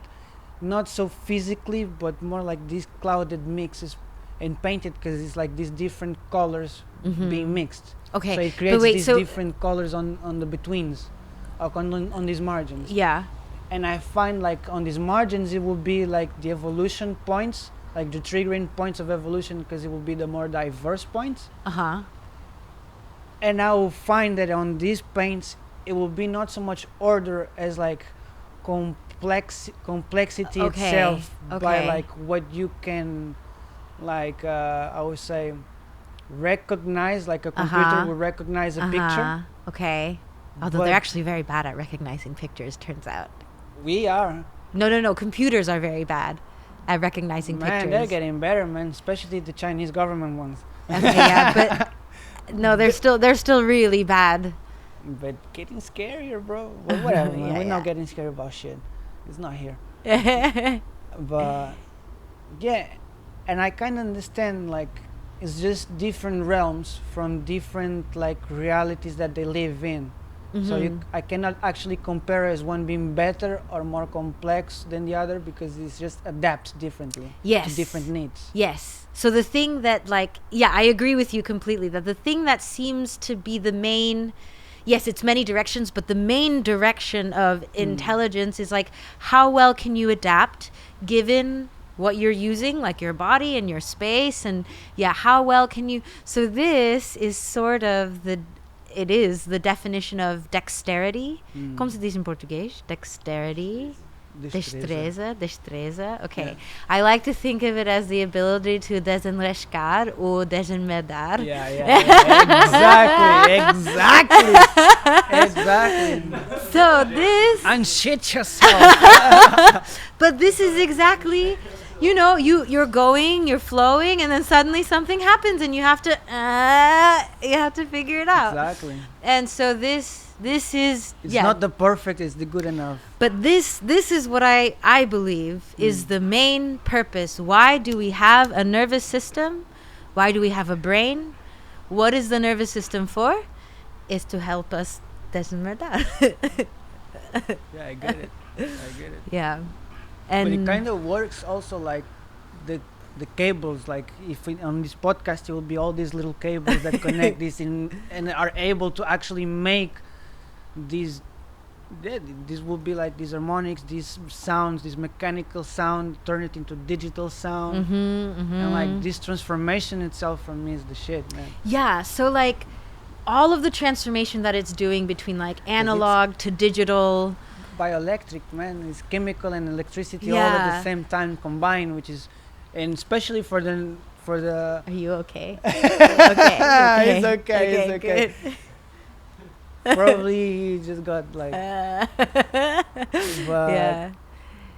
not so physically, but more like this clouded mixes and painted, because it's like these different colors being mixed. Okay. So it creates these different colors on the betweens, on these margins. Yeah. And I find like on these margins, it will be like the evolution points, like the triggering points of evolution, because it will be the more diverse points. And I will find that on these paints, it will be not so much order as like complexity itself, by like what you can, like I would say, recognize, like a computer will recognize a picture. Okay. Although they're actually very bad at recognizing pictures, turns out. We are. No. Computers are very bad at recognizing pictures. Man, they're getting better, man. Especially the Chinese government ones. Okay, yeah, but no, they're still really bad. But getting scarier, bro. Well, whatever, man. We're not getting scared about shit. It's not here. But yeah, and I kind of understand, like, it's just different realms from different like realities that they live in. So I cannot actually compare as one being better or more complex than the other, because it just adapts differently to different needs. Yes. So the thing that, like, yeah, I agree with you completely, that the thing that seems to be the main, yes, it's many directions, but the main direction of intelligence is like, how well can you adapt given what you're using, like your body and your space, and how well can you. So this is sort of the definition of dexterity. Como se diz em português? Dexterity. Destreza. Okay. Yeah. I like to think of it as the ability to desenrascar or desenmedar. Yeah. Exactly. So this. Unshit yourself. But this is exactly, you're going, you're flowing, and then suddenly something happens, and you have to figure it out. Exactly. And so this is, it's not the perfect, it's the good enough. But this is what I believe is the main purpose. Why do we have a nervous system? Why do we have a brain? What is the nervous system for? Is to help us desenredar. Yeah, I get it. Yeah. And but it kind of works also like the cables, like if on this podcast it will be all these little cables that connect this and are able to actually make these will be like these harmonics, these sounds, this mechanical sound, turn it into digital sound. And like this transformation itself for me is the shit, man. Yeah, so like all of the transformation that it's doing between like analog to digital, bioelectric, man. It's chemical and electricity all at the same time combined, which is, and especially for the Are you okay? It's okay. Probably he just got like but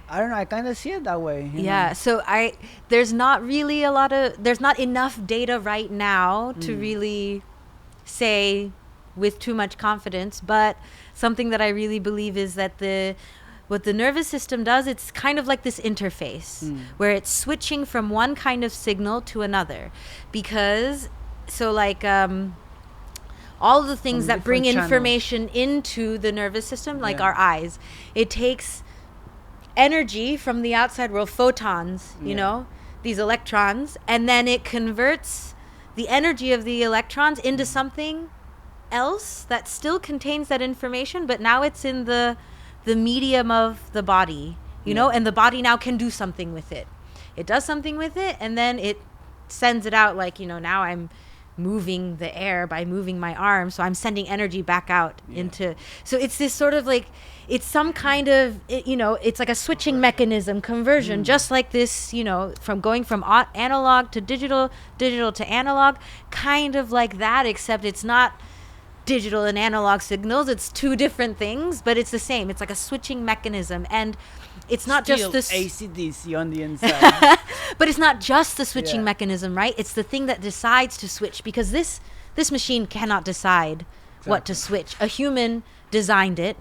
I don't know, I kind of see it that way, you know? So there's not enough data right now to really say with too much confidence, but something that I really believe is that what the nervous system does, it's kind of like this interface where it's switching from one kind of signal to another, because all of the things that bring information into the nervous system, like our eyes, it takes energy from the outside world, photons, these electrons, and then it converts the energy of the electrons into something else that still contains that information, but now it's in the medium of the body, you know, and the body now can do something with it. It does something with it, and then it sends it out, like, you know, now I'm moving the air by moving my arm, so I'm sending energy back out into, so it's this sort of like, it's some kind of, you know, it's like a switching mechanism, conversion, just like this, you know, from going from analog to digital to analog, kind of like that, except it's not digital and analog signals, it's two different things, but it's the same. It's like a switching mechanism, and it's not Still just this AC/DC on the inside. but it's not just the switching mechanism, right? It's the thing that decides to switch, because this machine cannot decide what to switch. A human designed it,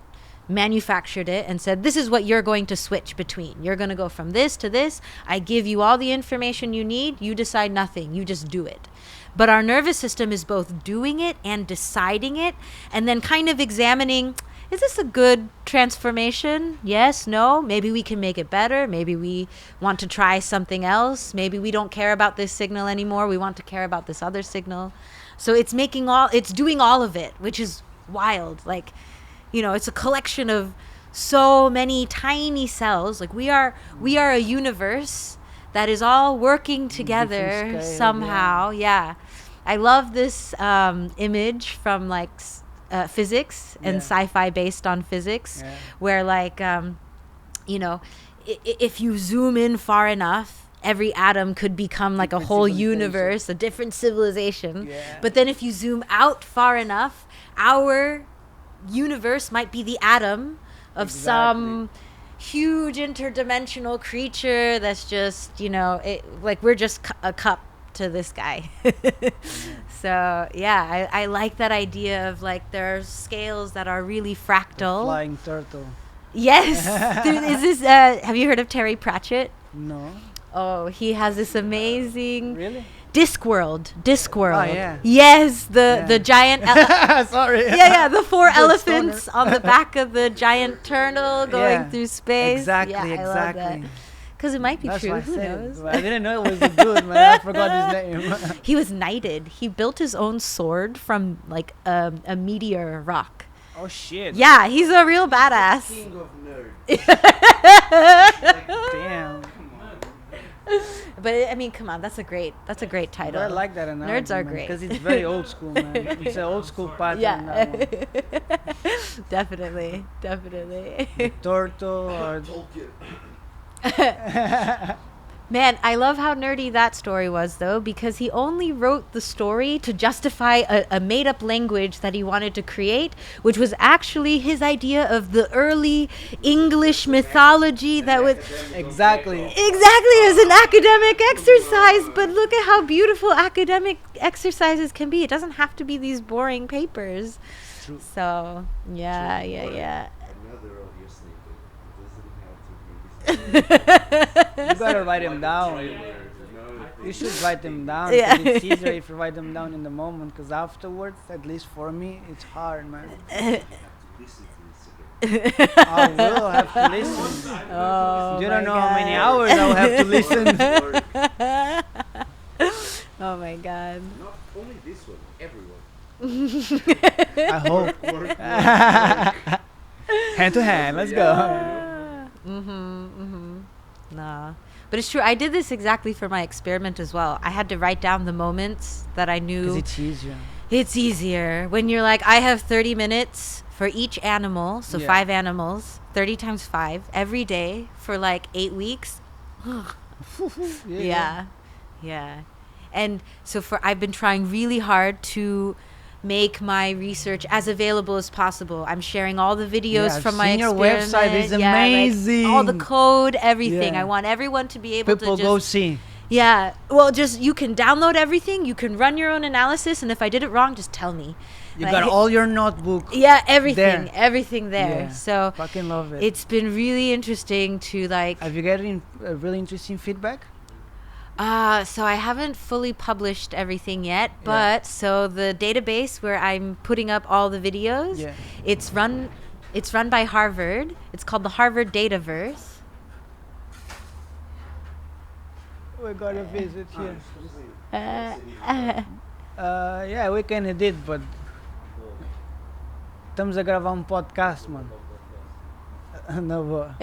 manufactured it, and said, this is what you're going to switch between. You're going to go from this to this. I give you all the information you need. You decide nothing. You just do it. But our nervous system is both doing it and deciding it, and then kind of examining, is this a good transformation? Yes, no, maybe we can make it better. Maybe we want to try something else. Maybe we don't care about this signal anymore. We want to care about this other signal. So it's doing all of it, which is wild. Like, you know, it's a collection of so many tiny cells. Like we are a universe that is all working together scale, somehow. Yeah. I love this image from like physics and sci-fi based on physics, where like, you know, if you zoom in far enough, every atom could become like a whole universe, a different civilization. But then if you zoom out far enough, our universe might be the atom of some huge interdimensional creature that's just, you know, like we're just a cup to this guy. So yeah, I like that idea of like there's scales that are really fractal. The flying turtle. Yes. Is this have you heard of Terry Pratchett? No. Oh, he has this amazing Really? Discworld. Oh, yeah. Yes, the giant Sorry. the four elephants on the back of the giant turtle going through space. Exactly, I love that. Because it might be That's true. why I Who said knows? it. I didn't know it was a dude, man. I forgot his name. He was knighted. He built his own sword from like a meteor rock. Oh shit. Yeah, he's a real badass. King of nerds. Damn. But I mean, come on, that's a great title. But I like that analogy. Nerds are great. Because it's very old school, man. It's an old school pattern. Yeah. That one. Definitely. Turtle or Man, I love how nerdy that story was, though, because he only wrote the story to justify a made-up language that he wanted to create, which was actually his idea of the early English mythology that was... exactly. Exactly, as an academic exercise, but look at how beautiful academic exercises can be. It doesn't have to be these boring papers. True. So, yeah. Another audio snippet. It doesn't have to be. You gotta write them down. You should write them down. Yeah. 'Cause it's easier if you write them down in the moment. Because afterwards, at least for me, it's hard, man. Listen to this again. I will have to listen. Oh, You don't my know how many God. hours I'll have to listen. Oh my God. Not only this one, everyone. I hope. Work. Hand to hand, let's go. Nah. But it's true. I did this exactly for my experiment as well. I had to write down the moments that I knew. Because it's easier. It's easier when you're like, I have 30 minutes for each animal. So 5 animals, 30 times 5 every day for like 8 weeks. Yeah. And so I've been trying really hard to make my research as available as possible. I'm sharing all the videos I've from my seen your experiment. website is like, amazing. all the code, everything. Yeah. I want everyone to be able People to go just... see. Yeah. Well, just you can download everything. You can run your own analysis. And if I did it wrong, just tell me. You Like, got all your notebook. Yeah, everything. there. Everything there. Yeah. So Fucking love it. it's been really interesting to like... Have you gotten really interesting feedback? So I haven't fully published everything yet, but so the database where I'm putting up all the videos, it's run by Harvard. It's called the Harvard Dataverse. We're gonna visit here. Uh, Yeah, we can edit, but estamos a gravar um podcast, mano. Na boa.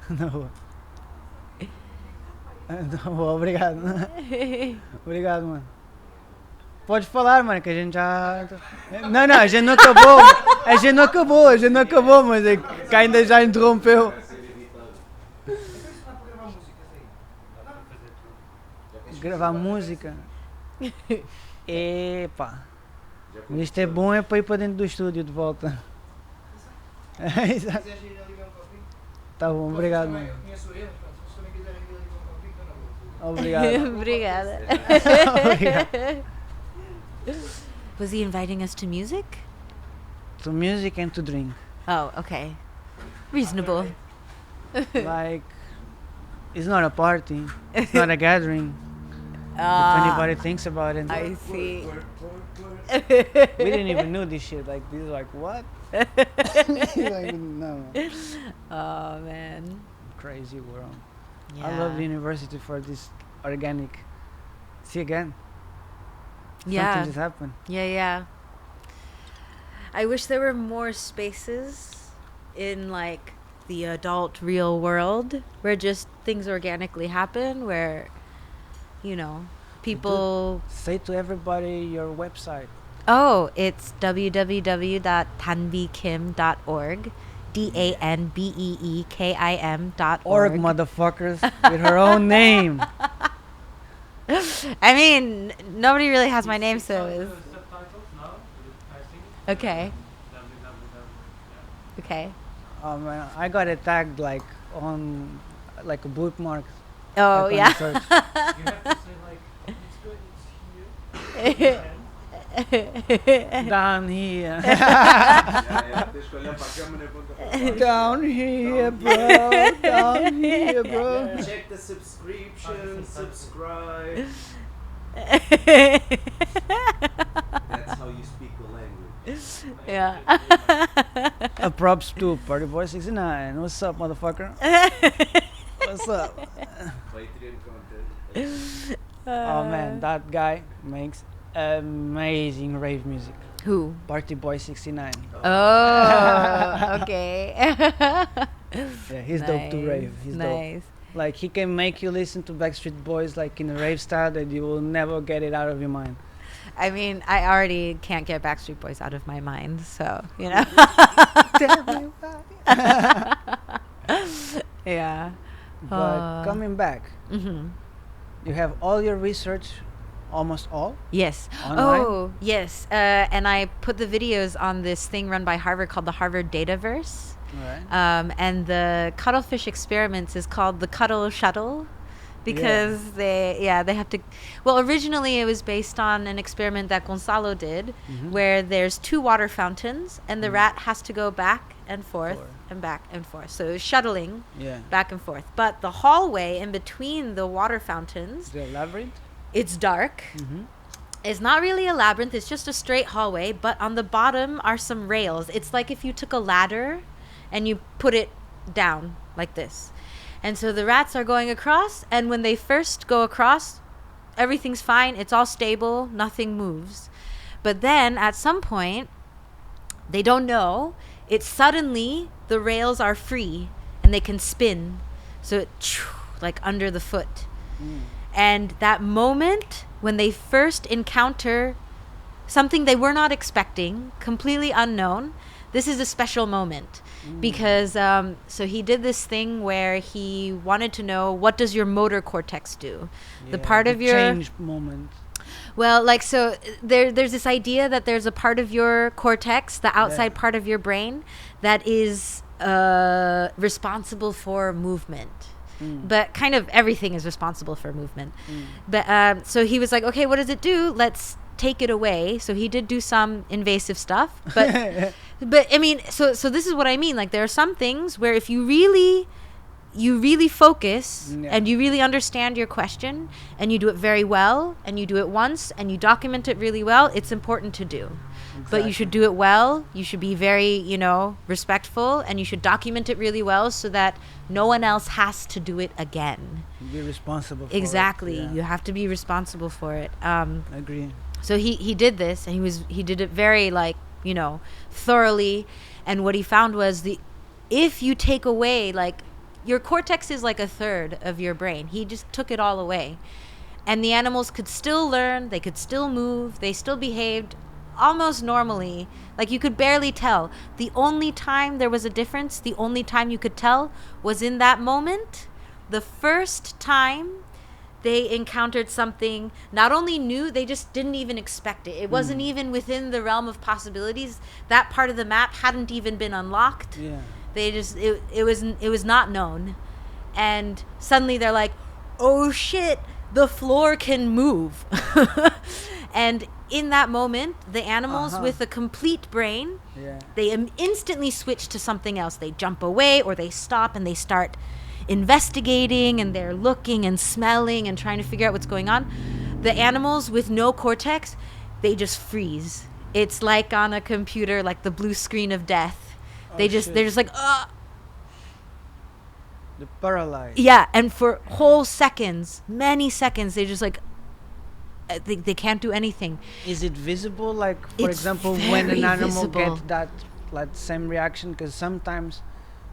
Na boa. Na boa, obrigado. Obrigado, mano. Pode falar, mano, que a gente já... Não, a gente não acabou. A gente não acabou, mas é que ainda já interrompeu. Gravar música. Epa. Isto é bom, é para ir para dentro do estúdio de volta. Exato. Tá bom, obrigado, mano. Obrigado. Obrigada. Obrigado. Was he inviting us to music? To music and to drink. Oh, okay. Reasonable. Like, it's not a party. It's not a gathering. If anybody thinks about it. I see. We didn't even know this shit. Like, this is like, what? Like, no. Oh, man. Crazy world. Yeah. I love the university for this organic. See again. Yeah. Something just happened. Yeah. I wish there were more spaces in like the adult real world where just things organically happen, where, you know, people... Say to everybody your website. Oh, it's www.danbeekim.org. DANBEEKIM.org. Org, motherfuckers. With her own name. I mean, nobody really has my name, so it's... Okay. Okay. Oh man, I got it tagged like on like a bookmark. Oh, like on yeah. search. You have to say like, it's good, it's here. Down here. Tens que olhar para a câmera e apontar para baixo. Down here, bro. Down here, bro. Check the subscription, subscribe. That's how you speak the language. Yeah. A props to Party Boy 69. What's up, motherfucker? What's up? Patreon content. Oh man, that guy makes amazing rave music. Who? Party Boy 69. Oh, okay. Yeah, he's dope to rave. He's dope. Nice. Like he can make you listen to Backstreet Boys like in a rave style that you will never get it out of your mind. I mean, I already can't get Backstreet Boys out of my mind, so, you know. Yeah. But coming back, Mm-hmm. you have all your research, almost all, Yes. online. Oh, yes. And I put the videos on this thing run by Harvard called the Harvard Dataverse. Right. And the Cuttlefish experiments is called the Cuddle Shuttle, because they have to... Well, originally it was based on an experiment that Gonzalo did, where there's two water fountains, and the rat has to go back and forth and back and forth. So it's shuttling Yeah. back and forth. But the hallway in between the water fountains, The labyrinth. it's dark. Mm-hmm. It's not really a labyrinth. It's just a straight hallway. But on the bottom are some rails. It's like if you took a ladder and you put it down like this. And so the rats are going across. And when they first go across, everything's fine. It's all stable. Nothing moves. But then at some point, they don't know. It's suddenly the rails are free and they can spin. So it like under the foot. And that moment when they first encounter something they were not expecting, completely unknown, this is a special moment. Because so he did this thing where he wanted to know, what does your motor cortex do? The part of your change moment. Well, like, so there's this idea that there's a part of your cortex, the outside part of your brain, that is responsible for movement. But kind of everything is responsible for movement. But so he was like, okay, what does it do? Let's take it away. So he did do some invasive stuff. But but I mean, so this is what I mean. Like, there are some things where if you really focus and you really understand your question and you do it very well and you do it once and you document it really well, it's important to do. but you should do it well. You should be very, you know, respectful, and you should document it really well so that no one else has to do it again. Be responsible for Exactly. it. Yeah. You have to be responsible for it. I agree. So he did this, and he did it very, like, you know, thoroughly. And what he found was if you take away, like, your cortex is like a third of your brain. He just took it all away. And the animals could still learn, they could still move, they still behaved almost normally. Like, you could barely tell. The only time there was a difference, the only time you could tell was in that moment. The first time they encountered something not only new, they just didn't even expect it. It wasn't even within the realm of possibilities. That part of the map hadn't even been unlocked. Yeah. They just, it was not known. And suddenly they're like, oh shit, the floor can move. And in that moment, the animals with a complete brain, they instantly switch to something else. They jump away, or they stop and they start investigating, and they're looking and smelling and trying to figure out what's going on. The animals with no cortex, they just freeze. It's like on a computer, like the blue screen of death. They're just like, ugh. They're paralyzed. Yeah, and for whole seconds, many seconds, they just like, they can't do anything. Is it visible? Like, for It's example, when an very animal visible. gets that, like, same reaction? Because sometimes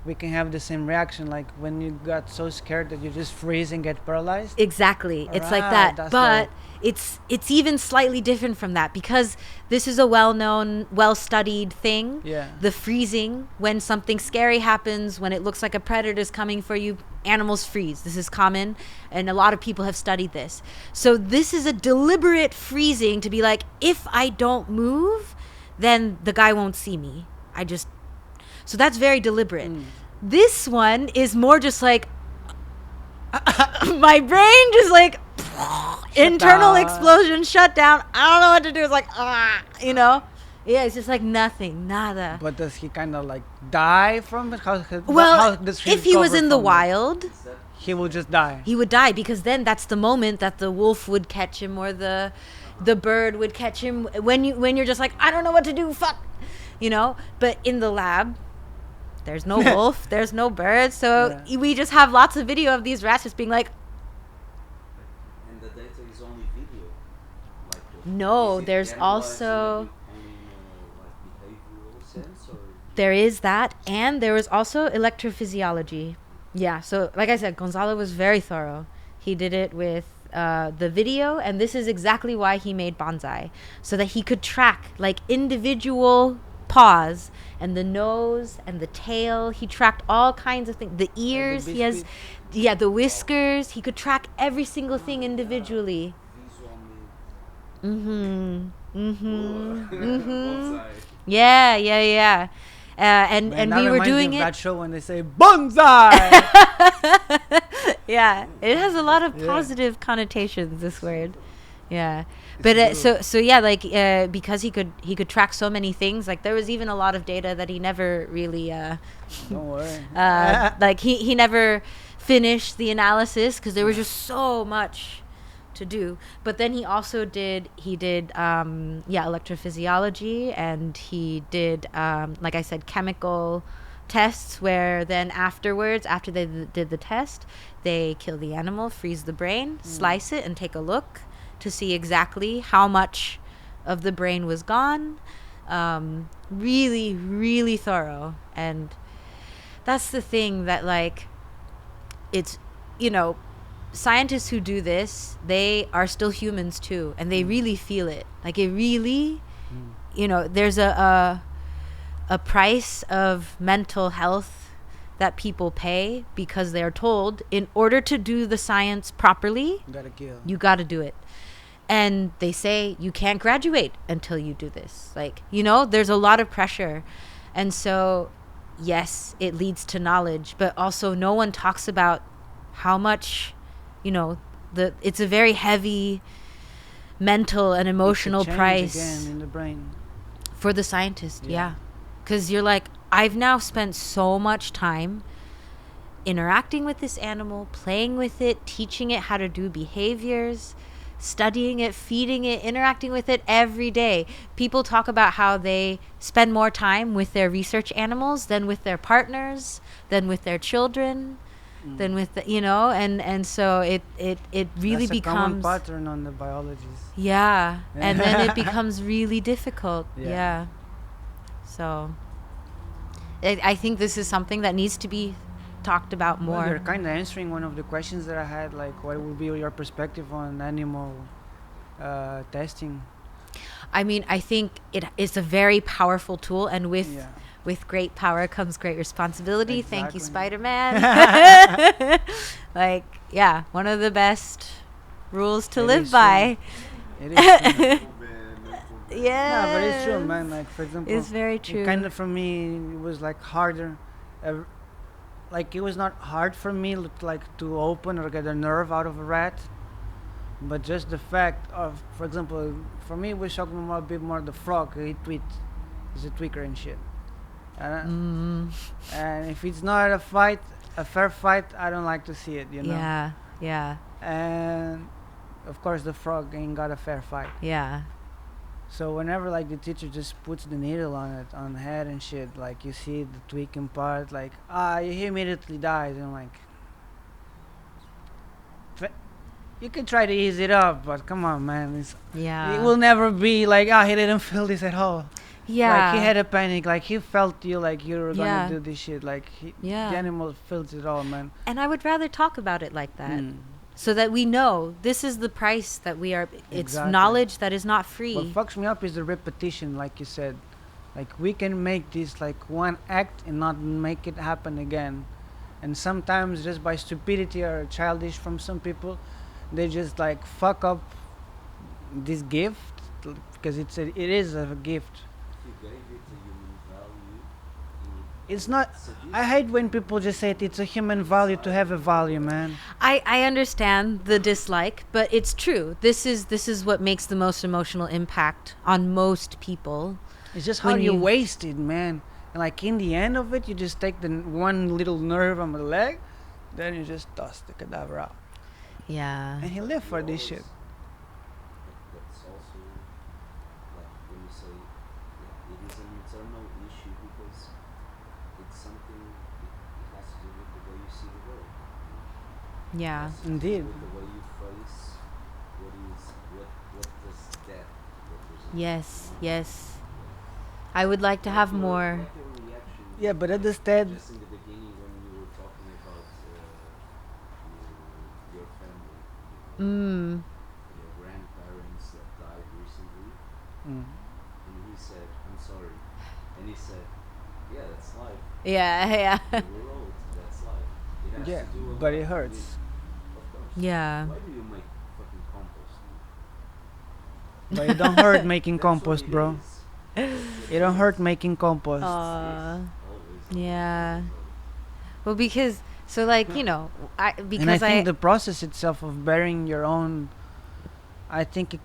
we can have the same reaction, like when you got so scared that you just freeze and get paralyzed. Exactly. It's like Alright, that. that's But right. it's even slightly different from that, because this is a well-known, well-studied thing. Yeah. The freezing, when something scary happens, when it looks like a predator is coming for you, animals freeze. This is common, and a lot of people have studied this. So this is a deliberate freezing to be like, if I don't move, then the guy won't see me. So that's very deliberate. This one is more just like, my brain just like, internal down. explosion, shut down. I don't know what to do. It's like, you know? Yeah, it's just like nothing, nada. But does he kind of like die from it? How Well, does he if he was recover in the from it? wild, He will just die. he would die, because then that's the moment that the wolf would catch him, or the bird would catch him, when you're just like, I don't know what to do, fuck, you know. But in the lab, there's no wolf, there's no bird, so we just have lots of video of these rats just being like, And the data is only video. Like, no, is it there's analyzed also, in like behavioral sense, or there is that, and there was also electrophysiology. Yeah, so like I said, Gonzalo was very thorough. He did it with the video, and this is exactly why he made Bonsai, so that he could track like individual paws, and the nose and the tail. He tracked all kinds of things. The ears, he has, the whiskers. He could track every single thing individually. visually? Yeah. And Man, that we were reminds me doing of it. that show when they say bonsai. Yeah, it has a lot of Yeah. positive connotations, this word. Yeah, but so yeah, like because he could track so many things. Like there was even a lot of data that he never really Don't worry. like he never finished the analysis, because there was just so much to do. But then he also did electrophysiology, and he did like I said, chemical tests, where then afterwards, after they did the test, they kill the animal, freeze the brain, slice it, and take a look to see exactly how much of the brain was gone. Really, really thorough. And that's the thing, that like, it's, you know, scientists who do this, they are still humans too, and they really feel it. Like it really, you know, there's a price of mental health that people pay, because they are told, in order to do the science properly, Gotta kill. you got to do it. And they say you can't graduate until you do this. Like, you know, there's a lot of pressure. And so, yes, it leads to knowledge, but also no one talks about how much, you know, it's a very heavy mental and emotional It's a change price again in the brain. for the scientist. Yeah. Yeah. Because you're like, I've now spent so much time interacting with this animal, playing with it, teaching it how to do behaviors, studying it, feeding it, interacting with it every day. People talk about how they spend more time with their research animals than with their partners, than with their children, than with the, and so it really That's a common becomes pattern on the biologies. yeah, and then it becomes really difficult. Yeah. So I think this is something that needs to be talked about more. Well, you're kind of answering one of the questions that I had, like what would be your perspective on animal testing? I mean, I think it is a very powerful tool, and with great power comes great responsibility. Exactly. Thank you, Spider-Man. One of the best rules to live by. It is true. Yeah, No, but it's true, man. Like, for example, it's very true. Kind of for me, it was like harder. Like, it was not hard for me to open or get a nerve out of a rat, but just the fact of, for example, for me, we shocked me a bit more the frog. He tweets, he's a tweaker and shit. And if it's not a fair fight, I don't like to see it. Yeah. And of course, the frog ain't got a fair fight. Yeah. So whenever like the teacher just puts the needle on the head and shit, like you see the tweaking part, like he immediately dies, and I'm like, you can try to ease it up, but come on, man, it will never be like he didn't feel this at all. Yeah. Like he had a panic, like he felt you, like you were gonna do this shit, like the animal feels it all, man. And I would rather talk about it like that. So that we know this is the price that we are. It's knowledge that is not free. What fucks me up is the repetition, like you said. Like, we can make this like one act and not make it happen again. And sometimes just by stupidity or childish from some people, they just like fuck up this gift because it is a gift. If you gave it a human value, It's not. I hate when people just say it's a human value to have a value, man. I understand the dislike, but it's true. This is what makes the most emotional impact on most people. It's just how you waste it, man. And like in the end of it, you just take the one little nerve on the leg, then you just toss the cadaver out. Yeah. And he lived for this shit. That's also like when you say it is an internal issue because it's something it has to do with the way you see the world. Yeah. Indeed. With the way you face what does death represent. Yes. I would like to have more. Like a reaction. Yeah, but at the stead. Just in the beginning when you were talking about your family, your grandparents that died recently, and he said, "I'm sorry," and he said, "Yeah, that's life. Yeah. We're old. That's life. It has Yeah, to do a but lot it hurts. with- Of course. Yeah. Why do you make fucking compost? But it don't hurt making That's what compost, it bro. is. It don't hurt making compost. Always. Yeah. Well, because because And I think the process itself of burying your own, I think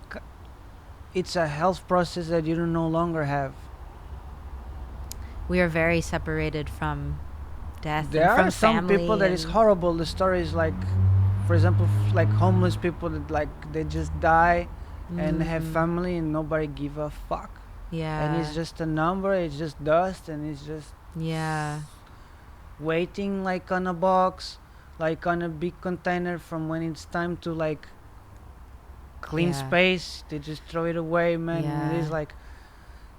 it's a health process that you no longer have. we are very separated from death. There and from are some family people that is and- horrible. The stories like, for example, like homeless people that like they just die and have family and nobody give a fuck. Yeah. And it's just a number. It's just dust, and it's just waiting like on a box, like on a big container from when it's time to like clean space. They just throw it away, man. And it is like,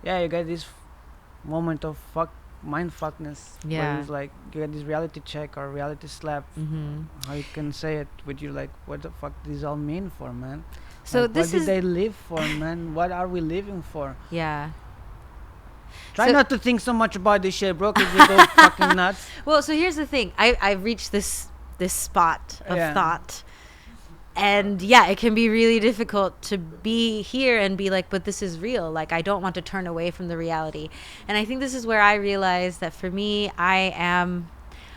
you get this moment of mind fuckness. Where it's like you get this reality check or reality slap. How you can say it, but you're like, what the fuck does this all mean for, man? So like, this what is did they live for, man? What are we living for? Yeah. Try So- not to think so much about this shit, bro, because you go fucking nuts. Well, so here's the thing. I've reached this spot of thought. And it can be really difficult to be here and be like, but this is real. Like, I don't want to turn away from the reality. And I think this is where I realize that for me, I am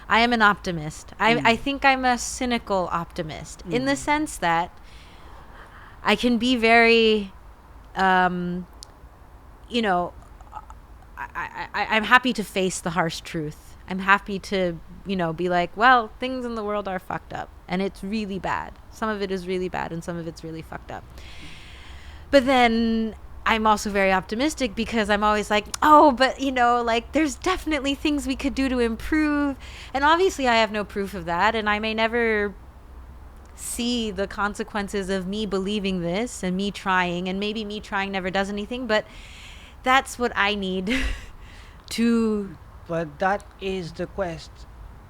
an optimist. I think I'm a cynical optimist in the sense that I can be very, I'm happy to face the harsh truth. I'm happy to, be like, well, things in the world are fucked up and it's really bad. Some of it is really bad and some of it's really fucked up. But then I'm also very optimistic because I'm always like, oh, but like there's definitely things we could do to improve. And obviously I have no proof of that. And I may never see the consequences of me believing this and me trying, and maybe me trying never does anything, but that's what I need to. But that is the quest.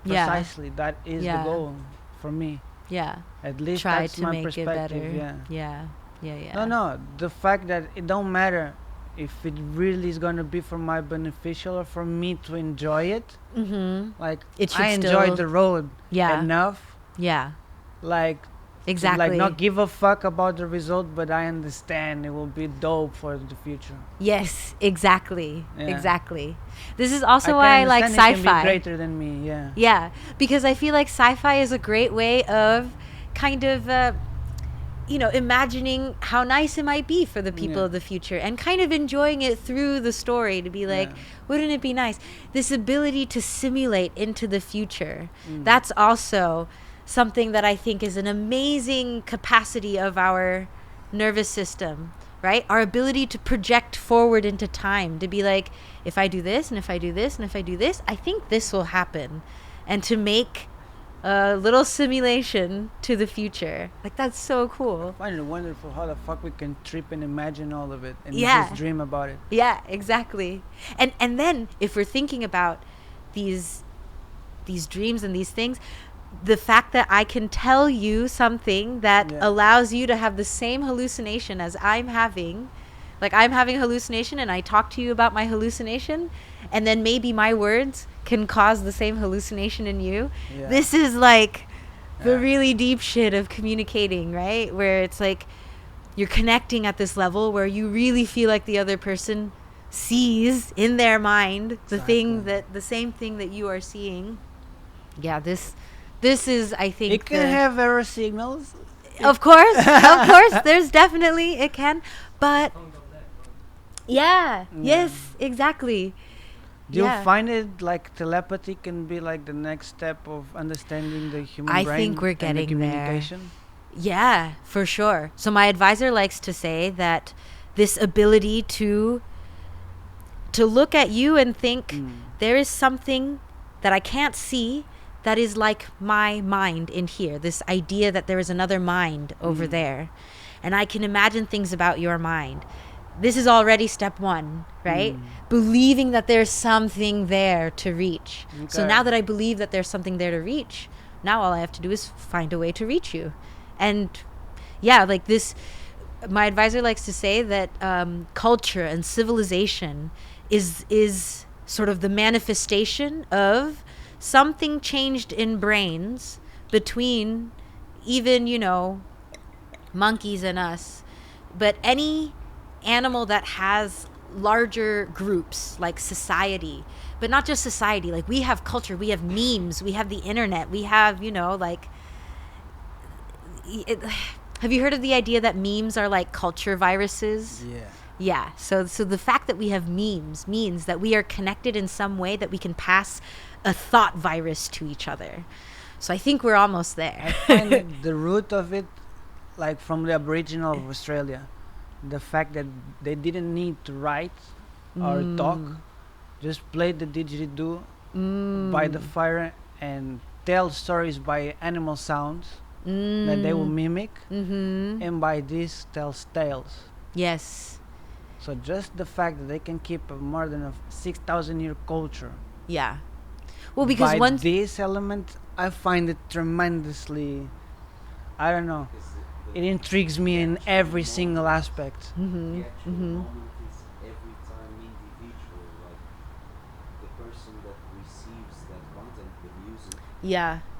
Yeah. Precisely. That is the goal for me. Yeah. At least Try that's to my make perspective. it better. Yeah. No. The fact that it don't matter if it really is gonna be for my beneficial or for me to enjoy it. Mm-hmm. Like it should I enjoy the road enough. Yeah. Like exactly. Like not give a fuck about the result, but I understand it will be dope for the future. Yes, exactly. Yeah. Exactly. This is also why I like sci-fi. It can be greater than me, yeah. Yeah, because I feel like sci-fi is a great way of kind of imagining how nice it might be for the people of the future and kind of enjoying it through the story, to be like, wouldn't it be nice? This ability to simulate into the future. That's also something that I think is an amazing capacity of our nervous system, right? Our ability to project forward into time, to be like, if I do this and if I do this and if I do this, I think this will happen. And to make a little simulation to the future. Like, that's so cool. I find it wonderful how the fuck we can trip and imagine all of it and just dream about it. Yeah, exactly. And then if we're thinking about these dreams and these things, the fact that I can tell you something that allows you to have the same hallucination as I'm having, like I'm having a hallucination and I talk to you about my hallucination, and then maybe my words can cause the same hallucination in you. Yeah. This is like the really deep shit of communicating, right? Where it's like you're connecting at this level where you really feel like the other person sees in their mind the same thing that you are seeing. Yeah, this is, I think, it can have error signals. Of course, there's definitely, it can, but yes, exactly. Do you find it like telepathy can be like the next step of understanding the human brain? I think we're getting and the communication? There. Yeah, for sure. So my advisor likes to say that this ability to look at you and think there is something that I can't see that is like my mind in here, this idea that there is another mind over there, and I can imagine things about your mind. This is already step one, right? Believing that there's something there to reach. Okay. So now that I believe that there's something there to reach, now all I have to do is find a way to reach you. And like this, my advisor likes to say that culture and civilization is sort of the manifestation of something changed in brains between even, monkeys and us. But any animal that has larger groups like society, but not just society, like we have culture, we have memes, we have the internet, we have, have you heard of the idea that memes are like culture viruses? Yeah. So the fact that we have memes means that we are connected in some way that we can pass a thought virus to each other. So I think we're almost there. I find the root of it, like from the Aboriginal of Australia, the fact that they didn't need to write or talk, just play the didgeridoo by the fire and tell stories by animal sounds that they will mimic, and by this tells tales. Yes. So just the fact that they can keep more than a 6,000-year culture. Yeah. Well, because by this element, I find it tremendously, I don't know, it intrigues me in every single aspect. The actual moment is every time individual, like the person that receives that content, the music,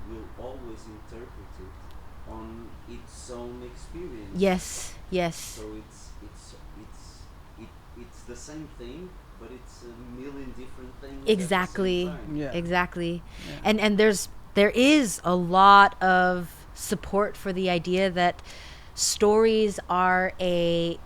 will always interpret it on its own experience. Yes. So it's the same thing, but it's a million different things. Exactly. At the same time. Exactly. Yeah. And there is a lot of support for the idea that stories are a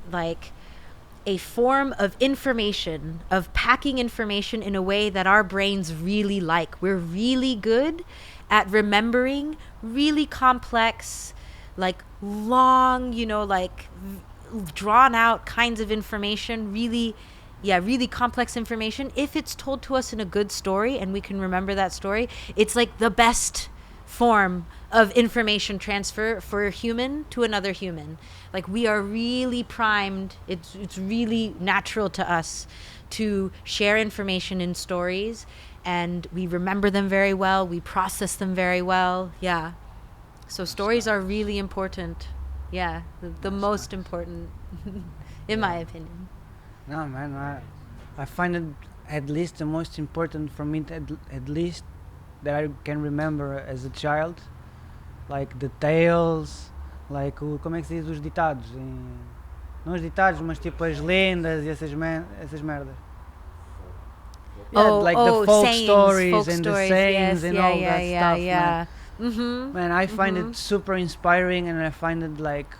a form of information, of packing information in a way that our brains really like. We're really good at remembering really complex, like long, like drawn out kinds of information, really complex information. If it's told to us in a good story and we can remember that story, it's like the best form of information transfer for a human to another human. Like, we are really primed. It's really natural to us to share information in stories, and we remember them very well. We process them very well. Yeah. So stories are really important. Yeah. The most important, in my opinion. No, man, I find it at least the most important for me, at least that I can remember as a child, like the tales, like como é que se diz os ditados? Não os ditados, mas tipo as lendas e essas merdas. Yeah, like the folk stories and the sayings and all that stuff. Yeah. Man. Mm-hmm. Man, I find it super inspiring, and I find it like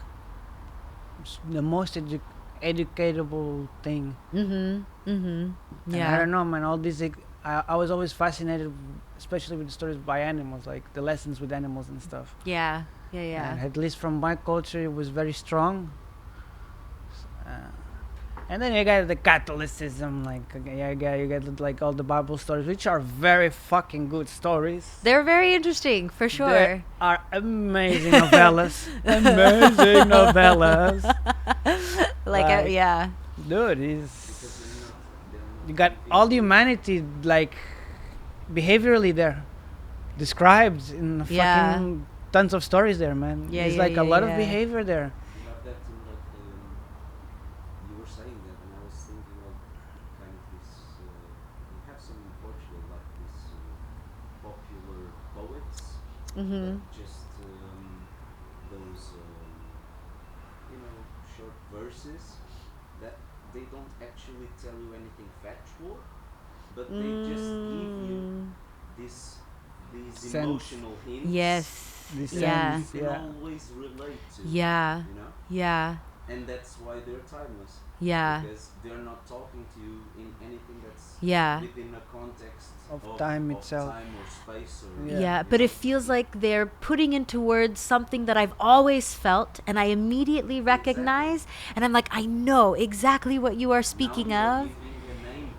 the most educatable thing. Yeah. I don't know, man. All these, I was always fascinated, especially with the stories by animals, like the lessons with animals and stuff. Yeah. And at least from my culture, it was very strong. And then you got the Catholicism, like you get like all the Bible stories, which are very fucking good stories. They're very interesting, for sure. They are amazing novellas. Amazing novellas. Yeah. Dude, you got all the humanity, like, behaviorally there, described in fucking tons of stories there, man. Yeah, There's like a lot of behavior there. You have that in you were saying that, and I was thinking of kind of this, you have some in Portugal, like this popular poets, that just those, short verses that they don't actually tell you anything factual, but they just give you these Sense. emotional hints. Yes. This Yeah. sense, You can always relate to. Yeah. Yeah. And that's why they're timeless. Yeah. Because they're not talking to you in anything that's Yeah. within a context Of time of itself. time or space or Yeah, but it feels like they're putting into words something that I've always felt and I immediately recognize, and I'm like, I know exactly what you are speaking of.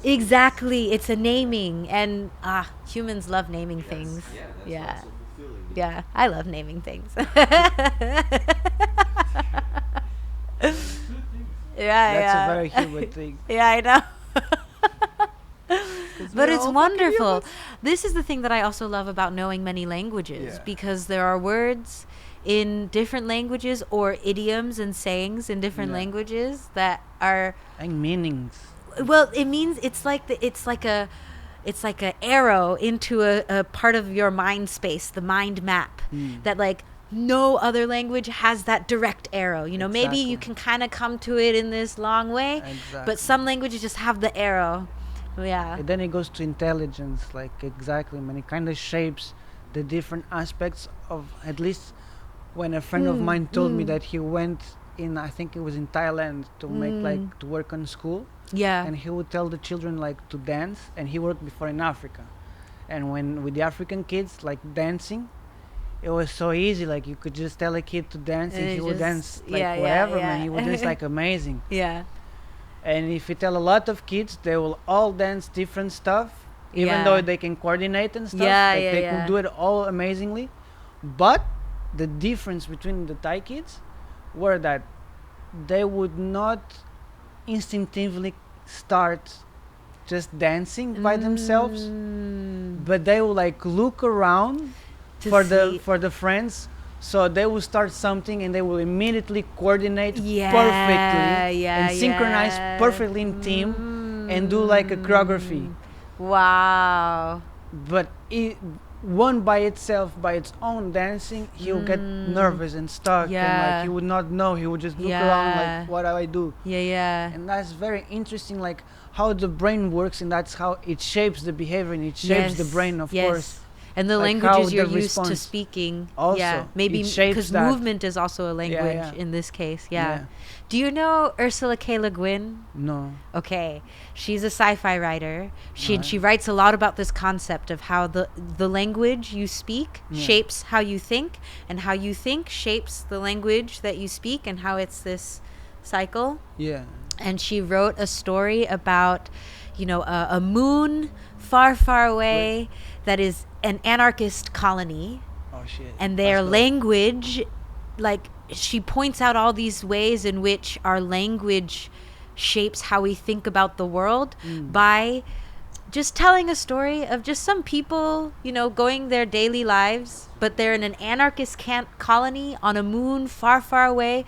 Exactly, it's a naming, and humans love naming things. Yeah, that's also fulfilling. Yeah, I love naming things. That's a very human thing. Yeah, I know. But it's wonderful. This is the thing that I also love about knowing many languages, because there are words in different languages or idioms and sayings in different languages that are And meanings. well, it means it's like a arrow into a part of your mind space, the mind map, that like no other language has that direct arrow. Maybe you can kind of come to it in this long way, but some languages just have the arrow. Yeah. And then it goes to intelligence, like man. It kind of shapes the different aspects of, at least when a friend of mine told me that he went in, I think it was in Thailand, to make to work on school. Yeah. And he would tell the children like to dance, and he worked before in Africa. And when with the African kids, like dancing, it was so easy. Like you could just tell a kid to dance, and he would dance like whatever, man. He would dance like amazing. Yeah. And if you tell a lot of kids, they will all dance different stuff, even though they can coordinate and stuff. They can do it all amazingly. But the difference between the Thai kids were that they would not instinctively start just dancing by themselves, but they will like look around for the friends. So they will start something and they will immediately coordinate perfectly and synchronize perfectly in team and do like a choreography. Wow. But one by itself, by its own dancing, he'll get nervous and stuck, and like he would not know. He would just look around like, what do I do? And that's very interesting, like how the brain works, and that's how it shapes the behavior and it shapes the brain, of course. And the like how languages you're the used to response speaking. also, yeah, maybe it shapes because that. movement is also a language yeah. in this case. Yeah. Yeah. Do you know Ursula K. Le Guin? No. Okay, she's a sci-fi writer. She Right. she writes a lot about this concept of how the language you speak Yeah. shapes how you think, and how you think shapes the language that you speak, and how it's this cycle. Yeah. And she wrote a story about, a moon far, far away that is an anarchist colony, Oh shit. and their That's dope. language, like, she points out all these ways in which our language shapes how we think about the world by just telling a story of just some people, going their daily lives, but they're in an anarchist colony on a moon far, far away,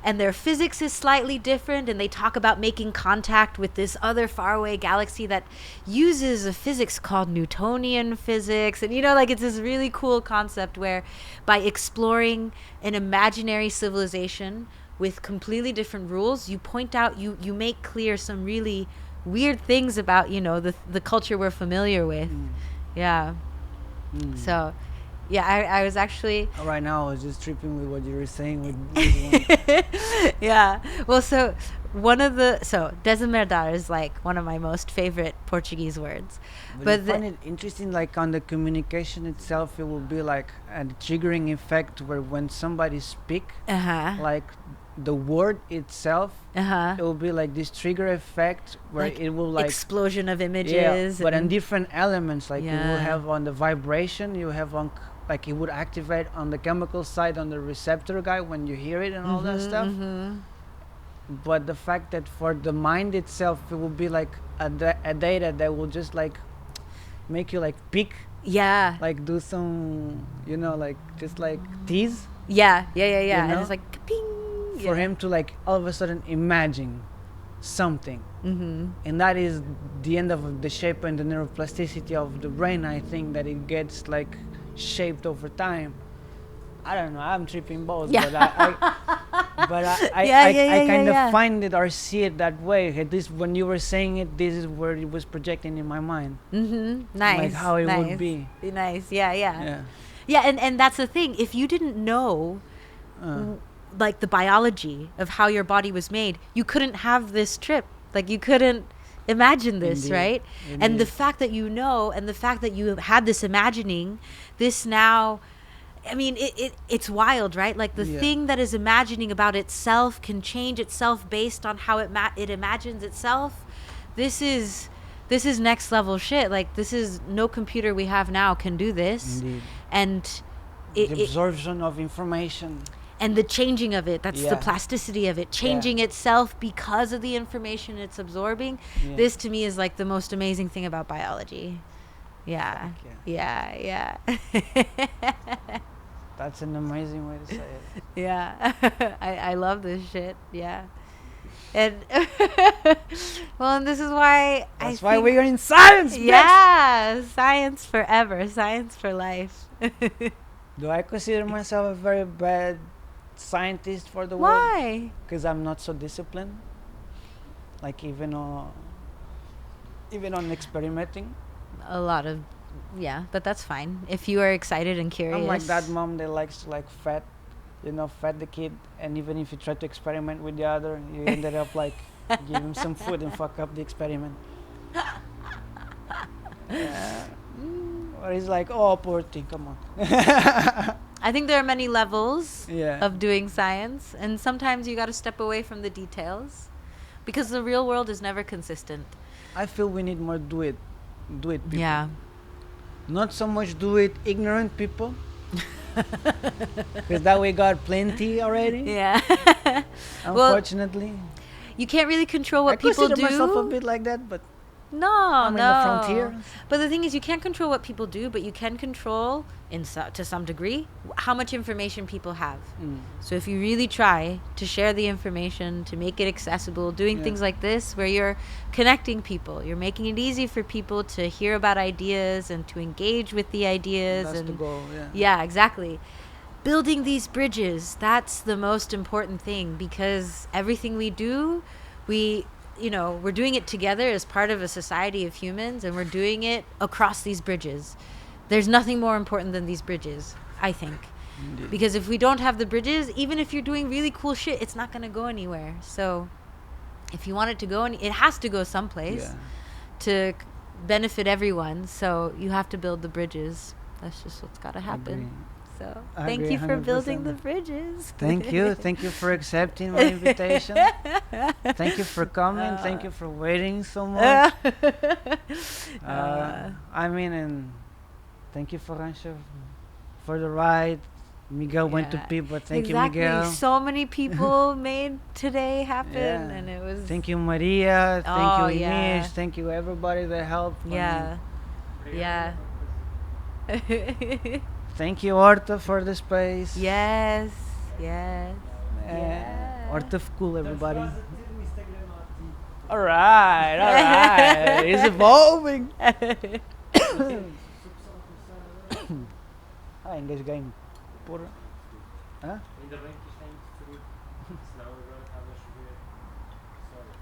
and their physics is slightly different, and they talk about making contact with this other faraway galaxy that uses a physics called Newtonian physics. And it's this really cool concept where by exploring an imaginary civilization with completely different rules, you point out, you make clear some really weird things about the culture we're familiar with. Yeah. So yeah, I was actually Right now, I was just tripping with what you were saying with one. yeah. Well, so desamerdar is like one of my most favorite Portuguese words. But I find it interesting, like on the communication itself, it will be like a triggering effect where when somebody speak, like the word itself, it will be like this trigger effect where Like it will like explosion of images. yeah, but on and- different elements, like you will Yeah. have on the vibration, you have on like it would activate on the chemical side on the receptor guy when you hear it and all that stuff. But the fact that for the mind itself, it will be like a data that will just like make you like pick, Yeah. like do some, like just like tease Yeah. And know? it's like ping. for him to like all of a sudden imagine something. And that is the end of the shape and the neuroplasticity of the brain. I think that it gets like shaped over time. I don't know, I'm tripping balls, Yeah. but I Yeah, kind of yeah. find it or see it that way. At least when you were saying it, this is where it was projecting in my mind. Nice. Like how it nice. would be. Nice. Yeah. Yeah. And that's the thing. If you didn't know like the biology of how your body was made, you couldn't have this trip. Like you couldn't imagine this, Indeed. right? And the fact that you know, and the fact that you had this imagining, this now, I mean, it's wild, right? Like the Yeah. thing that is imagining about itself can change itself based on how it imagines itself. This is next level shit. Like this is no computer we have now can do this. Indeed. And The absorption of information. and the changing of it, that's the Yeah. plasticity of it, changing itself because of the information it's absorbing. Yeah. This to me is like the most amazing thing about biology. Yeah. Fuck Yeah. That's an amazing way to say it. Yeah. I love this shit. Yeah. And well, and this is why That's why we are in science. bitch! yeah, science forever, science for life. Do I consider myself a very bad scientist for the world? Why? Because I'm not so disciplined. Like even on experimenting. A lot of, yeah, but that's fine if you are excited and curious. I'm like that mom that likes to like fed the kid, and even if you try to experiment with the other, you ended up like give him some food and fuck up the experiment. Yeah. Or he's like, oh, poor thing, come on. I think there are many levels Yeah. of doing science, and sometimes you got to step away from the details because the real world is never consistent. I feel we need more do it people. Yeah. Not so much do it ignorant people. Because that we got plenty already. Yeah. Unfortunately. You can't really control what I people consider myself a do. bit like that, but No, I'm no. in the frontier. But the thing is, you can't control what people do, but you can control, to some degree, how much information people have. So if you really try to share the information, to make it accessible, doing Yeah. things like this, where you're connecting people, you're making it easy for people to hear about ideas and to engage with the ideas. That's and the goal, yeah. Yeah, exactly. Building these bridges, that's the most important thing, because everything we do, we're doing it together as part of a society of humans, and we're doing it across these bridges. there's nothing more important than these bridges, I think. Indeed. Because if we don't have the bridges, even if you're doing really cool shit, it's not going to go anywhere. So if you want it to go, it has to go someplace to benefit everyone. So you have to build the bridges. That's just what's got to happen. Agree. So I thank agree you for building 100%. the bridges. Thank you. Thank you for accepting my invitation. Thank you for coming. Thank you for waiting so much. I mean, and thank you for Rancho for the ride. Miguel went to Pip, but thank you, Miguel. So many people made today happen, and it was. Thank you, Maria. Thank you, yeah. Inish. Thank you, everybody that helped. Yeah. Yeah. Thank you, Orta, for the space. Yes. Yes. Orta cool, everybody. All right. It's evolving. Engasguei-me. Porra. Hã? Ainda bem que isto é muito frio, senão agora estava a chover.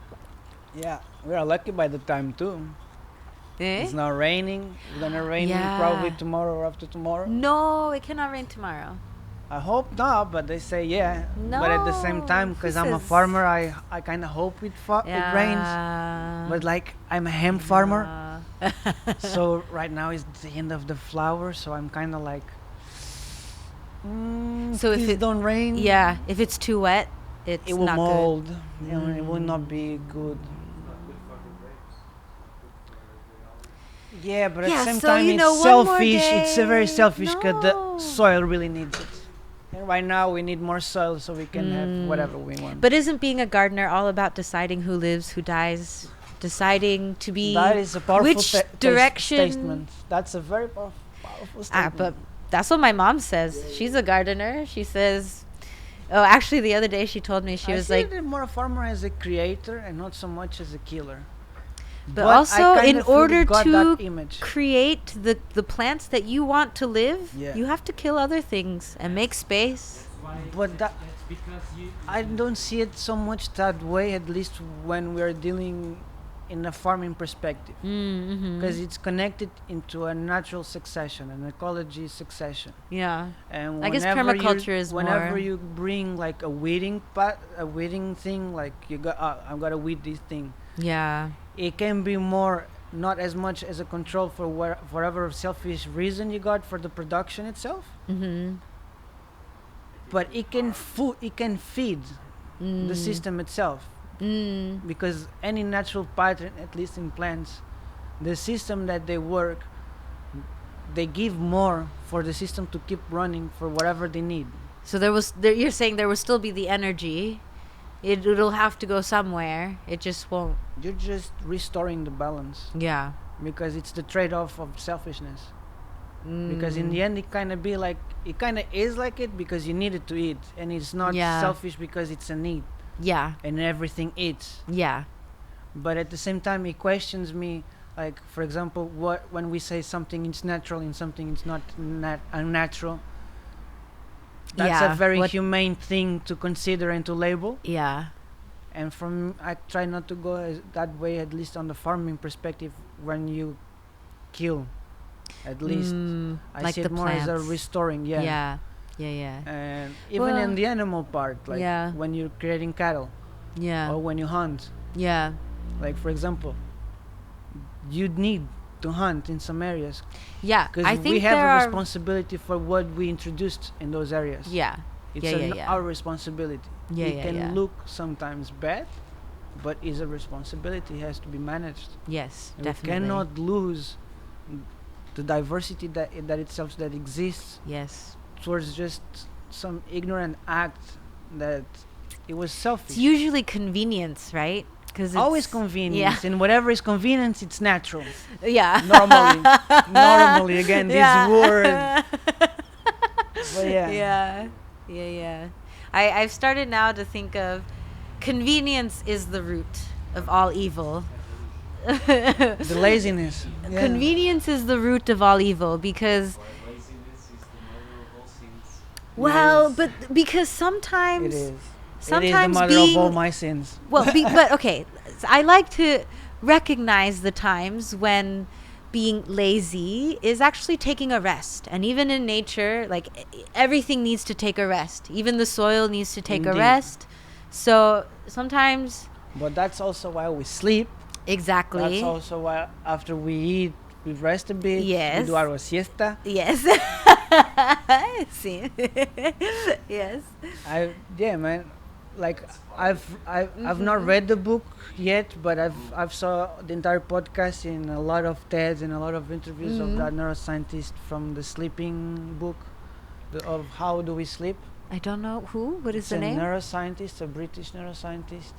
Sorry. Yeah, we are lucky by the time too. It's not raining. It's gonna rain probably tomorrow or after tomorrow. No, it cannot rain tomorrow. I hope not, but they say No, but at the same time, because I'm a farmer, I kind of hope it rains. But like I'm a hemp farmer, so right now is the end of the flower, so I'm kind of like. So if it don't rain, if it's too wet, it will not mold. good. It will not be good. Yeah, but at the same time, it's selfish. It's very selfish because the soil really needs it. And right now, we need more soil so we can have whatever we want. But isn't being a gardener all about deciding who lives, who dies, deciding to be That is a powerful which direction? statement. That's a very powerful statement. But that's what my mom says. She's a gardener. She says, oh, actually, the other day she told me, she was like, more a farmer as a creator and not so much as a killer. but also in order to image. create the plants that you want to live, Yeah. you have to kill other things and make space. But That's because I don't see it so much that way, at least when we're dealing in a farming perspective. Because it's connected into a natural succession, an ecology succession. Yeah. And I guess whenever permaculture is whenever more. you bring like a weeding thing, like you got I'm gonna weed this thing. Yeah. It can be more, not as much as a control for whatever selfish reason you got for the production itself, but it can feed the system itself. Because any natural pattern, at least in plants, the system that they work, they give more for the system to keep running for whatever they need. So you're saying there will still be the energy. It'll have to go somewhere. It just won't. You're just restoring the balance, Yeah. because it's the trade-off of selfishness. Because in the end, it kind of is like it because you need it to eat, and it's not selfish because it's a need. Yeah. And everything eats. Yeah. But at the same time, it questions me, like, for example, when we say something is natural and something is not unnatural. That's a very humane thing to consider and to label. Yeah. And I try not to go that way, at least on the farming perspective. When you kill, at least I like see the it more as a plants. restoring. Yeah. And even in the animal part, like when you're creating cattle, Yeah. or when you hunt. Yeah. Like, for example, you'd need to hunt in some areas. Yeah. Because I think we have there a are. responsibility for what we introduced in those areas. Yeah. It's our responsibility. Yeah, it yeah, can yeah. look sometimes bad, but is a responsibility. It has to be managed. Yes, And definitely. we cannot lose the diversity that itself that exists Yes. towards just some ignorant act that it was selfish. It's usually convenience, right? Because Always convenience, and whatever is convenience, it's natural. Yeah. Normally, again, this word. But Yeah. I've started now to think of convenience is the root of all evil. The laziness. Yeah. Convenience is the root of all evil because, well, but because sometimes It is. sometimes it is the mother being of all my sins. well, but okay, I like to recognize the times when being lazy is actually taking a rest. And even in nature, like everything needs to take a rest. Even the soil needs to take a Indeed. rest. So sometimes, But that's also why we sleep. exactly. That's also why after we eat, we rest a bit. Yes. We do our siesta. Yes. See. Yes. Yeah, man. Like I've not read the book yet, but I've saw the entire podcast in a lot of TEDs and a lot of interviews of that neuroscientist from the sleeping book, of how do we sleep. I don't know who. What is It's the a name? neuroscientist, a British neuroscientist.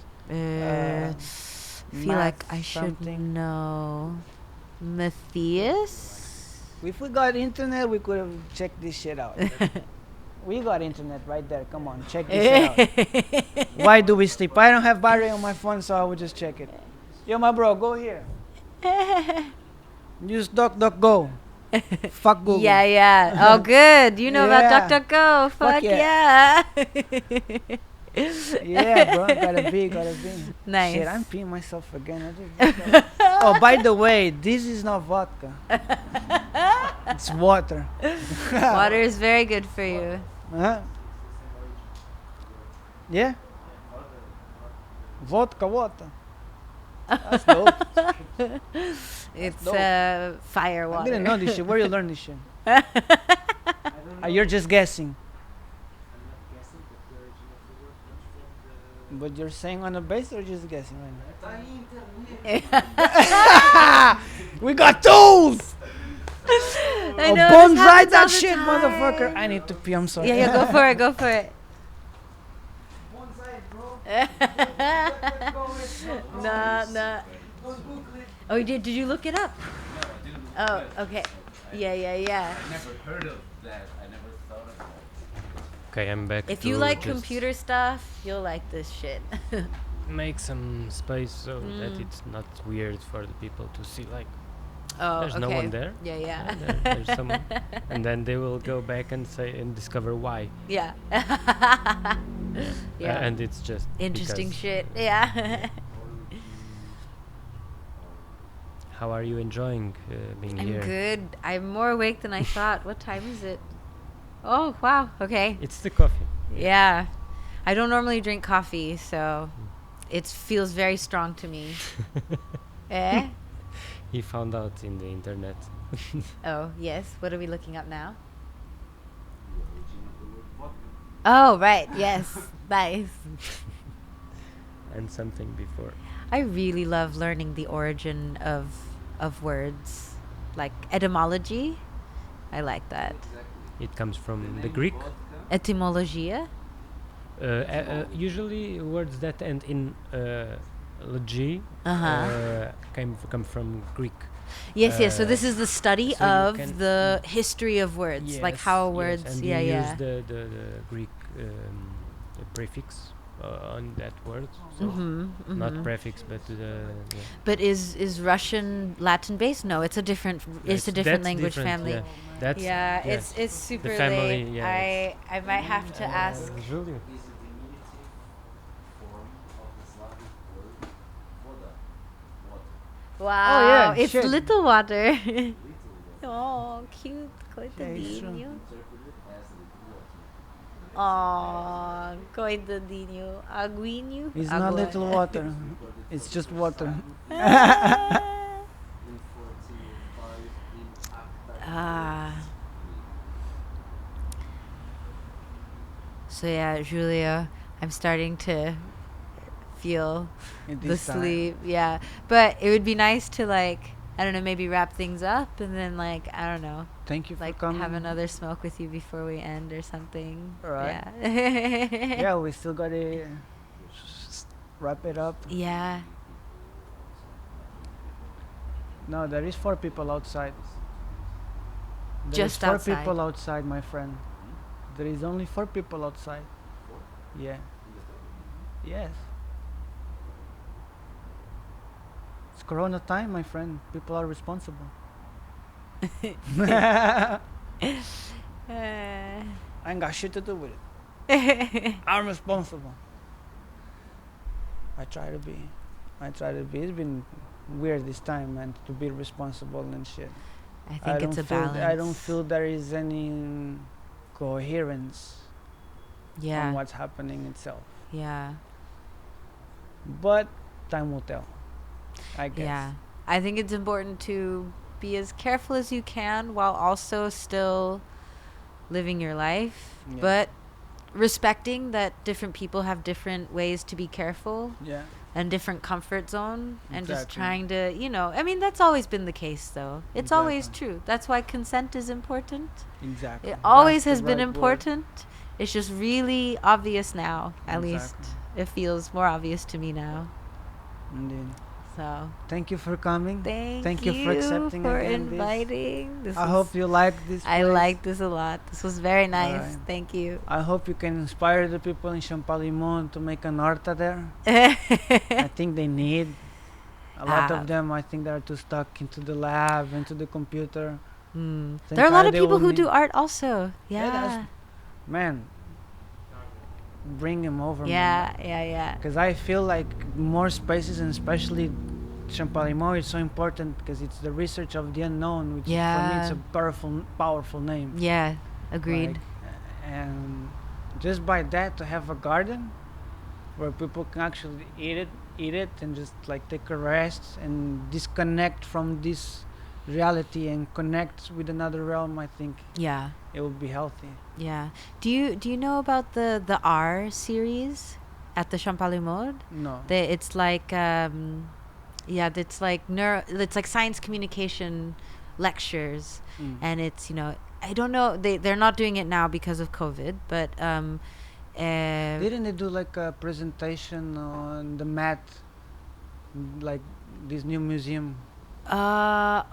Feel like I should something. know. Matthias? If we got internet, we could have checked this shit out. We got internet right there. Come on, check this shit out. Why do we sleep? I don't have battery on my phone, so I would just check it. Yo, my bro, go here. Use DuckDuckGo. Fuck Google. Yeah, yeah. Oh, good. You know Yeah. about DuckDuckGo. Fuck yeah. yeah. Yeah, bro. Gotta be. Nice. Shit, I'm peeing myself again. Oh, by the way, this is not vodka. It's water. Water is very good for you. Huh? Yeah. Vodka water. That's dope. It's dope. fire I water. didn't know this shit. Where you learn this shit? You're just guessing. But you're saying on the base or just guessing right now? We got tools! I Oh, know, this bonsai happens all that the shit, time. motherfucker. I need to pee, I'm sorry. Yeah, yeah, go for it, go for it. Nah. Oh, you did you look it up? Oh, okay. Yeah. I never heard of that. I never thought of that. Okay, I'm back. If to you like just computer stuff, you'll like this shit. make some space so that it's not weird for the people to see, like, Oh, there's okay. no one there. Yeah. There's someone, and then they will go back and say and discover why. Yeah. Yeah. And it's just Interesting because. shit. Yeah. How are you enjoying being I'm here? good. I'm more awake than I thought. What time is it? Oh, wow. Okay. It's the coffee. Yeah. I don't normally drink coffee, so it feels very strong to me. Eh? He found out in the internet. Oh, yes. What are we looking up now? Oh, right. Yes. Nice. And something before. I really love learning the origin of words, like etymology. I like that. It comes from the Greek. Etymologia? Usually words that end in logy come from Greek. Yes. So this is the study so you of can- the history of words, like how words. and Yeah, you yeah. use the Greek the prefix on that word. So not prefix, but the But is Russian Latin based? No, it's a different. It's a different that's language different, family. Yeah, that's Yeah, it's super family, late. yeah, I might have to ask. Julio. Is a diminutive form of the Slavic word voda, water. Wow, yeah, it's shit. little water. Little water, Oh, cute, Yeah, it's true. coitadinho. interpreted as little water. Oh, coitadinho. Aguinho. It's not little water. It's just water. In 1405 in Acta. Ah. So yeah, Julia, I'm starting to feel At the this time. sleep. Yeah, but it would be nice to, like, I don't know, maybe wrap things up and then, like, I don't know, Thank you for like coming. have another smoke with you before we end or something. Alright. Yeah. Yeah, we still gotta wrap it up. Yeah. No, there is 4 people outside. There Just is 4 outside. people outside, my friend. There is only 4 people outside. Yeah. Yes. It's Corona time, my friend. People are responsible. I ain't got shit to do with it. I'm responsible. I try to be. It's been weird this time, and to be responsible and shit. I think it's a balance. I don't feel there is any coherence on what's happening itself. Yeah. But time will tell, I guess. Yeah. I think it's important to be as careful as you can while also still living your life, but respecting that different people have different ways to be careful. Yeah. And different comfort zone, and just Exactly. trying to, I mean, that's always been the case, though. It's always true. That's why consent is important. Exactly. It always That's has the been right word. important. It's just really obvious now. At least Exactly. it feels more obvious to me now. Indeed. So Thank you for coming. thank you for accepting for again this. inviting. This I was- hope you like this I place. like this a lot. This was very nice. Alright. Thank you. I hope you can inspire the people in Champalimont to make an Arta there. I think they need a lot of them. I think they're too stuck into the lab, into the computer. There Think are a lot of they people will who need- do art also. that's- Yeah. Man, bring them over. Yeah. Because I feel like more spaces, and especially Champalimont, is so important because it's the research of the unknown, which for me it's a powerful name. Yeah. Agreed. Like, and just by that, to have a garden where people can actually eat it and just like take a rest and disconnect from this reality and connect with another realm, I think Yeah. it will be healthy. Yeah. Do you know about the R series at the Champalimont? No. It's like it's like science communication lectures, and it's I don't know, they're not doing it now because of COVID, but Didn't they do like a presentation on the mat, like this new museum? The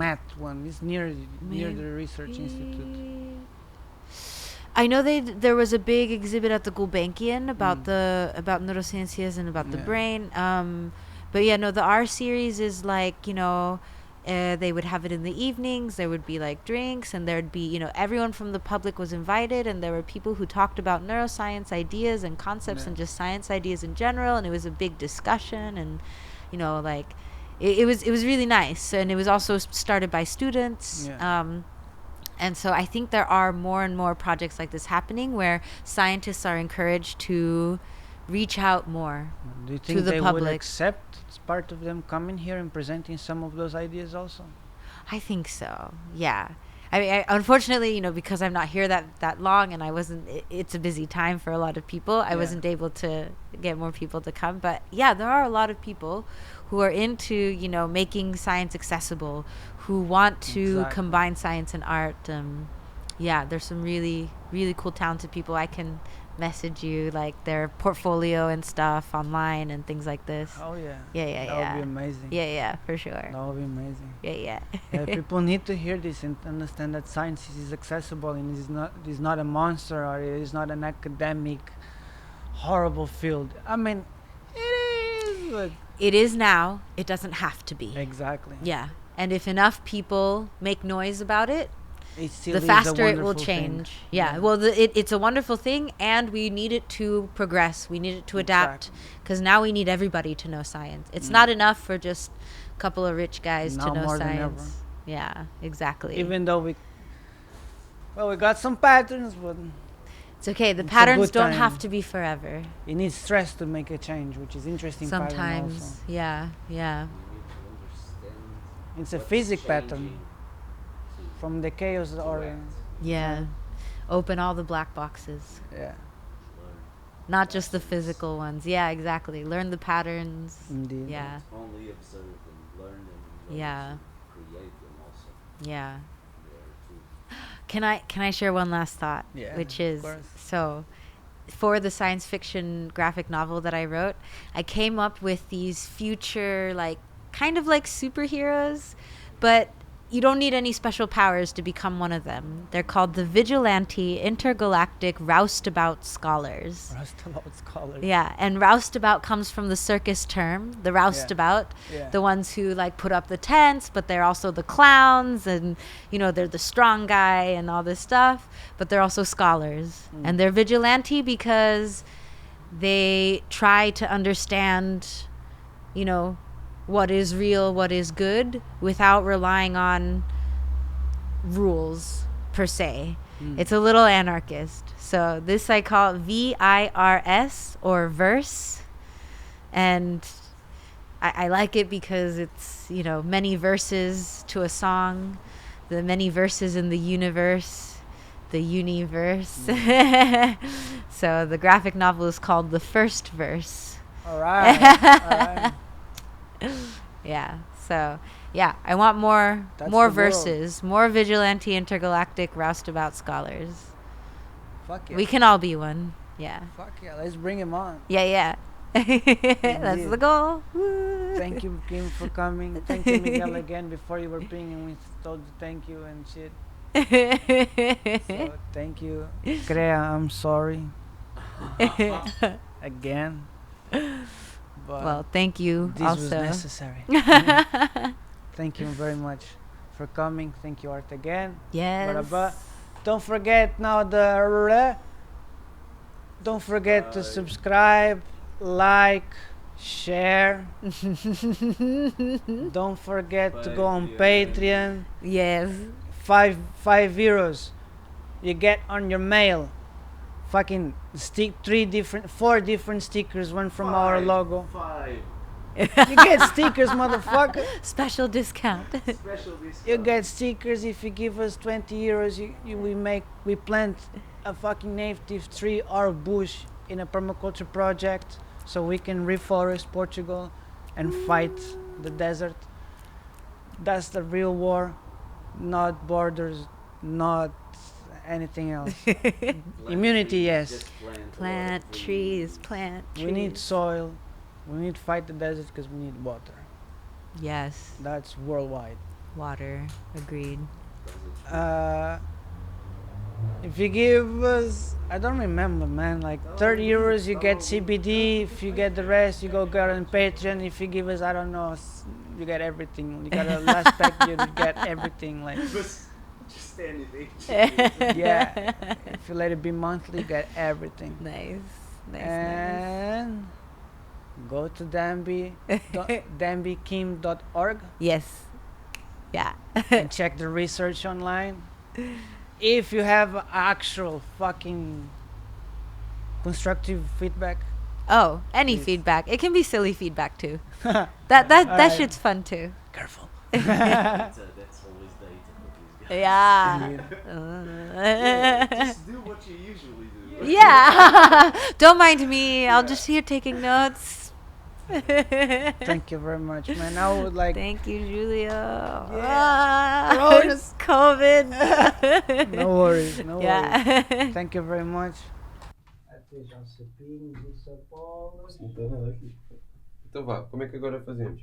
mat one is near the research institute. I know there was a big exhibit at the Gulbenkian about about neurosciences and about the brain. But yeah, no, the R series is like, they would have it in the evenings. There would be like drinks, and there'd be, everyone from the public was invited, and there were people who talked about neuroscience ideas and concepts and just science ideas in general. And it was a big discussion, and like it was really nice. And it was also started by students. And so I think there are more and more projects like this happening where scientists are encouraged to reach out more Do you to think the they would public. accept as part of them coming here and presenting some of those ideas also? I think so. Yeah. I mean, unfortunately, because I'm not here that long, and I wasn't. It's a busy time for a lot of people. I wasn't able to get more people to come, but yeah, there are a lot of people who are into making science accessible, who want to combine science and art. There's some really really cool talented people. I can message you like their portfolio and stuff online and things like this. Oh yeah. Yeah. That would be amazing. Yeah, for sure. That would be amazing. Yeah. People need to hear this and understand that science is accessible and is not a monster, or it is not an academic horrible field. I mean, it is. But It is now. It doesn't have to be. exactly. Yeah. And if enough people make noise about it, It still the is a faster it will wonderful thing. change. Yeah. Well, it's a wonderful thing, and we need it to progress. We need it to adapt, because now we need everybody to know science. It's not enough for just a couple of rich guys to Now know more than ever. science. Yeah, exactly. Even though we got some patterns, but it's okay. The it's a patterns good don't time. have to be forever. it needs stress to make a change, which is interesting. pattern also. Sometimes. Yeah. You need to understand It's a what's physic pattern changing to from the chaos or act, Yeah. Open all the black boxes. yeah. learn. Not just the physical ones. Yeah, exactly. Learn the patterns. Indeed. Yeah. Don't only observe and learn them. Learn Yeah. to create them also. Yeah. There too. Can I share one last thought? Yeah, Which of is course. so for the science fiction graphic novel that I wrote, I came up with these future kind of like superheroes, but you don't need any special powers to become one of them. They're called the Vigilante Intergalactic Roustabout Scholars. Roustabout scholars. Yeah, and roustabout comes from the circus term, the roustabout, Yeah. the ones who put up the tents, but they're also the clowns, and they're the strong guy and all this stuff, but they're also scholars. And they're vigilante because they try to understand what is real, what is good, without relying on rules per se. It's a little anarchist. So this I call VIRS, or verse. And I like it because it's, you know, many verses to a song, the many verses in the universe, the universe. So the graphic novel is called The First Verse. All right. Yeah. So yeah, I want more That's more the world. verses, more vigilante intergalactic roustabout scholars. Fuck yeah. We can all be one. Yeah. Fuck yeah. Let's bring him on. Yeah. That's the goal. Woo. Thank you, Kim, for coming. Thank you, Miguel, again. Before you were being and we told you thank you and shit. So, thank you. Crea, I'm sorry. Again. But Well, thank you this was also. necessary. Thank you very much for coming. Thank you, Art, again. Yes. Ba-da-ba. Don't forget now don't forget to subscribe, like, share. Don't forget to go on Patreon. Yes. 5 euros you get on your mail fucking 4 different stickers, one from our logo. 5. You get stickers, motherfucker. Special discount. Special discount. You get stickers if you give us 20 euros. We plant a fucking native tree or bush in a permaculture project so we can reforest Portugal and fight the desert. That's the real war, not borders, not anything else. Immunity, yes. Just Plant trees. Plant trees. We need soil. We need to fight the desert because we need water. Yes. That's worldwide. Water. Agreed. If you give us, I don't remember, man, like 30 euros you get CBD. If you get the rest, you go on Patreon. If you give us, I don't know, you get everything. You got a last pack, you get everything. Like, Just anything. yeah. If you let it be monthly, you get everything. Nice. And go to danbeekim.org Yes. Yeah. and check the research online. If you have actual fucking constructive feedback, Oh, any Please. feedback. It can be silly feedback too. careful. That shit's fun too. That's always data for these guys. Yeah. Just do what you usually do. Yeah. Don't mind me. I'll just here taking notes. Thank you very much, man. I would like. Thank you, Julio. Yeah. Gross. COVID. No worries, no worries. Yeah. Thank you very much. Até sapinhos e sapolas. Não tem nada aqui. Então vá, como é que agora fazemos?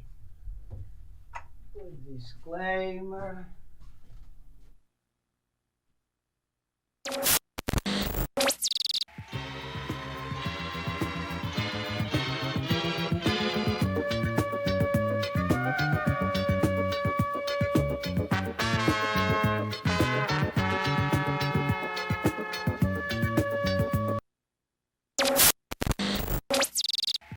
Disclaimer.